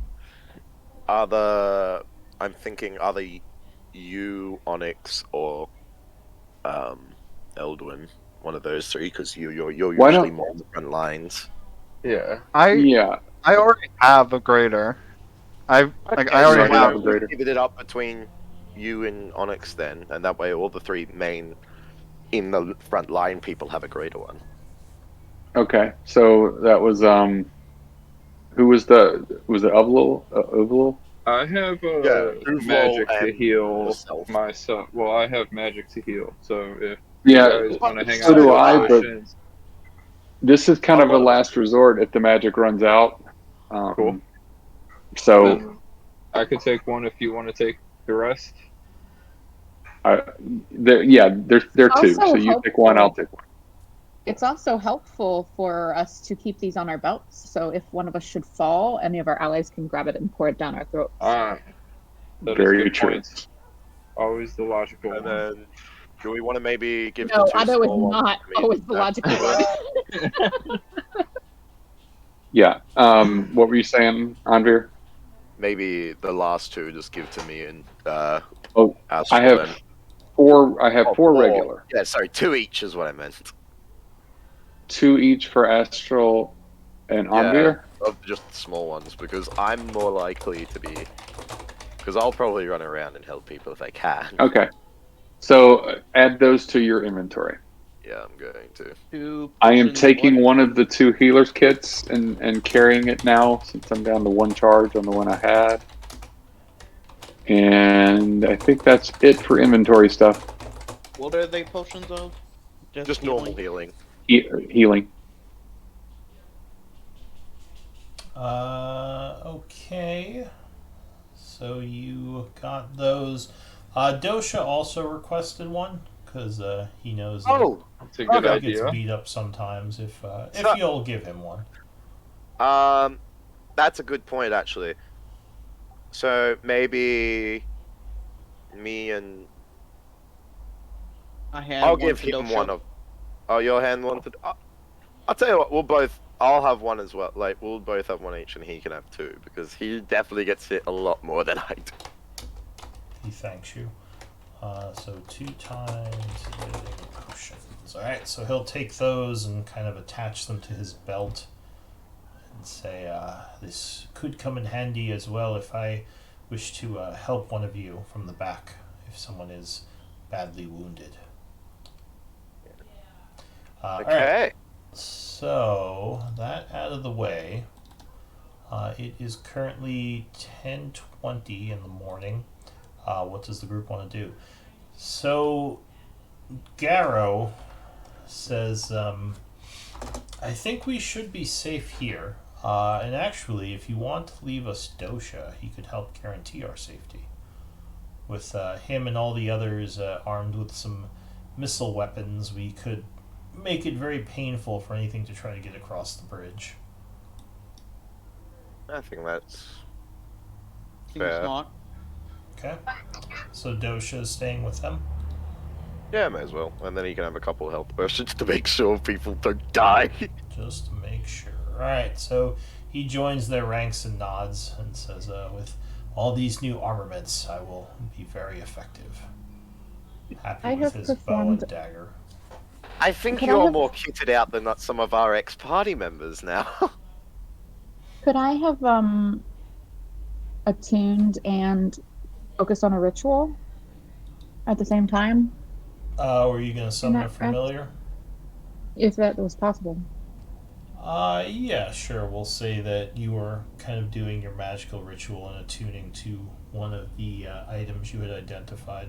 other. I'm thinking either you, Onyx, or Eldwin. One of those 3, because you're Why usually not- more on the front lines. Yeah. Yeah, I already have a greater. I already already have. have a greater. Give it up between you and Onyx then, and that way all the 3 main in the front line people have a greater one. okay. So that was who was it Uvalil? I have Uval magic to and heal yourself. myself. Well, I have magic to heal, so if Yeah, you guys want to hang so out do with I, but potions, this is kind of a I'll- last resort if the magic runs out. Cool. So then I could take one if you want to take the rest. there are 2. Also So you pick one, I'll take one. It's also helpful for us to keep these on our belts, so if one of us should fall, any of our allies can grab it and pour it down our throats. That is Very good true. points. Always the logical And one. then, do we want to maybe give No, the 2 Otto is small ones not to me? always the logical one. Yeah. What were you saying, Andre? Maybe the last 2 just give to me and Oh, Astral I have then. 4. I have Oh, 4 four. regular. Yeah, sorry, 2 each is what I meant. 2 each for Astral and Anvir. Of just the small ones, because I'm more likely to be. Because I'll probably run around and help people if I can. Okay. So add those to your inventory. Yeah, I'm going to. 2 I am potions, taking what? one of the 2 healers kits and carrying it now since I'm down to 1 charge on the one I had. And I think that's it for inventory stuff. What are they potions of? Just normal healing. Healing. Okay. So you got those. Dosha also requested one because he knows that Oh, It's a good he gets idea. beat up sometimes. If So- you'll give him one. that's a good point actually. So maybe me and I'll give him one of. Oh, you'll hand one to. I'll tell you what. We'll both. I'll have one as well. Like we'll both have one each, and he can have 2 because he definitely gets hit a lot more than I do. He thanks you. So 2 times healing potions. Alright, so he'll take those and kind of attach them to his belt and say, this could come in handy as well if I wish to help one of you from the back if someone is badly wounded. All right. Okay. So that out of the way, it is currently 10:20 in the morning. What does the group want to do? So Garrow says, I think we should be safe here. And actually, if you want to leave us Dosha, he could help guarantee our safety. With him and all the others armed with some missile weapons, we could make it very painful for anything to try to get across the bridge. I think that's Seems fair. smart. Okay? So Dosha is staying with them? Yeah, may as well. And then he can have a couple of health potions to make sure people don't die. Just to make sure. Alright, so he joins their ranks and nods and says, with all these new armaments, I will be very effective. Happy I with have his bow performed- and dagger. I think Could I you're have- more kitted out than some of our ex-party members now. Could I have attuned and focused on a ritual at the same time, Were you going to summon a that correct? familiar? if that was possible? Yeah, sure. We'll say that you were kind of doing your magical ritual and attuning to one of the items you had identified.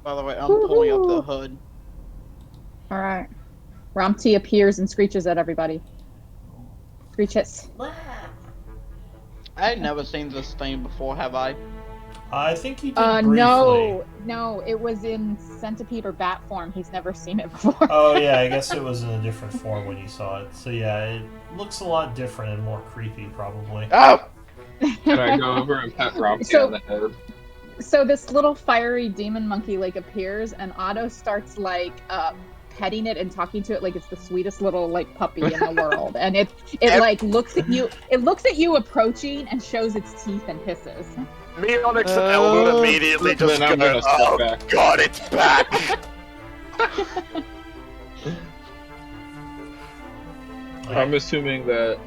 By the way, I'm pulling up the Woohoo! hood. All right. Romty appears and screeches at everybody. Screeches. I had never seen this thing before, have I? I think you did briefly. No, it was in centipede or bat form. He's never seen it before. Oh yeah, I guess it was in a different form when you saw it. So yeah, it looks a lot different and more creepy, probably. Oh! Can I go over and pat Rompy So- on the head? So this little fiery demon monkey appears, and Otto starts petting it and talking to it like it's the sweetest little puppy in the world. And it looks at you. It looks at you approaching and shows its teeth and hisses. Me, Onyx, and Elwood immediately just Then I'm go, gonna step oh back. god, it's back! I'm assuming that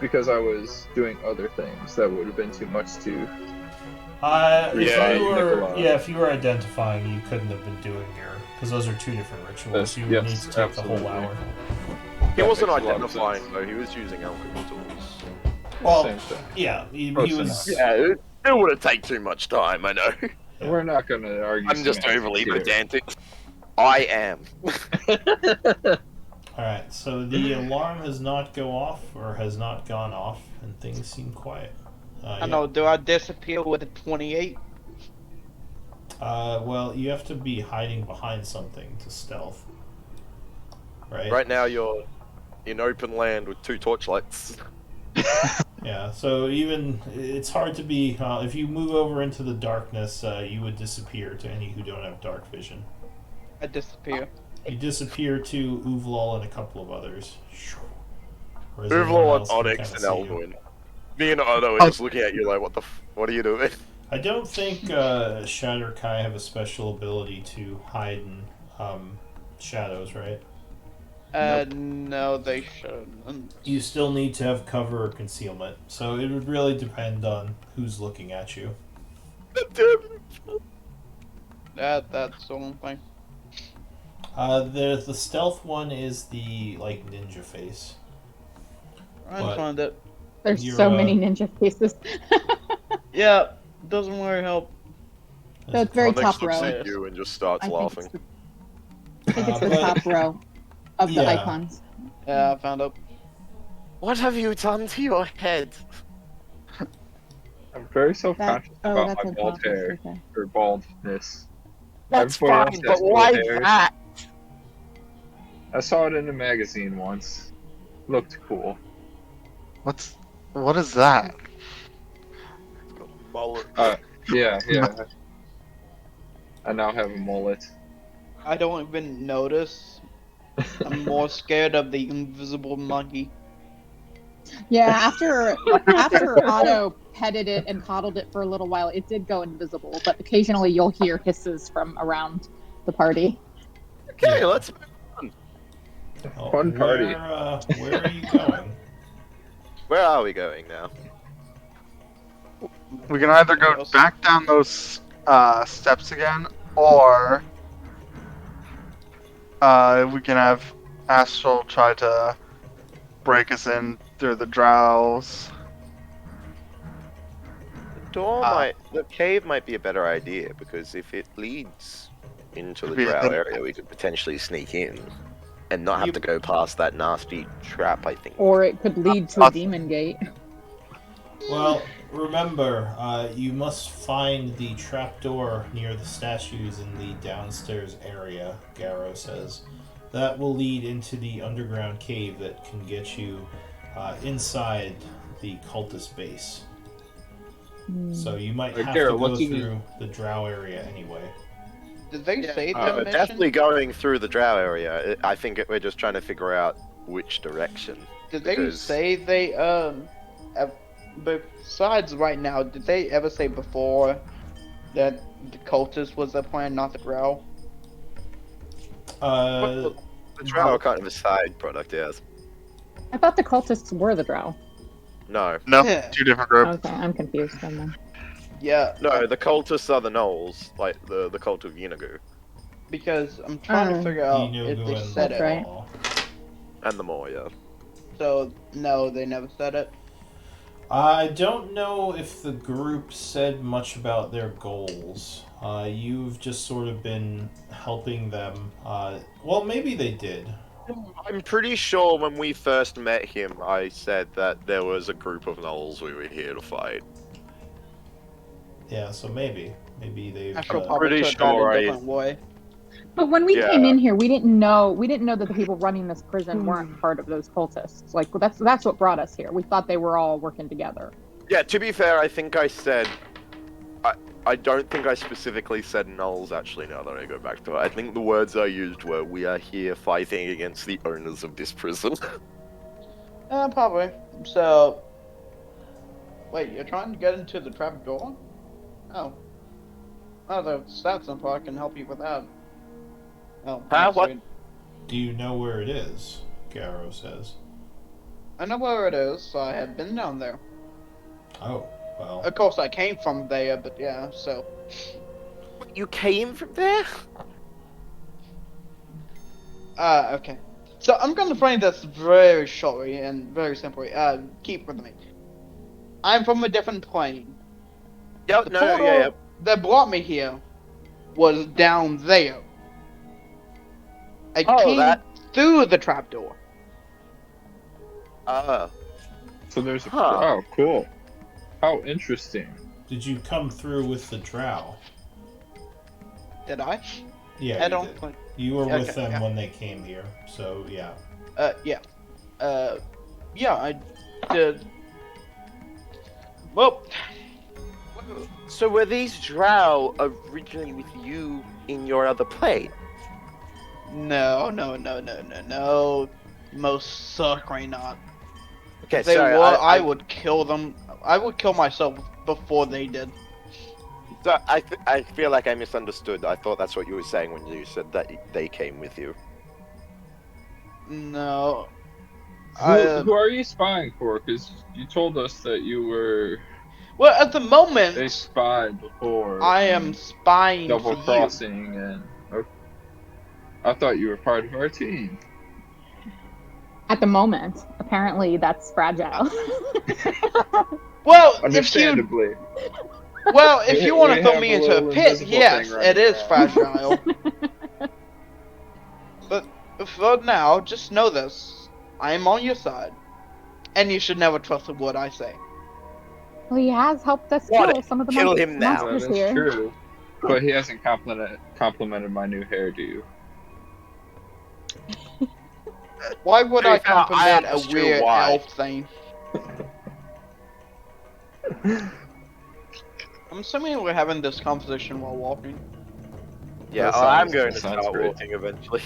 because I was doing other things, that would have been too much to. If you were identifying, you couldn't have been doing because those are two different rituals. You would Yes, need to take the whole absolutely. hour. He wasn't makes a lot of identifying sense. though, he was using alchemy tools. Well, Same thing. yeah, he Close was. enough. Yeah, it wouldn't take too much time, I know. We're not going to argue. I'm just semantics overly here. pedantic. I am. All right, so the alarm has not gone off, and things seem quiet. I know, do I disappear with a 28? Well, you have to be hiding behind something to stealth, right? Right now you're in open land with 2 torchlights. Yeah. So it's hard to be. If you move over into the darkness, you would disappear to any who don't have dark vision. I disappear. You disappear to Uvlal and a couple of others. Whereas everyone Uvlal else and can Onyx kinda and see you. Elwyn. Me and Otto are just looking at you like, what are you doing? I don't think Shatter Kai have a special ability to hide in shadows, right? No, they shouldn't. You still need to have cover or concealment, so it would really depend on who's looking at you. That's the only thing. The stealth one is the ninja face. I What? find it. There's You're, so many ninja faces. Yeah, doesn't really help. So it's very Onyx top looks row. at you and just starts laughing. I think it's the but- top row of the Yeah. icons. Yeah, I found out. What have you done to your head? I'm very self-conscious about my bald unconscious, hair okay. or baldness. That's Everyone else fine, has but full why hair. that? I saw it in a magazine once. Looked cool. What is that? Mullet. Yeah. I now have a mullet. I don't even notice. I'm more scared of the invisible monkey. Yeah, after Otto petted it and coddled it for a little while, it did go invisible. But occasionally, you'll hear hisses from around the party. Okay, let's. Oh, Fun party. Where are you going? Where are we going now? We can either go back down those steps again, or we can have Astral try to break us in through the drows. The cave might be a better idea, because if it leads into the Could be a drow good- area, we could potentially sneak in and not have to go past that nasty trap, I think. Or it could lead to a demon gate. Well, remember, you must find the trapdoor near the statues in the downstairs area, Garrow says. That will lead into the underground cave that can get you inside the cultist base. So you might have Garrow, to go what do you- through the drow area anyway. Did they say We're dimension? definitely going through the drow area. I think we're just trying to figure out which direction. Did they because- say they besides right now, did they ever say before that the cultist was the plan, not the drow? Uh, The drow are kind of a side product, yes. I thought the cultists were the drow. No. No, Yeah. two different groups. Okay, I'm confused then. Yeah, No, the cultists are the gnolls, like the cult of Yinagu. because I'm trying to figure out if Yinagu they and said That's it. right. Maul. And the more, yeah. So no, they never said it. I don't know if the group said much about their goals. You've just sort of been helping them. Well, maybe they did. I'm pretty sure when we first met him, I said that there was a group of gnolls we were here to fight. Yeah, so maybe they've. Astral Uh, probably pretty took that sure a I- different way. But when we Yeah. came in here, we didn't know that the people running this prison weren't part of those cultists. Like that's what brought us here. We thought they were all working together. Yeah, to be fair, I think I said... I don't think I specifically said gnolls, actually, now that I go back to it. I think the words I used were, we are here fighting against the owners of this prison. Probably. So, wait, you're trying to get into the trap door? Oh. Oh, the stats info, I can help you with that. Oh, Huh? What? sweet. Do you know where it is? Garrow says. I know where it is, so I have been down there. Oh, well. Of course, I came from there, but yeah, so. You came from there? Okay. So I'm gonna frame this very shortly and very simply. Keep with me. I'm from a different plane. Yep, The no, portal yeah. that brought me here was down there. I Oh, came that- through the trapdoor. So there's a. Huh. Oh, cool. How interesting. Did you come through with the drow? Did I? Yeah, I you don't. did. Think... You were with Okay, them yeah. when they came here, so yeah. Yeah. Yeah, I did. Well, So were these drow originally with you in your other plane? no. Most certainly not. Okay, If they sorry, were, I would kill them. I would kill myself before they did. I feel like I misunderstood. I thought that's what you were saying when you said that they came with you. No. Who are you spying for? Because you told us that you were. Well, at the moment, They spied before. I am spying double for you. crossing and. I thought you were part of our team. At the moment, apparently that's fragile. Well, if you Understandably. if you want to We throw have me a into a little pit, invisible yes, thing running it is around. fragile. But for now, just know this: I am on your side, and you should never trust a word I say. Well, he has helped us What? kill some of the Kill him now. That monsters is here. true. But he hasn't complimented my new hairdo. Why would To I be fair, I compliment a understood weird why. elf thing? I'm assuming we're having this conversation while walking. Yeah, That I'm sounds- going that to sounds start great. walking eventually.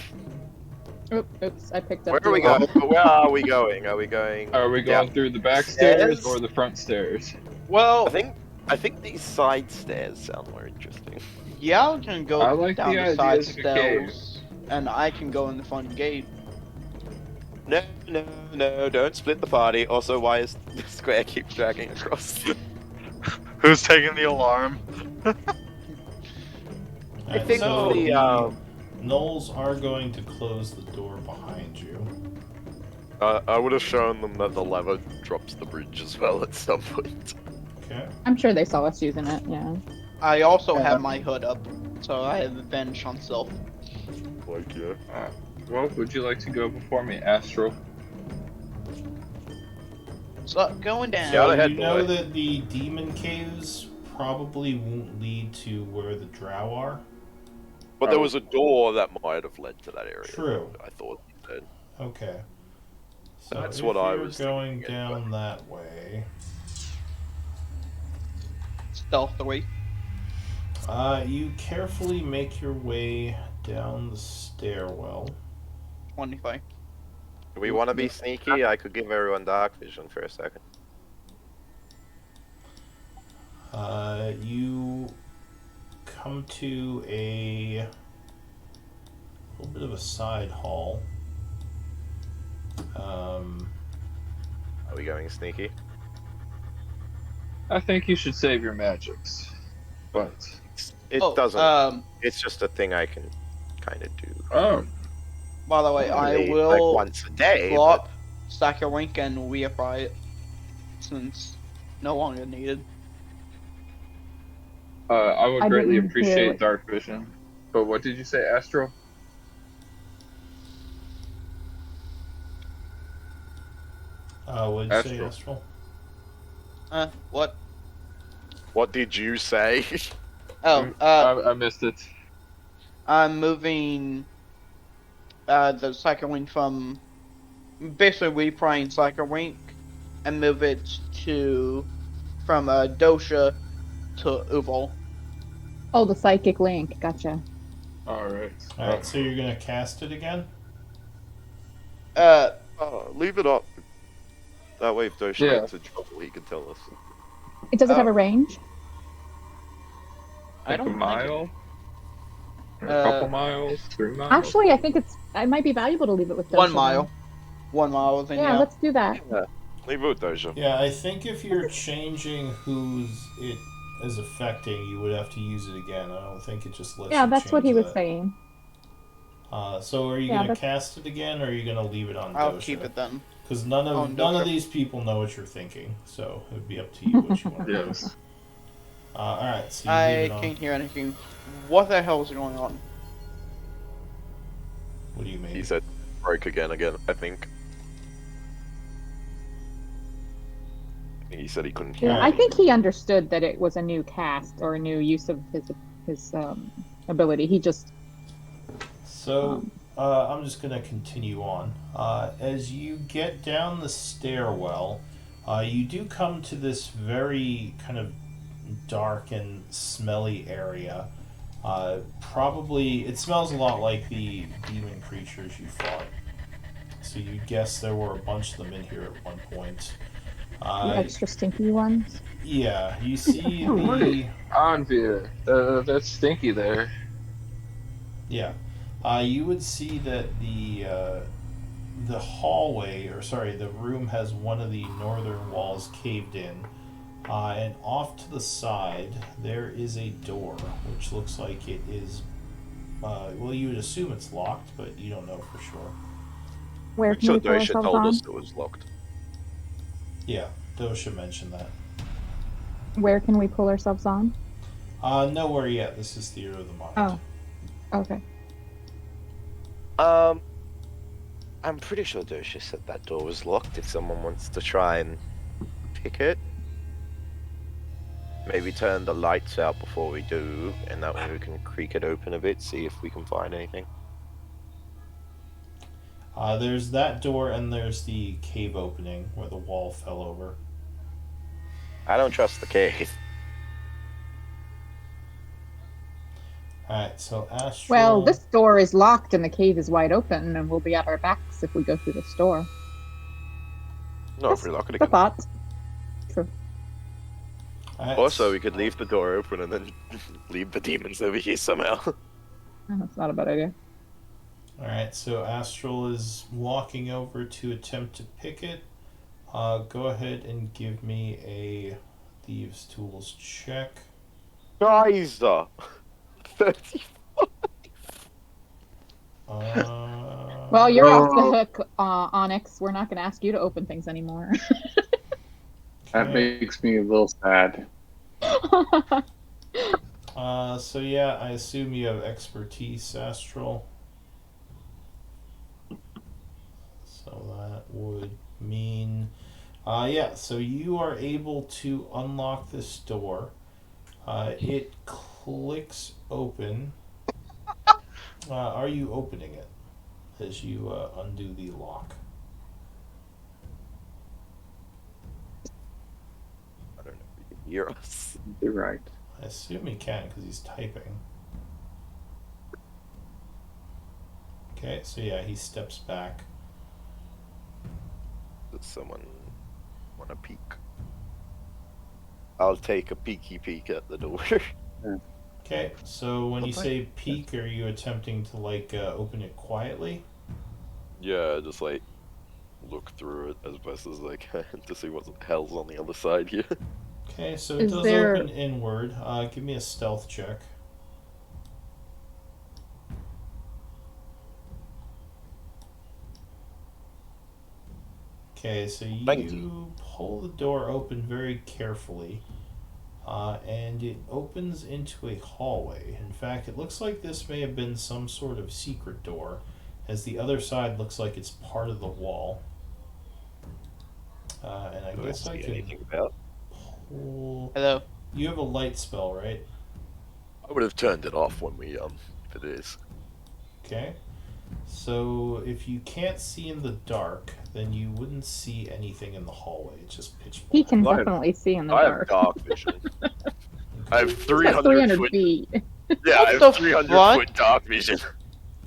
Oops, I picked up. Where are we going? Where are we going? Are we going? Are we going through the back Stairs? stairs or the front stairs? Well, I think these side stairs sound more interesting. Yao can go I like down the the side ideas of a cave. stairs, and I can go in the front gate. No, don't split the party. Also, why is the square keep dragging across? Who's taking the alarm? I think so the Gnolls are going to close the door behind you. I would have shown them that the lever drops the bridge as well at some point. Okay. I'm sure they saw us using it. Yeah. I also have my hood up, so I have advantage on stealth. Like, yeah. Well, would you like to go before me, Astral? So going down. Yeah, So ahead, you know boy. that the demon caves probably won't lead to where the drow are. But there was a door that might have led to that area. True. I thought you said. Okay. So That's if what I you're was going thinking, down that way, Stealthily. you carefully make your way down the stairwell. 25. Do we want to be sneaky? I could give everyone dark vision for a second. You come to a little bit of a side hall. Are we going sneaky? I think you should save your magics. But It Oh, doesn't. It's just a thing I can kind of do. By the way, I Like will once a day. drop Stack a Link and reapply it, since no longer needed. I would I greatly didn't hear appreciate what- dark vision. But what did you say, Astral? What did you say, Astral. Astral? What? What did you say? Oh, I missed it. I'm moving the Psycho Link from basically replaying Psycho Link and move it from Dosha to Uval. Oh, the psychic link. Gotcha. Alright. Alright, so you're gonna cast it again? Leave it up. That way, if Dosha Yeah. gets in trouble, he can tell us. It does it have a range? I Like don't a think mile? Or a Uh, couple miles? 3 miles? Actually, I think it might be valuable to leave it with Dosha. 1 mile. 1 mile, then Yeah, let's do that. Leave it with Dosha. Yeah, I think if you're changing who's it is affecting, you would have to use it again. I don't think it just lets Yeah, you that's what change he was that. saying. So are you Yeah, gonna that's- cast it again, or are you gonna leave it on I'll Dosha? keep it then. Because none of on none of Dosha. these people know what you're thinking, so it would be up to you what you want to do. Yes. All right, so you I leave it on. can't hear anything. What the hell is going on? What do you mean? He said broke again, I think. He said he couldn't hear. Yeah, Alright. I think he understood that it was a new cast or a new use of his ability. He just So I'm just gonna continue on. As you get down the stairwell, you do come to this very kind of dark and smelly area. Probably it smells a lot like the demon creatures you fought. So you guess there were a bunch of them in here at one point. the extra stinky ones. Yeah, you see Oh, the Anvia. That's stinky there. yeah. You would see that the hallway, or sorry, the room has one of the northern walls caved in, and off to the side there is a door, which looks like it is. Well, you would assume it's locked, but you don't know for sure. Where I'm can sure we pull Dosha ourselves told on? us it was locked. Yeah, Dosha mentioned that. Where can we pull ourselves on? Nowhere yet. This is Theater of the Mind. Oh, okay. I'm pretty sure Dosha said that door was locked if someone wants to try and pick it. Maybe turn the lights out before we do, and that way we can creak it open a bit, see if we can find anything. There's that door, and there's the cave opening where the wall fell over. I don't trust the cave. Alright, so Astral. Well, this door is locked and the cave is wide open, and we'll be at our backs if we go through this door. No, That's if we lock it The again. thought. True. Alright, Also, we could leave the door open and then leave the demons over here somehow. Oh, that's not a bad idea. Alright, so Astral is walking over to attempt to pick it. Go ahead and give me a Thieves' tools check. Guys, 30. Well, you're off the hook, Onyx. We're not going to ask you to open things anymore. That makes me a little sad. So yeah, I assume you have expertise, Astral. So that would mean, yeah. So you are able to unlock this door. It clicks open. Are you opening it as you undo the lock? I don't know if you can hear us. You're right. I assume he can because he's typing. Okay, so yeah, he steps back. Does someone want to peek? I'll take a peeky peek at the door. Okay, so when you Okay. say peek, are you attempting to like open it quietly? Yeah, just like look through it as best as I can to see what the hell's on the other side here. Okay, so it Is does there- open inward. Give me a stealth check. Okay, so Thank you pull the door open very carefully, and it opens into a hallway. In fact, it looks like this may have been some sort of secret door, as the other side looks like it's part of the wall. And I Do I guess I see can anything about? pull. Hello. You have a light spell, right? I would have turned it off when we if it is. Okay. So if you can't see in the dark, then you wouldn't see anything in the hallway. It's just pitch black. He can Light. definitely see in the I have dark. dark vision. I have He's got 300, 300 foot. feet. Yeah, What I the have 300 fuck? foot dark vision.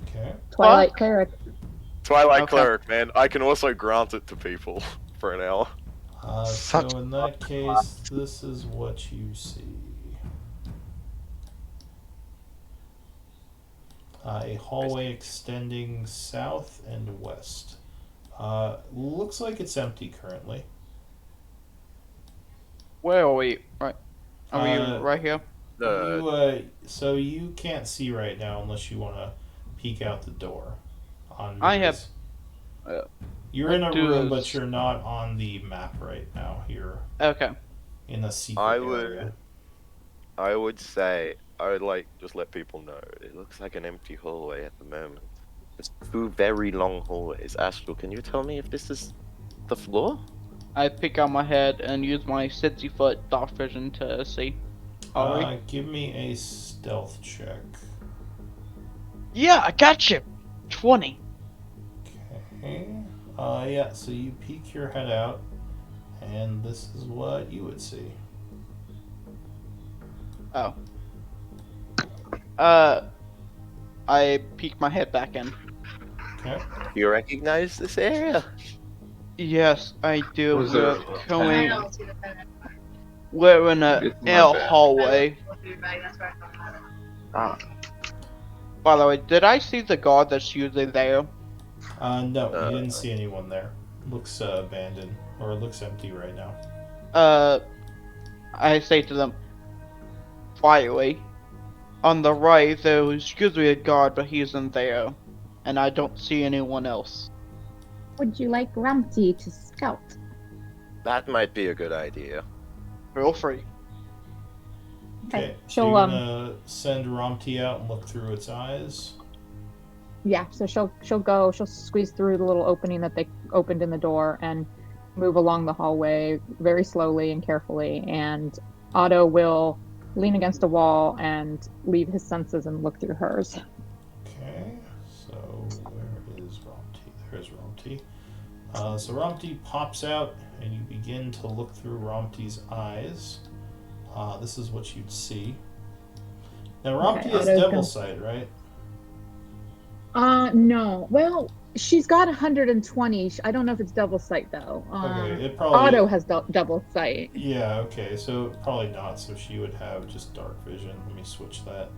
Okay. Twilight Cleric. Twilight Okay. Cleric, man. I can also grant it to people for an hour. So in that case, this is what you see. A hallway extending south and west. Looks like it's empty currently. Where are we? Right. Are Uh, we right here? So you can't see right now unless you want to peek out the door. I have- Viz. You're in a let's do room, this. but you're not on the map right now. You're Okay. in a secret I would- area. I would say I would like just let people know it looks like an empty hallway at the moment. It's 2 very long hallways. Astral, can you tell me if this is the floor? I pick out my head and use my 60-foot dark vision to see. Are we? Give me a stealth check. Yeah, I got you. 20. Okay. Yeah, so you peek your head out, and this is what you would see. Oh. I peek my head back in. Okay. Do you recognize this area? Yes, I do. Was We're it- going. We're in a It's my L bad. hallway. Ah, By the way, did I see the guard that's usually there? No, you didn't see anyone there. Looks abandoned, or it looks empty right now. I say to them quietly, on the right there was usually a guard, but he isn't there, and I don't see anyone else. Would you like Rumpty to scout? That might be a good idea. Feel free. Okay. So She'll you're gonna send Romty out and look through its eyes. yeah, so she'll squeeze through the little opening that they opened in the door and move along the hallway very slowly and carefully, and Otto will lean against a wall and leave his senses and look through hers. Okay. So where is Romty? There's Romty. So Romty pops out, and you begin to look through Romty's eyes. This is what you'd see. Now Romty Okay, has Otto's Devil gonna- Sight, right? No. Well, she's got 120. I don't know if it's double sight though. Okay, it probably. Otto has double sight. Yeah, okay, so probably not, so she would have just dark vision. Let me switch that.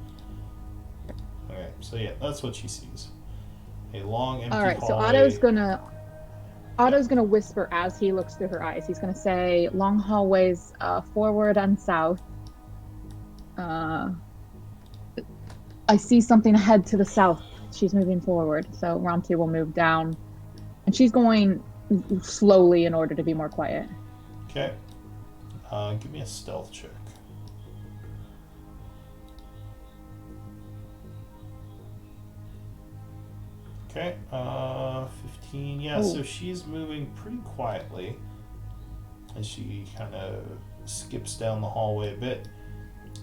Okay, so yeah, that's what she sees. A long empty All right, so hallway. Otto's gonna whisper as he looks through her eyes. He's gonna say, "Long hallways, forward and south. I see something ahead to the south." She's moving forward, so Ramti will move down, and she's going slowly in order to be more quiet. Okay. Give me a stealth check. Okay, 15. Yeah, so she's moving pretty quietly as she kind of skips down the hallway a bit.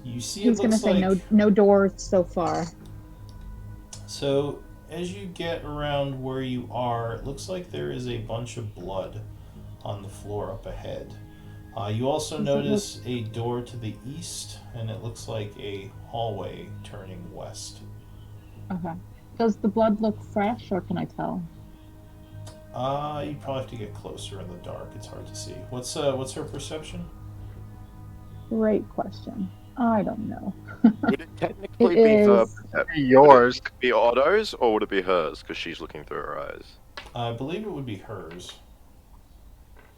You see, He's gonna say no doors so far. So as you get around where you are, it looks like there is a bunch of blood on the floor up ahead. You also notice a door to the east, and it looks like a hallway turning west. Okay. Does the blood look fresh, or can I tell? You probably have to get closer in the dark. It's hard to see. What's her perception? Great question. I don't know. Would it technically be yours? Would it be Otto's, or would it be hers? Because she's looking through her eyes. I believe it would be hers.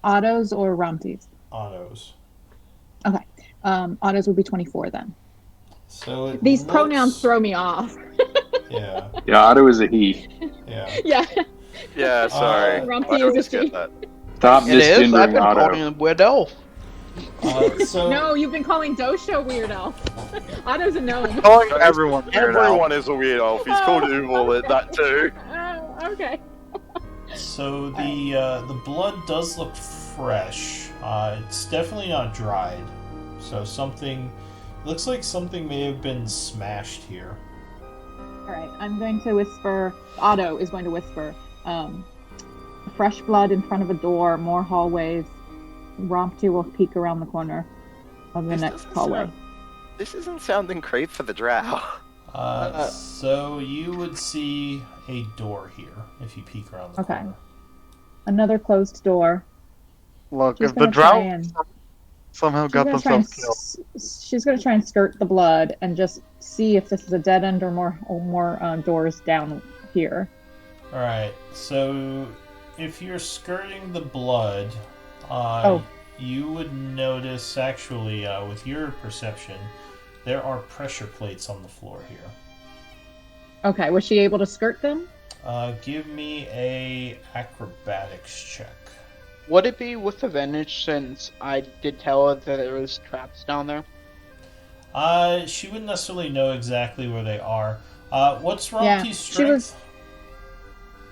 Otto's or Ramti's? Otto's. Okay. Otto's would be 24 then. So these pronouns throw me off. Yeah. Yeah, Otto is a he. Yeah. Yeah. Yeah, sorry. Ramti I is always a get she. that. Stop It is. I've misgendering been Otto. calling him Weird Elf. So No, you've been calling Dosha Weird Elf. Otto's a gnome. Calling everyone weird out. Everyone is a weird elf. He's called Uval that too. Oh, okay. So the blood does look fresh. It's definitely not dried. So something looks like something may have been smashed here. All right, I'm going to whisper. Otto is going to whisper. Fresh blood in front of a door, more hallways. Ramti will peek around the corner of the next hallway. This isn't sounding great for the drow. So you would see a door here if you peek around the corner. Another closed door. Look, She's if the gonna try drought and- somehow got themselves killed. She's going to try and skirt the blood and just see if this is a dead end or more doors down here. All right. So if you're skirting the blood, you would notice actually with your perception, there are pressure plates on the floor here. Okay, was she able to skirt them? Give me a acrobatics check. Would it be with advantage since I did tell her that there was traps down there? She wouldn't necessarily know exactly where they are. What's Ramti's strength?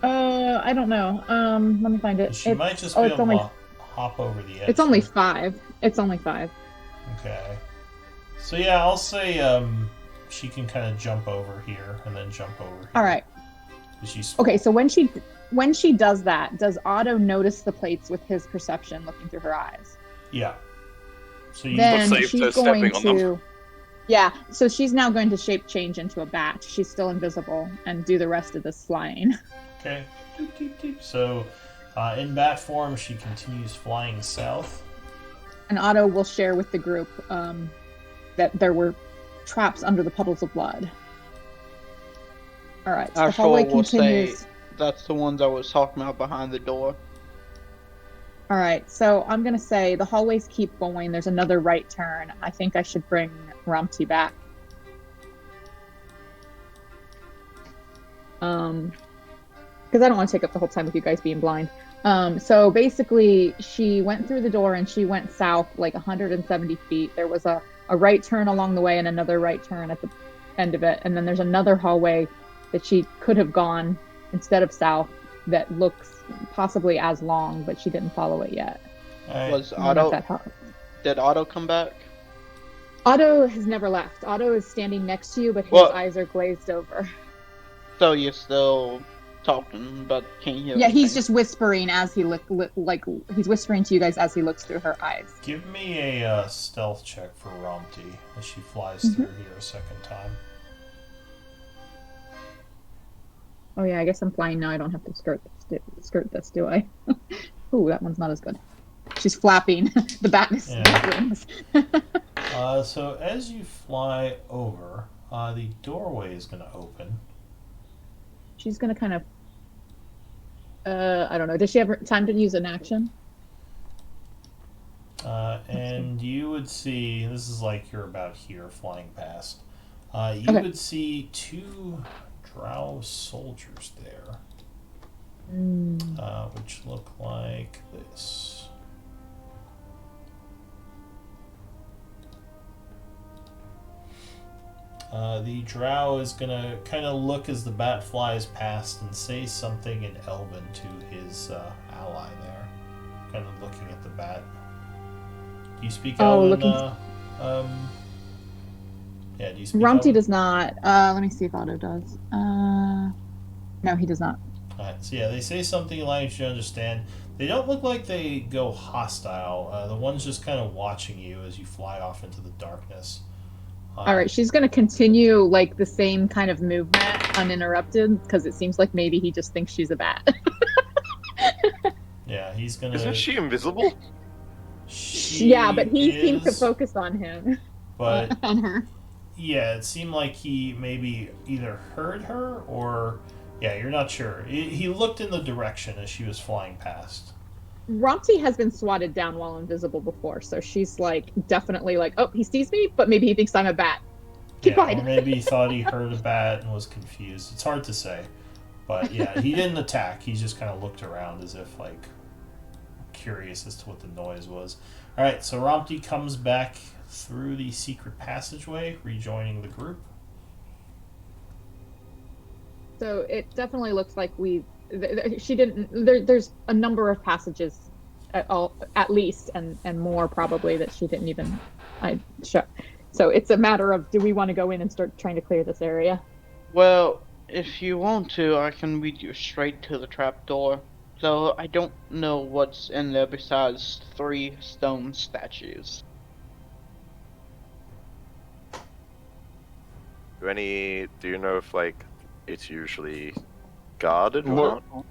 I don't know. Let me find it. She might just be able to hop over the edge. It's only 5. It's only 5. Okay. So yeah, I'll say she can kind of jump over here and then jump over here. All right. She's okay, so when she does that, does Otto notice the plates with his perception looking through her eyes? Yeah. So you then saved she's her going stepping on to. them. Yeah, so she's now going to shape change into a bat. She's still invisible and do the rest of this flying. Okay. So, in bat form, she continues flying south. And Otto will share with the group that there were traps under the puddles of blood. All right, so the hallway continues. Say that's the ones I was talking about behind the door. All right, so I'm going to say the hallways keep going. There's another right turn. I think I should bring Ramti back. Because I don't want to take up the whole time with you guys being blind. So basically, she went through the door and she went south like 170 feet. There was a right turn along the way and another right turn at the end of it. And then there's another hallway that she could have gone instead of south that looks possibly as long, but she didn't follow it yet. Right. Was Otto? Did Otto come back? Otto has never left. Otto is standing next to you, but his eyes are glazed over. So you're still talking, but can't hear. Yeah, he's just whispering as he he's whispering to you guys as he looks through her eyes. Give me a stealth check for Ramti as she flies through here a second time. Oh yeah, I guess I'm flying now. I don't have to skirt this, do I? Ooh, that one's not as good. She's flapping. The bat is So as you fly over, the doorway is going to open. She's going to kind of I don't know. Does she have time to use an action? And you would see, this is like you're about here flying past. You Okay. would see 2 drow soldiers there, which look like this. The drow is gonna kind of look as the bat flies past and say something in Elven to his ally there, kind of looking at the bat. Do you speak Elven? Yeah, do you speak Romty Elven? does not. Let me see if Otto does. No, he does not. Alright, so yeah, they say something allows you to understand. They don't look like they go hostile. The one's just kind of watching you as you fly off into the darkness. All right, she's going to continue like the same kind of movement uninterrupted because it seems like maybe he just thinks she's a bat. Yeah, he's gonna. Isn't she invisible? Yeah, but he seems to focus on him. But on her. Yeah, it seemed like he maybe either heard her or, yeah, you're not sure. He looked in the direction as she was flying past. Romty has been swatted down while invisible before, so she's like definitely like, oh, he sees me, but maybe he thinks I'm a bat. Keep Or maybe he thought he heard a bat and was confused. It's hard to say. But yeah, he didn't attack. He just kind of looked around as if like curious as to what the noise was. Alright, so Romty comes back through the secret passageway, rejoining the group. So it definitely looks like she didn't. There's a number of passages, at least, and more probably that she didn't even show. So it's a matter of, do we want to go in and start trying to clear this area? Well, if you want to, I can lead you straight to the trapdoor. So I don't know what's in there besides 3 stone statues. Do you know if like it's usually guarded or not?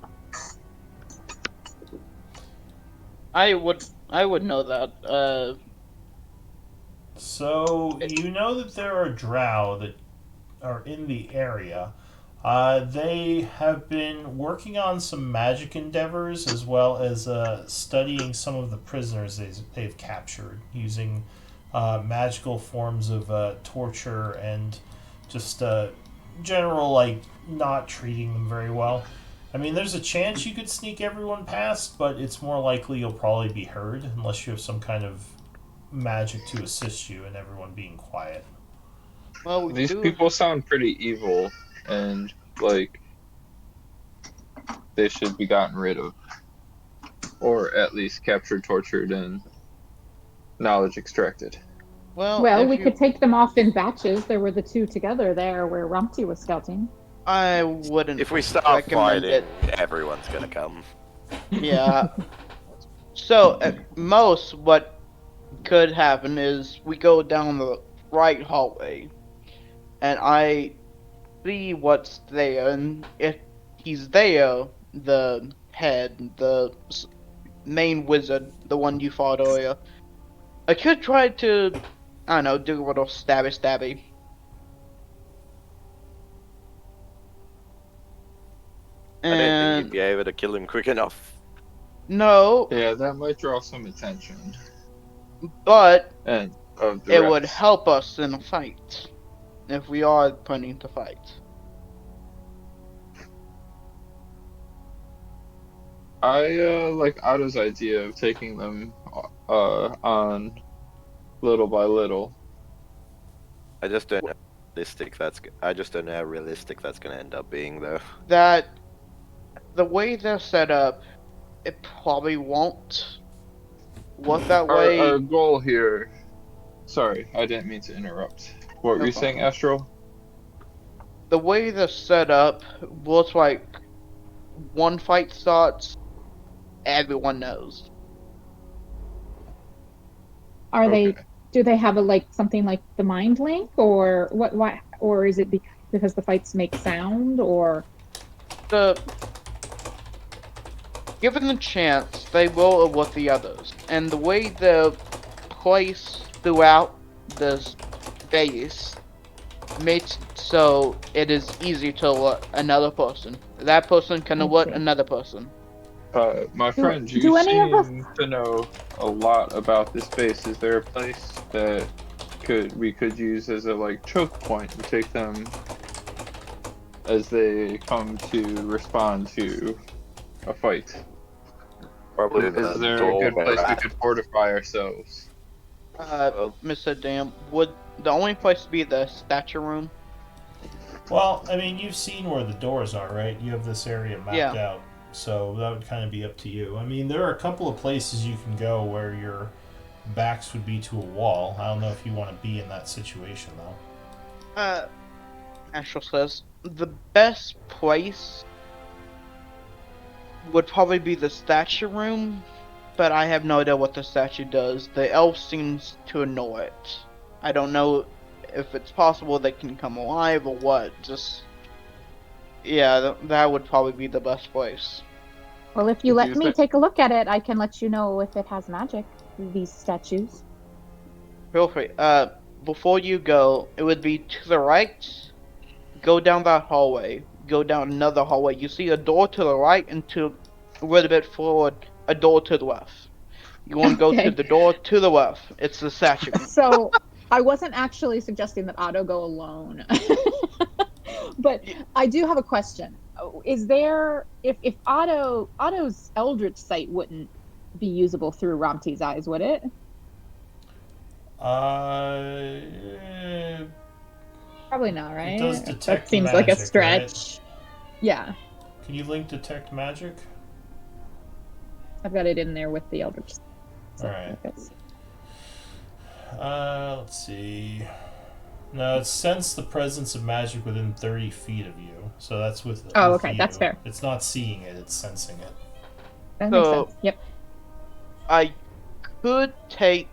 I would know that. So you know that there are drow that are in the area. They have been working on some magic endeavors as well as studying some of the prisoners they've captured using magical forms of torture and just general like not treating them very well. I mean, there's a chance you could sneak everyone past, but it's more likely you'll probably be heard unless you have some kind of magic to assist you in everyone being quiet. Well, These people sound pretty evil, and like they should be gotten rid of, or at least captured, tortured, and knowledge extracted. Well, we could take them off in batches. There were the 2 together there where Romty was scouting. I wouldn't. If we start recommend fighting, everyone's gonna come. Yeah. So at most, what could happen is we go down the right hallway, and I see what's there, and if he's there, the head, the main wizard, the one you fought earlier, I could try to, I don't know, do a little stabby. I didn't think you'd be able to kill him quick enough. No. Yeah, that might draw some attention. But and it would help us in a fight if we are planning to fight. I like Otto's idea of taking them on little by little. I just don't know how realistic that's gonna end up being, though. That the way they're set up, it probably won't work that way. Our goal here. Sorry, I didn't mean to interrupt. What were you saying, Astro? The way they're set up looks like one fight starts, everyone knows. Are they? Do they have something like the mind link, or what? Why? Or is it because the fights make sound, or? Given the chance, they will alert the others, and the way they're placed throughout this base makes so it is easy to alert another person. That person can alert another person. My Do- friend, you do any of us- seem to know a lot about this base. Is there a place that we could use as a like choke point and take them as they come to respond to a fight? Probably Is there a good place we could fortify ourselves? Mr. Dam, would the only place be the statue room? Well, I mean, you've seen where the doors are, right? You have this area mapped Yeah. out, so that would kind of be up to you. I mean, there are a couple of places you can go where your backs would be to a wall. I don't know if you want to be in that situation, though. Astral says the best place would probably be the statue room, but I have no idea what the statue does. The elf seems to ignore it. I don't know if it's possible they can come alive or what. Just yeah, that would probably be the best place. Well, if you Do let you me think- take a look at it, I can let you know if it has magic. These statues. Feel free. Before you go, it would be to the right. Go down that hallway. Go down another hallway. You see a door to the right, and to a little bit forward, a door to the left. You want to go Okay. to the door to the left. It's the statue. So I wasn't actually suggesting that Otto go alone. But I do have a question. Is there if Otto's Eldritch sight wouldn't be usable through Ramti's eyes, would it? Probably not, right? does detect that seems like a magic, stretch. right? Yeah. Can you link detect magic? I've got it in there with the Eldritch. Alright. Let's see. No, it sense the presence of magic within 30 feet of you. So that's with. Oh, with okay, you. that's fair. It's not seeing it; it's sensing it. That makes So- sense. Yep. I could take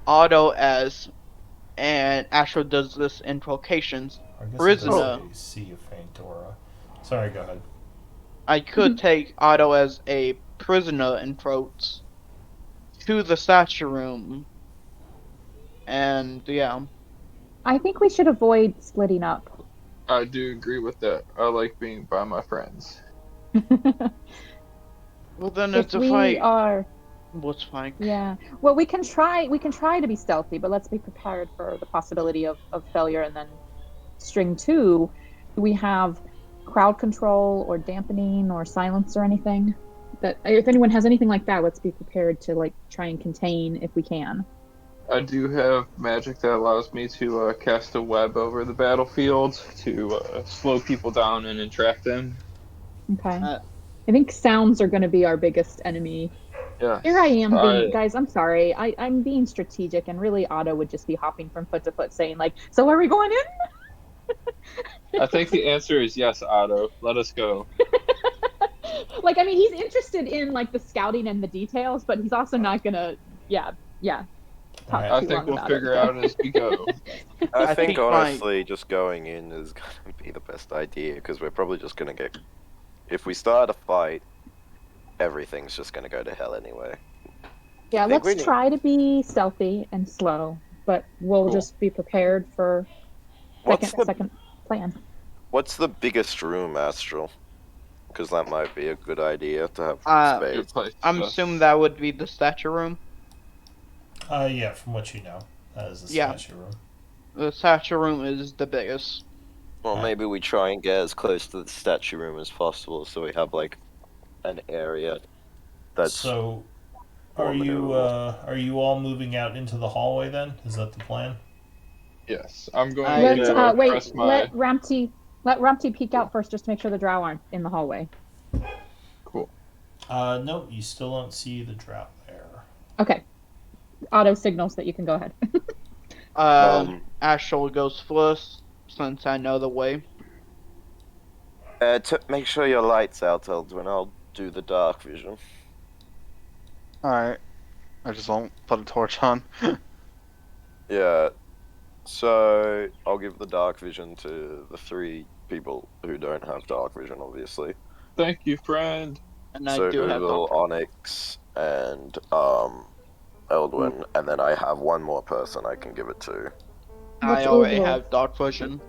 Otto as, and Astro does this in Trocations. I guess Prisoner. it does say see a faint aura. Sorry, go ahead. I could take Otto as a prisoner in Trotes to the statue room. And yeah. I think we should avoid splitting up. I do agree with that. I like being by my friends. Well then If it's a we fight. are, What's fine? yeah. Well, we can try to be stealthy, but let's be prepared for the possibility of failure. And then string 2, do we have crowd control or dampening or silence or anything? That if anyone has anything like that, let's be prepared to like try and contain if we can. I do have magic that allows me to cast a web over the battlefield to slow people down and entrap them. Okay. Uh, I think sounds are going to be our biggest enemy. Yeah. Here I am, I- guys. I'm sorry. I'm being strategic, and really, Otto would just be hopping from foot to foot, saying like, "So are we going in?" I think the answer is yes, Otto. Let us go. Like, I mean, he's interested in like the scouting and the details, but he's also not gonna. Yeah. Talk Alright. I too think long we'll about figure it. out as we go. I I think think honestly, just going in is gonna be the best idea because we're probably just gonna get. If we start a fight, everything's just gonna go to hell anyway. Yeah, think we let's need- try to be stealthy and slow, but we'll Cool. just be prepared for What's the second plan. What's the biggest room, Astral? Because that might be a good idea to have Good space. place. I'm assuming that would be the statue room. Yeah, from what you know, that is the Yeah. statue room. The statue room is the biggest. Well, maybe we try and get as close to the statue room as possible, so we have like an area that's. So, more are you maneuverable. all moving out into the hallway then? Is that the plan? Yes, I'm going Let's to wait. press my. Let Ramti peek out first, just to make sure the drow aren't in the hallway. Cool. No, you still don't see the drought there. Okay. Auto signals that you can go ahead. Astral goes first, since I know the way. Make sure your light's out, Eldwin. I'll do the dark vision. Alright. I just won't put a torch on. Yeah. So I'll give the dark vision to the 3 people who don't have dark vision, obviously. Thank you, friend. And I So do have Google, the Onyx, and Eldwin, and then I have one more person I can give it to. I What's already Uvo? have dark vision.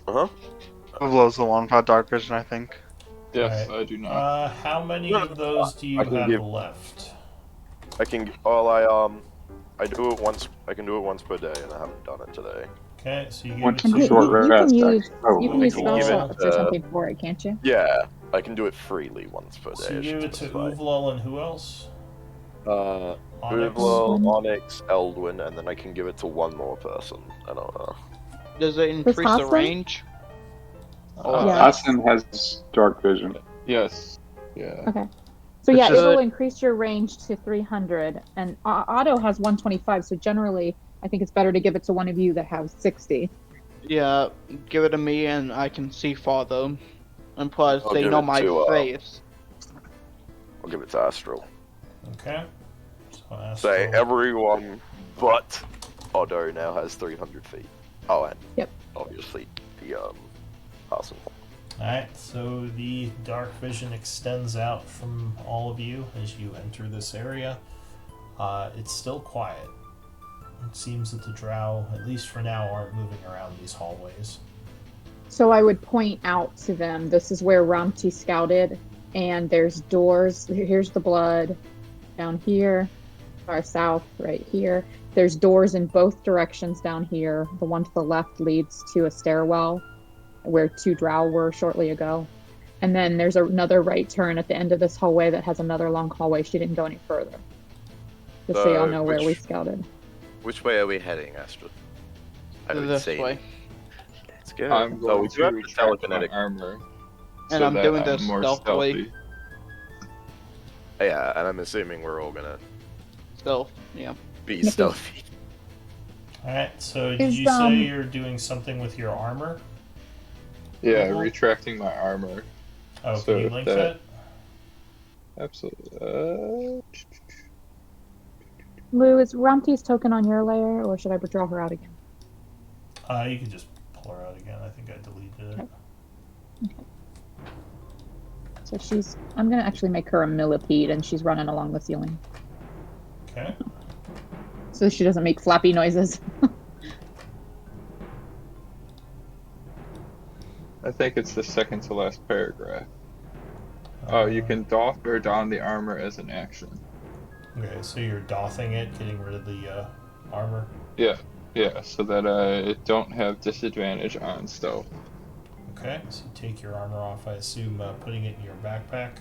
Uh huh. Uvlo's the one without dark vision, I think. Yes, Alright. I do not. How many of those do you I can have give- left? I can. I do it once. I can do it once per day, and I haven't done it today. Okay, so you give One it And to you, short you can rest. use Oh, you can I use can spell give it, slots or something for it, can't you? Yeah, I can do it freely once per day. So you I give should it to specify. Uvlal and who else? Uvlal, Eldwin. Onyx, Eldwin, and then I can give it to one more person. I don't know. Does it increase the Hassan? range? Oh, Yeah. Hassan has dark vision. Yes. Yeah. So yeah, Which is- it'll increase your range to 300, and Otto has 125. So generally, I think it's better to give it to one of you that has 60. Yeah, give it to me and I can see farther. And plus, I'll they give know it my to, face. I'll give it to Astral. Okay. So Say Astral- everyone but Otto now has 300 feet. Oh, and Yep. obviously the Hassan. Alright, so the dark vision extends out from all of you as you enter this area. It's still quiet. It seems that the drow, at least for now, aren't moving around these hallways. So I would point out to them, this is where Ramti scouted, and there's doors. Here's the blood down here, far south, right here. There's doors in both directions down here. The one to the left leads to a stairwell where 2 drow were shortly ago. And then there's another right turn at the end of this hallway that has another long hallway. She didn't go any further. Just so y'all know where we which- scouted. Which way are we heading, Astrid? I would This say. way. Let's go. I'm Oh, going we do to have the retract my telekinetic. armor. And so I'm that doing I'm this more stealthily. stealthy. Yeah, and I'm assuming we're all gonna Stealth, yeah. be Nikki. stealthy. Alright, so did Is, you say um, you're doing something with your armor? Yeah, Mhm. retracting my armor. Oh, So can you link that- that? Absolutely. Lou, is Ramti's token on your layer, or should I withdraw her out again? You can just pull her out again. I think I deleted it. So I'm gonna actually make her a millipede, and she's running along the ceiling, Okay. so she doesn't make flappy noises. I think it's the second to last paragraph. Oh, you can doff or don the armor as an action. Okay, so you're doffing it, getting rid of the armor. Yeah, so that I don't have disadvantage on stealth. Okay, so you take your armor off. I assume putting it in your backpack.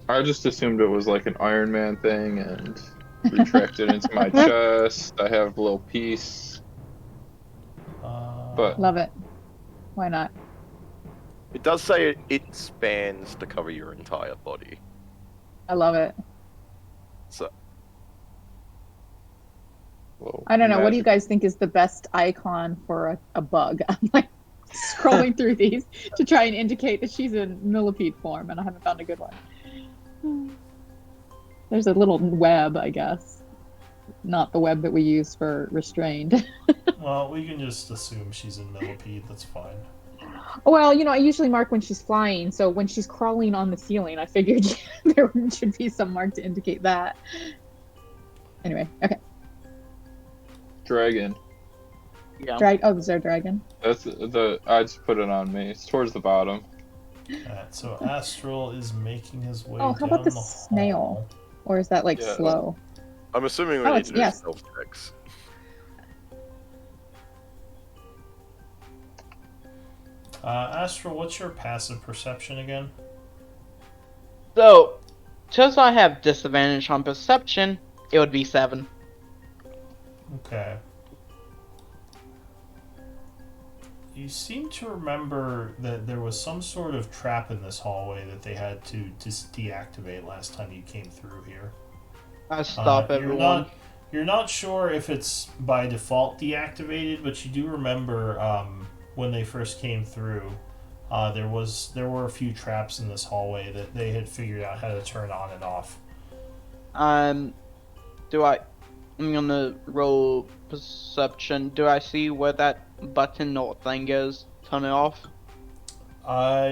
I just assumed it was like an Iron Man thing and retracted into my chest. I have a little piece. But- Love it. Why not? It does say it spans to cover your entire body. I love it. So Well, I don't know. What do you magic- guys think is the best icon for a bug? I'm like scrolling through these to try and indicate that she's in millipede form, and I haven't found a good one. There's a little web, I guess. Not the web that we use for restrained. Well, we can just assume she's in millipede. That's fine. Well, I usually mark when she's flying, so when she's crawling on the ceiling, I figured there should be some mark to indicate that. Anyway, okay. Dragon. Yeah. Oh, is there a dragon? That's I just put it on me. It's towards the bottom. Alright, so Astral is making his way Oh, how down about the the snail? hall. Or is that Yeah. slow? I'm assuming we Oh, need it's- to do yes. stealth checks. Astral, what's your passive perception again? So, since I have disadvantage on perception, it would be 7. Okay. You seem to remember that there was some sort of trap in this hallway that they had to just deactivate last time you came through here. I stop everyone. You're not sure if it's by default deactivated, but you do remember when they first came through, there were a few traps in this hallway that they had figured out how to turn on and off. I'm gonna roll perception. Do I see where that button or thing is? Turn it off?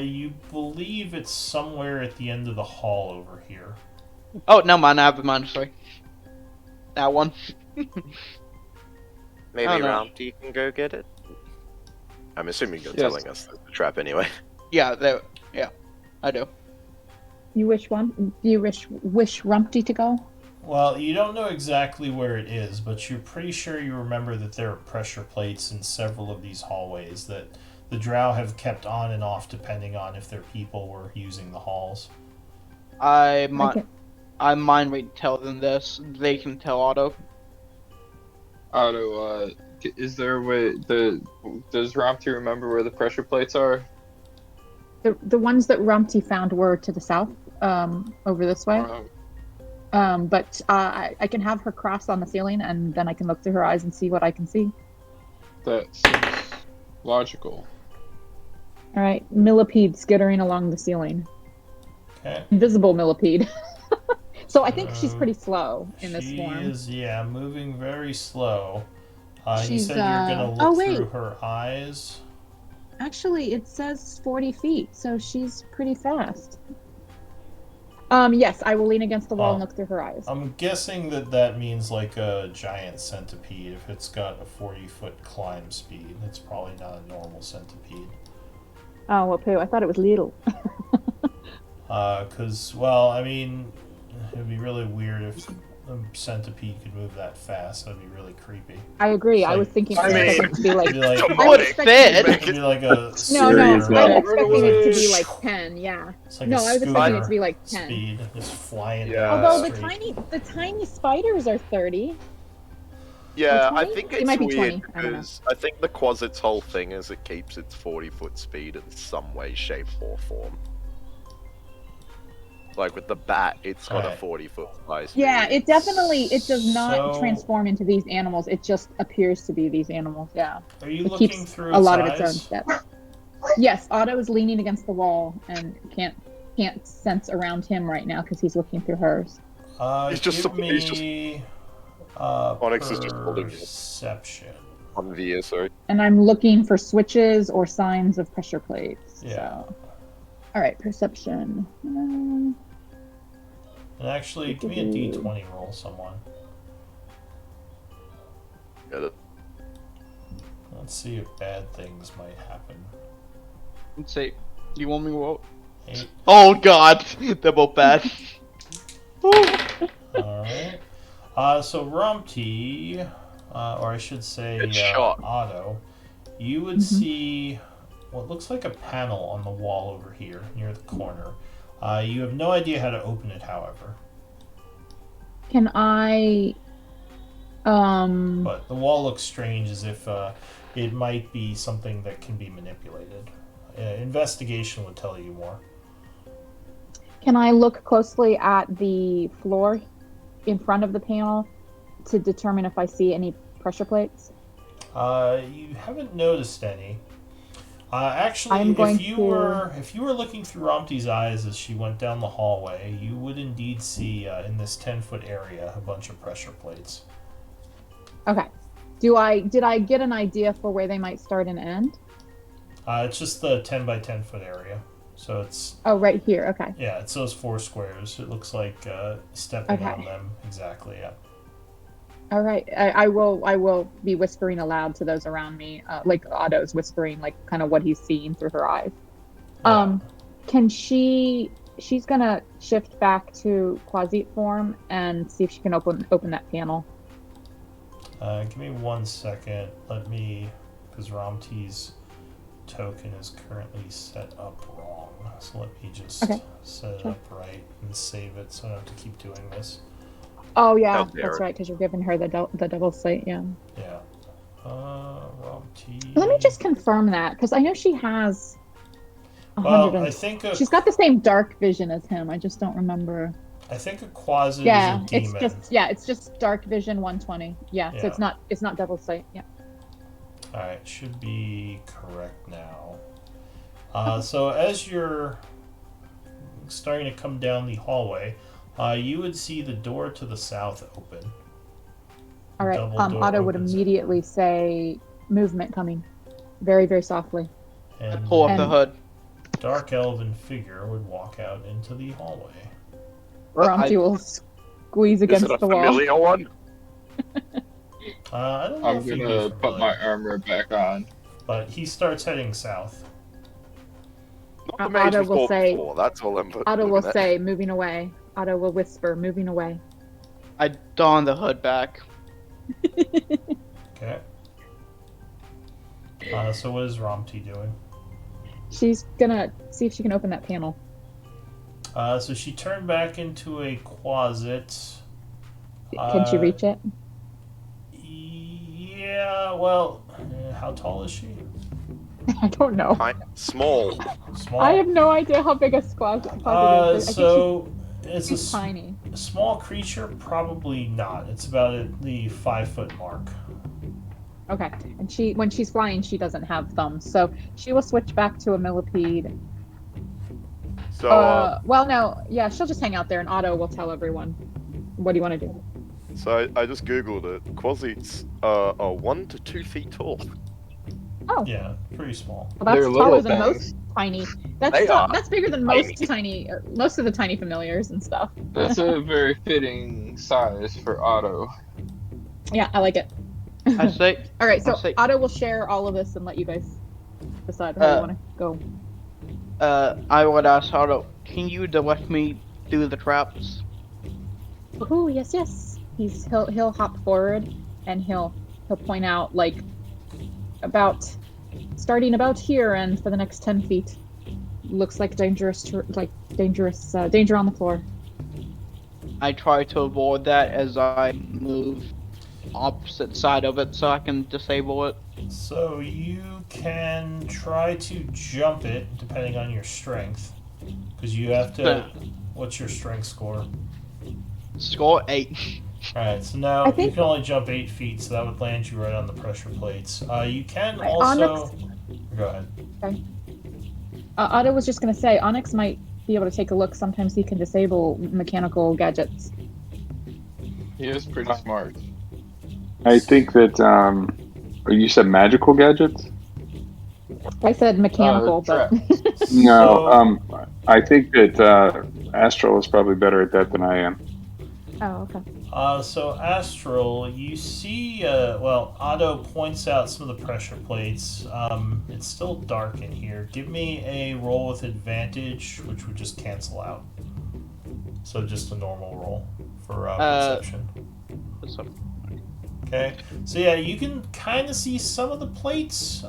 You believe it's somewhere at the end of the hall over here. Oh, no, mind. I have a mind. Sorry. That one. Maybe Oh, no. Ramti can go get it. I'm assuming you're Yes. telling us there's a trap anyway. Yeah, there. Yeah. I do. You wish one? Do you wish Rumpty to go? Well, you don't know exactly where it is, but you're pretty sure you remember that there are pressure plates in several of these hallways that the Drow have kept on and off depending on if their people were using the halls. I can- mind read tell them this. They can tell Otto. Otto, is there a way does Rompty remember where the pressure plates are? The ones that Rumpty found were to the south, over this way. But I can have her cross on the ceiling, and then I can look through her eyes and see what I can see. That seems logical. All right, millipede skittering along the ceiling. Okay. Invisible millipede. So I think she's pretty slow in this She form. is, yeah, moving very slow. You She's, said you're going to oh, look wait. through her eyes. Actually, it says 40 feet, so she's pretty fast. Yes, I will lean against the wall and look through her eyes. I'm guessing that means like a giant centipede. If it's got a 40-foot climb speed, it's probably not a normal centipede. Oh, well, poo. I thought it was little. Because, well, I mean, it would be really weird if a centipede could move that fast. That would be really creepy. I agree. It's I like- was thinking I mean, it to be like... It'd be like, I was expecting it'd be like a No, Serious I'm level. expecting it to be like 10, yeah. It's like No, a I was expecting it to scooter be like 10. speed, just flying Yeah. down Although the the street. tiny spiders are 30. Yeah, Or I 20? think It it's might be weird 20, I don't know. because I think the Quasit's whole thing is it keeps its 40-foot speed in some way, shape, or form. Like with the bat, it's got a Right. 40-foot high speed. Yeah, it does not So- transform into these animals. It just appears to be these animals, yeah. Are you It looking keeps through a lot of its own eyes? steps. Yes, Otto is leaning against the wall and can't sense around him right now because he's looking through hers. He's just- give he's just- me Onyx is just holding it. perception. On VS, sorry. And I'm looking for switches or signs of pressure plates. Yeah. So. All right, perception. And actually, give me a D20 roll, someone. Get it. Let's see if bad things might happen. Let's see. You want me to roll? 8. Oh god, they're both bad. Alright. So Rumpty, or I should say Good shot. Otto, you would see what looks like a panel on the wall over here near the corner. You have no idea how to open it, however. Can I? But the wall looks strange, as if it might be something that can be manipulated. Investigation would tell you more. Can I look closely at the floor in front of the panel to determine if I see any pressure plates? You haven't noticed any. Actually, I'm going if you to- were looking through Rumpty's eyes as she went down the hallway, you would indeed see in this 10-foot area a bunch of pressure plates. Okay. Did I get an idea for where they might start and end? It's just the 10 by 10 foot area, so it's Oh, right here. Okay. yeah, it's those 4 squares. It looks like stepping Okay. on them exactly. Yeah. All right. I will be whispering aloud to those around me, like Otto's whispering, like kind of what he's seeing through her eyes. Can she's gonna shift back to Quasit form and see if she can open that panel. Give me 1 second. Let me, because Rumpty's token is currently set up wrong. So let me just Okay. set it Sure. up right and save it so I don't have to keep doing this. Oh yeah, Out there. that's right, because you're giving her the double slate. Yeah. Yeah. Rumpty. Let me just confirm that, because I know she has. Well, I think She's got the same dark vision as him. I just don't remember. a Quasit Yeah, is a it's demon. it's just dark vision 120. Yeah, so Yeah. it's not double slate. Yeah. Alright, should be correct now. So as you're starting to come down the hallway, you would see the door to the south open. All right. Double door Otto would opens. immediately say, "Movement coming," very very softly. And Pull up the And- hood. dark elven figure would walk out into the hallway. Rumpty will squeeze Is against it a the wall. familiar one? I don't know I'm if he'd be gonna put my familiar, armor back on. but he starts heading south. Not the mage Otto we've will fought say- before, that's all I'm Otto will looking at. say, moving away. Otto will whisper, moving away. I don the hood back. Okay. So what is Romty doing? She's gonna see if she can open that panel. So she turned back into a closet. Can she reach it? Yeah, well, how tall is she? I don't know. Small. Small. I have no idea how big a closet is. I think So it's she's a tiny. small creature, probably not. It's about at the 5-foot mark. Okay, and when she's flying, she doesn't have thumbs, so she will switch back to a millipede. So, Well, no, yeah, she'll just hang out there, and Otto will tell everyone. What do you want to do? so I just googled it. Quasites are 1 to 2 feet tall. Oh, Yeah, pretty small. well, that's They're taller little than things. most tiny. They are That's bigger than most of the tiny familiars and stuff. That's a very fitting size for Otto. Yeah, I like it. I say, All right, so I'll say- Otto will share all of this and let you guys decide how you want to go. I would ask Otto, can you direct me through the traps? Oh yes, yes. He'll hop forward and he'll point out like starting about here and for the next 10 feet. Looks like danger on the floor. I try to avoid that as I move opposite side of it so I can disable it. So you can try to jump it, depending on your strength. Because you have to... What's your strength score? Score 8. Alright, so now I you think- can only jump 8 feet, so that would land you right on the pressure plates. You can Right, also... Go ahead. Otto was just gonna say Onyx might be able to take a look. Sometimes he can disable mechanical gadgets. He is pretty smart. I think that you said magical gadgets. I said mechanical, but No, I think that Astral is probably better at that than I am. oh, okay. So Astral, you see, Otto points out some of the pressure plates. It's still dark in here. Give me a roll with advantage, which would just cancel out. So just a normal roll for perception. Okay, so yeah, you can kind of see some of the plates.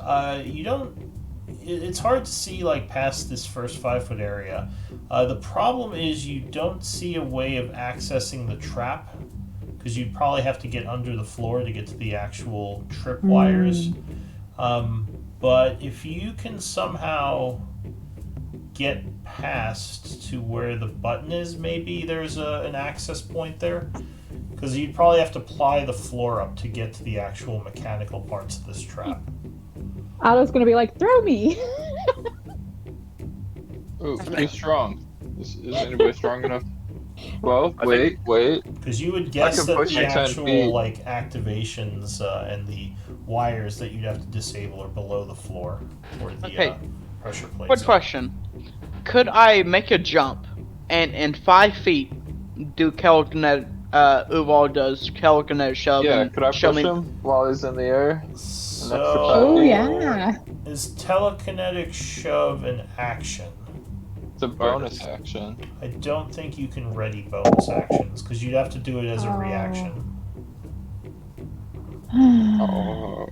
You don't. It's hard to see like past this first 5-foot area. The problem is you don't see a way of accessing the trap because you'd probably have to get under the floor to get to the actual trip wires. But if you can somehow get past to where the button is, maybe there's an access point there. Because you'd probably have to ply the floor up to get to the actual mechanical parts of this trap. Otto's gonna be like, throw me. Ooh, who's strong? Is anybody strong enough? Well, I wait. Because you would guess can that push the you 10 actual feet. like activations and the wires that you'd have to disable are below the floor where the Okay. pressure plates Quick are. question. Could I make a jump and in 5 feet do telekinetic, Uval does telekinetic shove Yeah, and could I show push me? him while he's in the air? So, Oh yeah. is telekinetic shove an action? It's a bonus action. I don't think you can ready bonus actions because you'd have to do it as a Oh. reaction. Oh,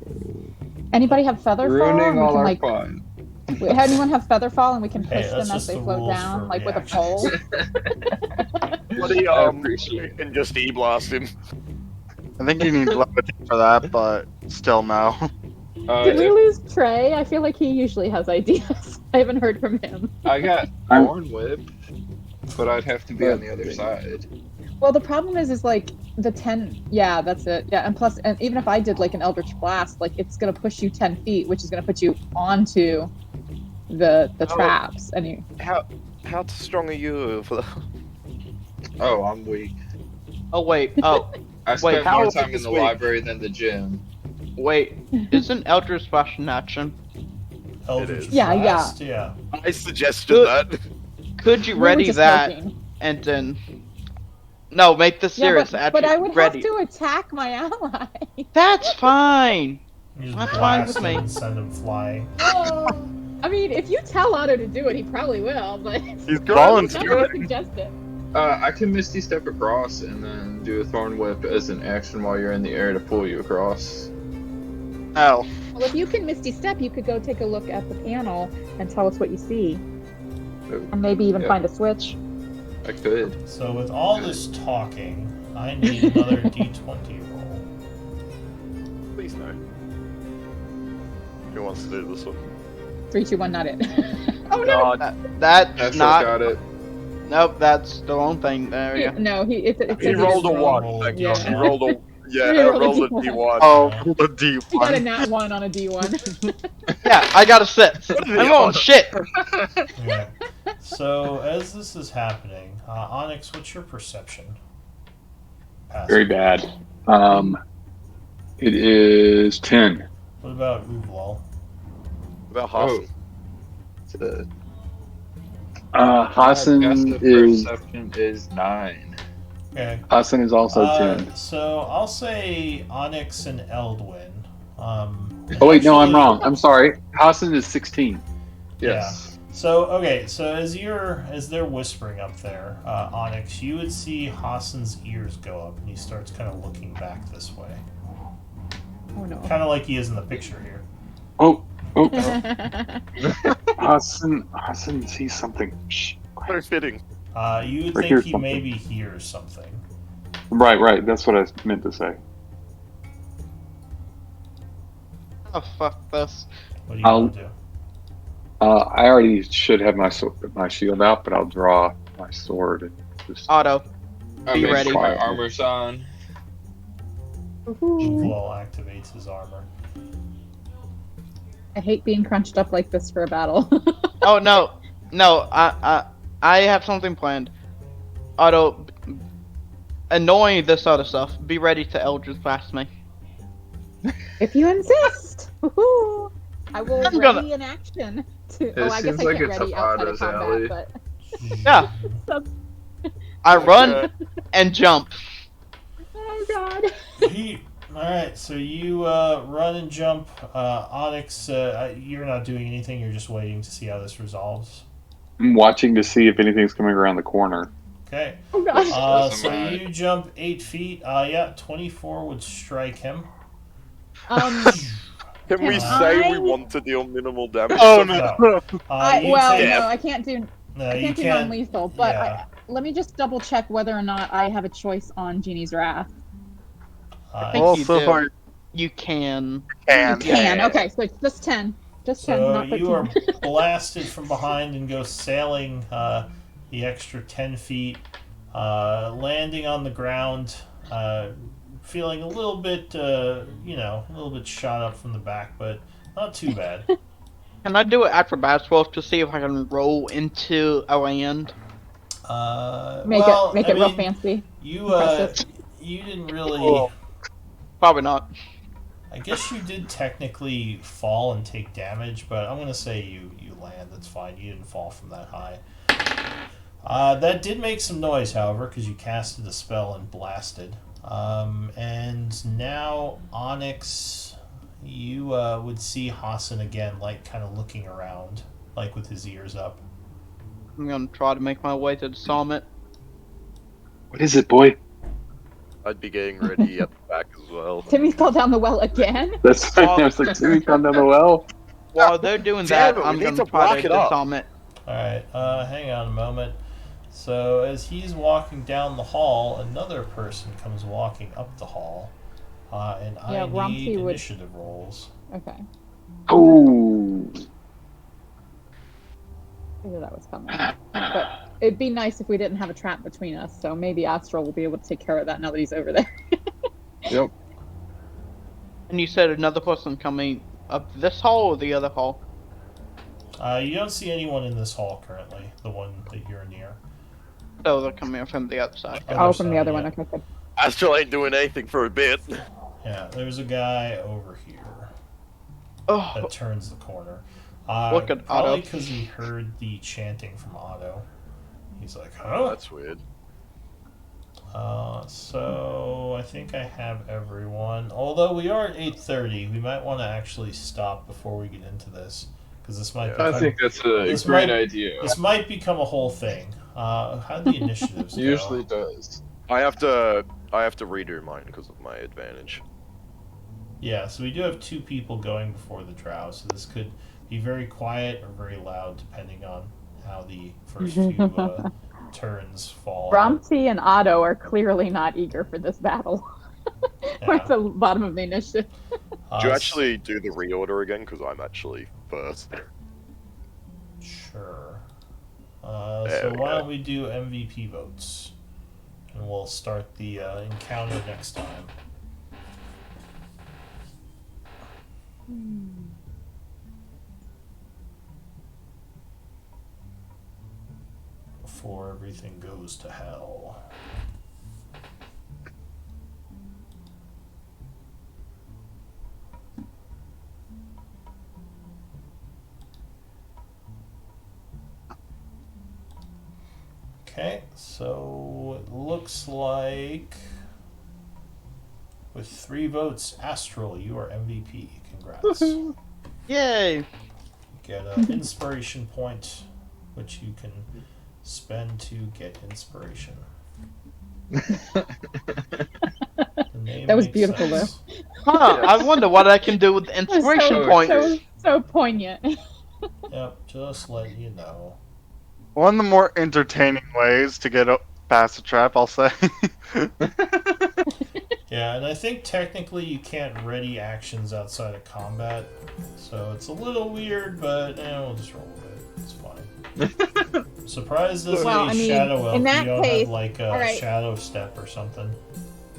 Anybody have feather fall? ruining And we all can our like. fun. Wait, anyone have feather fall and we can Hey, push that's them as just they the float rules down, for like with a reactions. pole? Bloody, I appreciate it. and just E-blast him. I think you need levitate for that, but still no. Did we If lose Trey? I feel like he usually has ideas. I haven't heard from him. I got I'm- Thorn Whip, but I'd have to be on the other side. Well, the problem is like the 10. Yeah, that's it. Yeah, and plus, and even if I did like an Eldritch Blast, like it's gonna push you 10 feet, which is gonna put you onto the traps, and you. How strong are you for the... Oh, I'm weak. Oh wait, oh I spent how more is time in this the weak? library than the gym. wait, isn't Eldritch Splash an action? Eldritch is. Yeah, Blast? Yeah. I suggested Good. that. Could you We were ready just that joking. and then? No, make this Yeah, serious. but I would ready. have to attack my ally. That's fine. You just That's fine blast with him me. and send him flying. I mean, if you tell Otto to do it, he probably will, but He's I'm volunteering. not gonna suggest it. I can Misty Step across and then do a Thorn Whip as an action while you're in the air to pull you across. Ow. Well, if you can Misty Step, you could go take a look at the panel and tell us what you see. And maybe even find a switch. I could. So with all this talking, I need another d20 roll. Please no. Who wants to do this one? 3, 2, 1, not it. Oh no! That's Astral not. got it. Nope, that's the wrong thing. There we go. No, it's He a rolled a roll. 1. Thank Yeah. God. He rolled a. Yeah, He I rolled a rolled a D1. D1. Oh, the D1. He got a nat 1 on a D1. Yeah, I got a 6. I'm going shit. Yeah. So as this is happening, Onyx, what's your perception? Very bad. It is 10. What about Uvlal? About Hassan. Hassan Passive is perception is 9. Okay. Hassan is also 10. So I'll say Onyx and Eldwin. Oh wait, no, I'm actually- wrong. I'm sorry. Hassan is 16. Yes. So okay, so as they're whispering up there, Onyx, you would see Hassan's ears go up, and he starts kind of looking back this way, Oh no. kind of like he is in the picture here. Oh, Hassan sees something. Shh. Very fitting. You would Or think hears he something. maybe hears something. Right. That's what I meant to say. Oh, fuck this. What do you I'll- want to do? I already should have my shield out, but I'll draw my sword and just. Otto. I Be make ready. sure my armor's on. Woohoo. Uvlal activates his armor. I hate being crunched up like this for a battle. Oh no, I have something planned. Otto, annoying this other stuff. Be ready to Eldritch Blast me. If you insist. Woohoo. I will I'm ready gonna- in action. To, It I guess seems I like can't it's ready up outside of Otto's combat, alley. but Yeah. I run and jump. oh god. Alright, so you run and jump. Onyx, you're not doing anything, you're just waiting to see how this resolves. I'm watching to see if anything's coming around the corner. Okay. Oh gosh. So you jump 8 feet. Yeah, 24 would strike him. Can we Can say I- we want to deal minimal damage? Oh No. no. You Well, take- no, I can't do. no, I you can't do can't. non-lethal, but yeah. let me just double check whether or not I have a choice on Genie's Wrath. think Well, you so do. far you You can. can. Can. Okay, so it's just 10. Just 10, So not 13. you are blasted from behind and go sailing the extra 10 feet, landing on the ground, feeling a little bit, a little bit shot up from the back, but not too bad. Can I do an acrobatics roll to see if I can roll into a land? Make well, it I real mean, fancy. You Impressive. you didn't really. Oh. Probably not. I guess you did technically fall and take damage, but I'm gonna say you land. That's fine. You didn't fall from that high. That did make some noise, however, because you casted a spell and blasted. And now Onyx, you would see Hassan again, like kind of looking around, like with his ears up. I'm gonna try to make my way to the summit. What is it, boy? I'd be getting ready at the back as well. Timmy fell down the well again. That's I was like, Timmy come down the well. While they're doing Damn that, it, we I'm need gonna to try block to it up. disarm it. Alright, hang on a moment. So as he's walking down the hall, another person comes walking up the hall. And Yeah, I need Rumsey would- initiative rolls. Okay. Oh. I knew that was coming. But it'd be nice if we didn't have a trap between us, so maybe Astral will be able to take care of that now that he's over there. Yep. And you said another person coming up this hall or the other hall? You don't see anyone in this hall currently, the one that you're near. So they're coming from the outside. Oh, from the side, other yeah. one. Okay, good. Astral ain't doing anything for a bit. Yeah, there's a guy over here Oh, that turns the corner. Look at probably Otto. because he heard the chanting from Otto. He's like, Oh, huh? that's weird. So I think I have everyone. Although we are at 8:30, we might want to actually stop before we get into this, because this might. I think that's a This great might- idea. This might become a whole thing. How do the initiatives go? Usually does. I have to redo mine because of my advantage. Yeah, so we do have 2 people going before the drow, so this could be very quiet or very loud depending on how the first few turns fall. Bromsey and Otto are clearly not eager for this battle. We're Yeah. at the bottom of the initiative. Do you actually do the reorder again? Because I'm actually first. Sure. There So we why go. don't we do MVP votes? And we'll start the encounter next time. Before everything goes to hell. Okay, so it looks like with 3 votes, Astral, you are MVP. Congrats. Yay! Get an inspiration point, which you can spend to get inspiration. The name That was makes beautiful, sense. Huh, I wonder what I can do with the inspiration so, points. so poignant. Yep, just let you know. One of the more entertaining ways to get past the trap, I'll say. Yeah, and I think technically you can't ready actions outside of combat, so it's a little weird, but we'll just roll with it. It's fine. Surprised as Well, a I mean, shadow elf, in that you don't case- have like a alright. shadow step or something.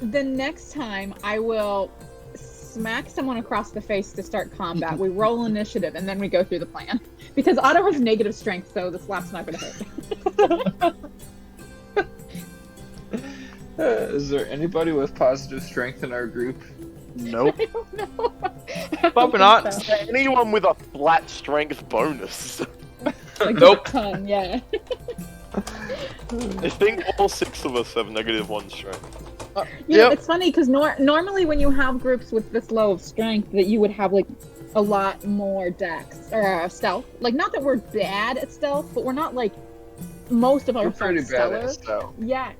The next time I will smack someone across the face to start combat. We roll initiative and then we go through the plan. Because Otto has negative strength, so the slap's not going to hurt. Is there anybody with positive strength in our group? Nope. I don't know. Probably not. So, Anyone with a flat strength bonus? like Nope. a ton, yeah. I think all 6 of us have -1 strength. You know, Yep. it's funny because normally when you have groups with this low of strength, that you would have like a lot more dex or stealth. Like, not that we're bad at stealth, but we're not like most of our We're pretty stuff's bad stellar. at stealth. Yeah,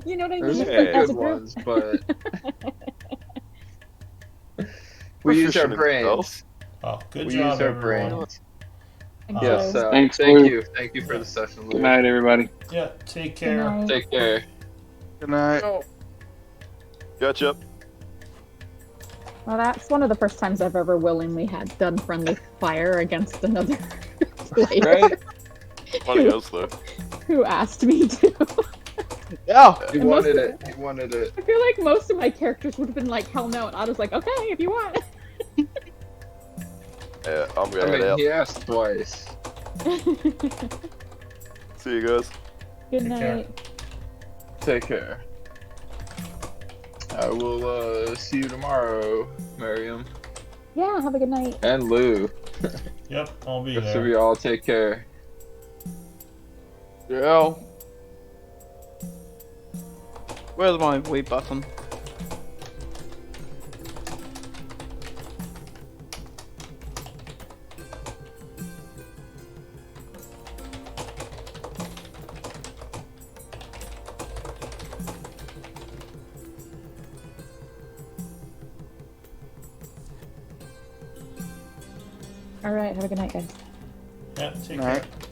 you know what I There's mean. some Like, as good a group, ones, but we use our Proficient in brains. Oh, good We job, use our everyone. brains. and Yes, so- Thanks, thank Lou. you. Thank you for the session, Lou. Good night, everybody. Yeah, take Good care. night. Take care. Good night. Gotcha. Well, that's one of the first times I've ever willingly had done friendly fire against another player Right? Funny as though. who asked me to. Yeah. He And most wanted of- it. He wanted it. I feel like most of my characters would have been like, hell no, and I was like, okay, if you want. Yeah, I'm I gonna head mean, out. he asked twice. See you guys. Good Take care. night. Take care. I will see you tomorrow, Miriam. Yeah, have a good night. And Lou. Yep, I'll be Rest of there. you all take care. Yeah. Where's my wait button? All right, have a good night, guys. Yeah, take Alright. care.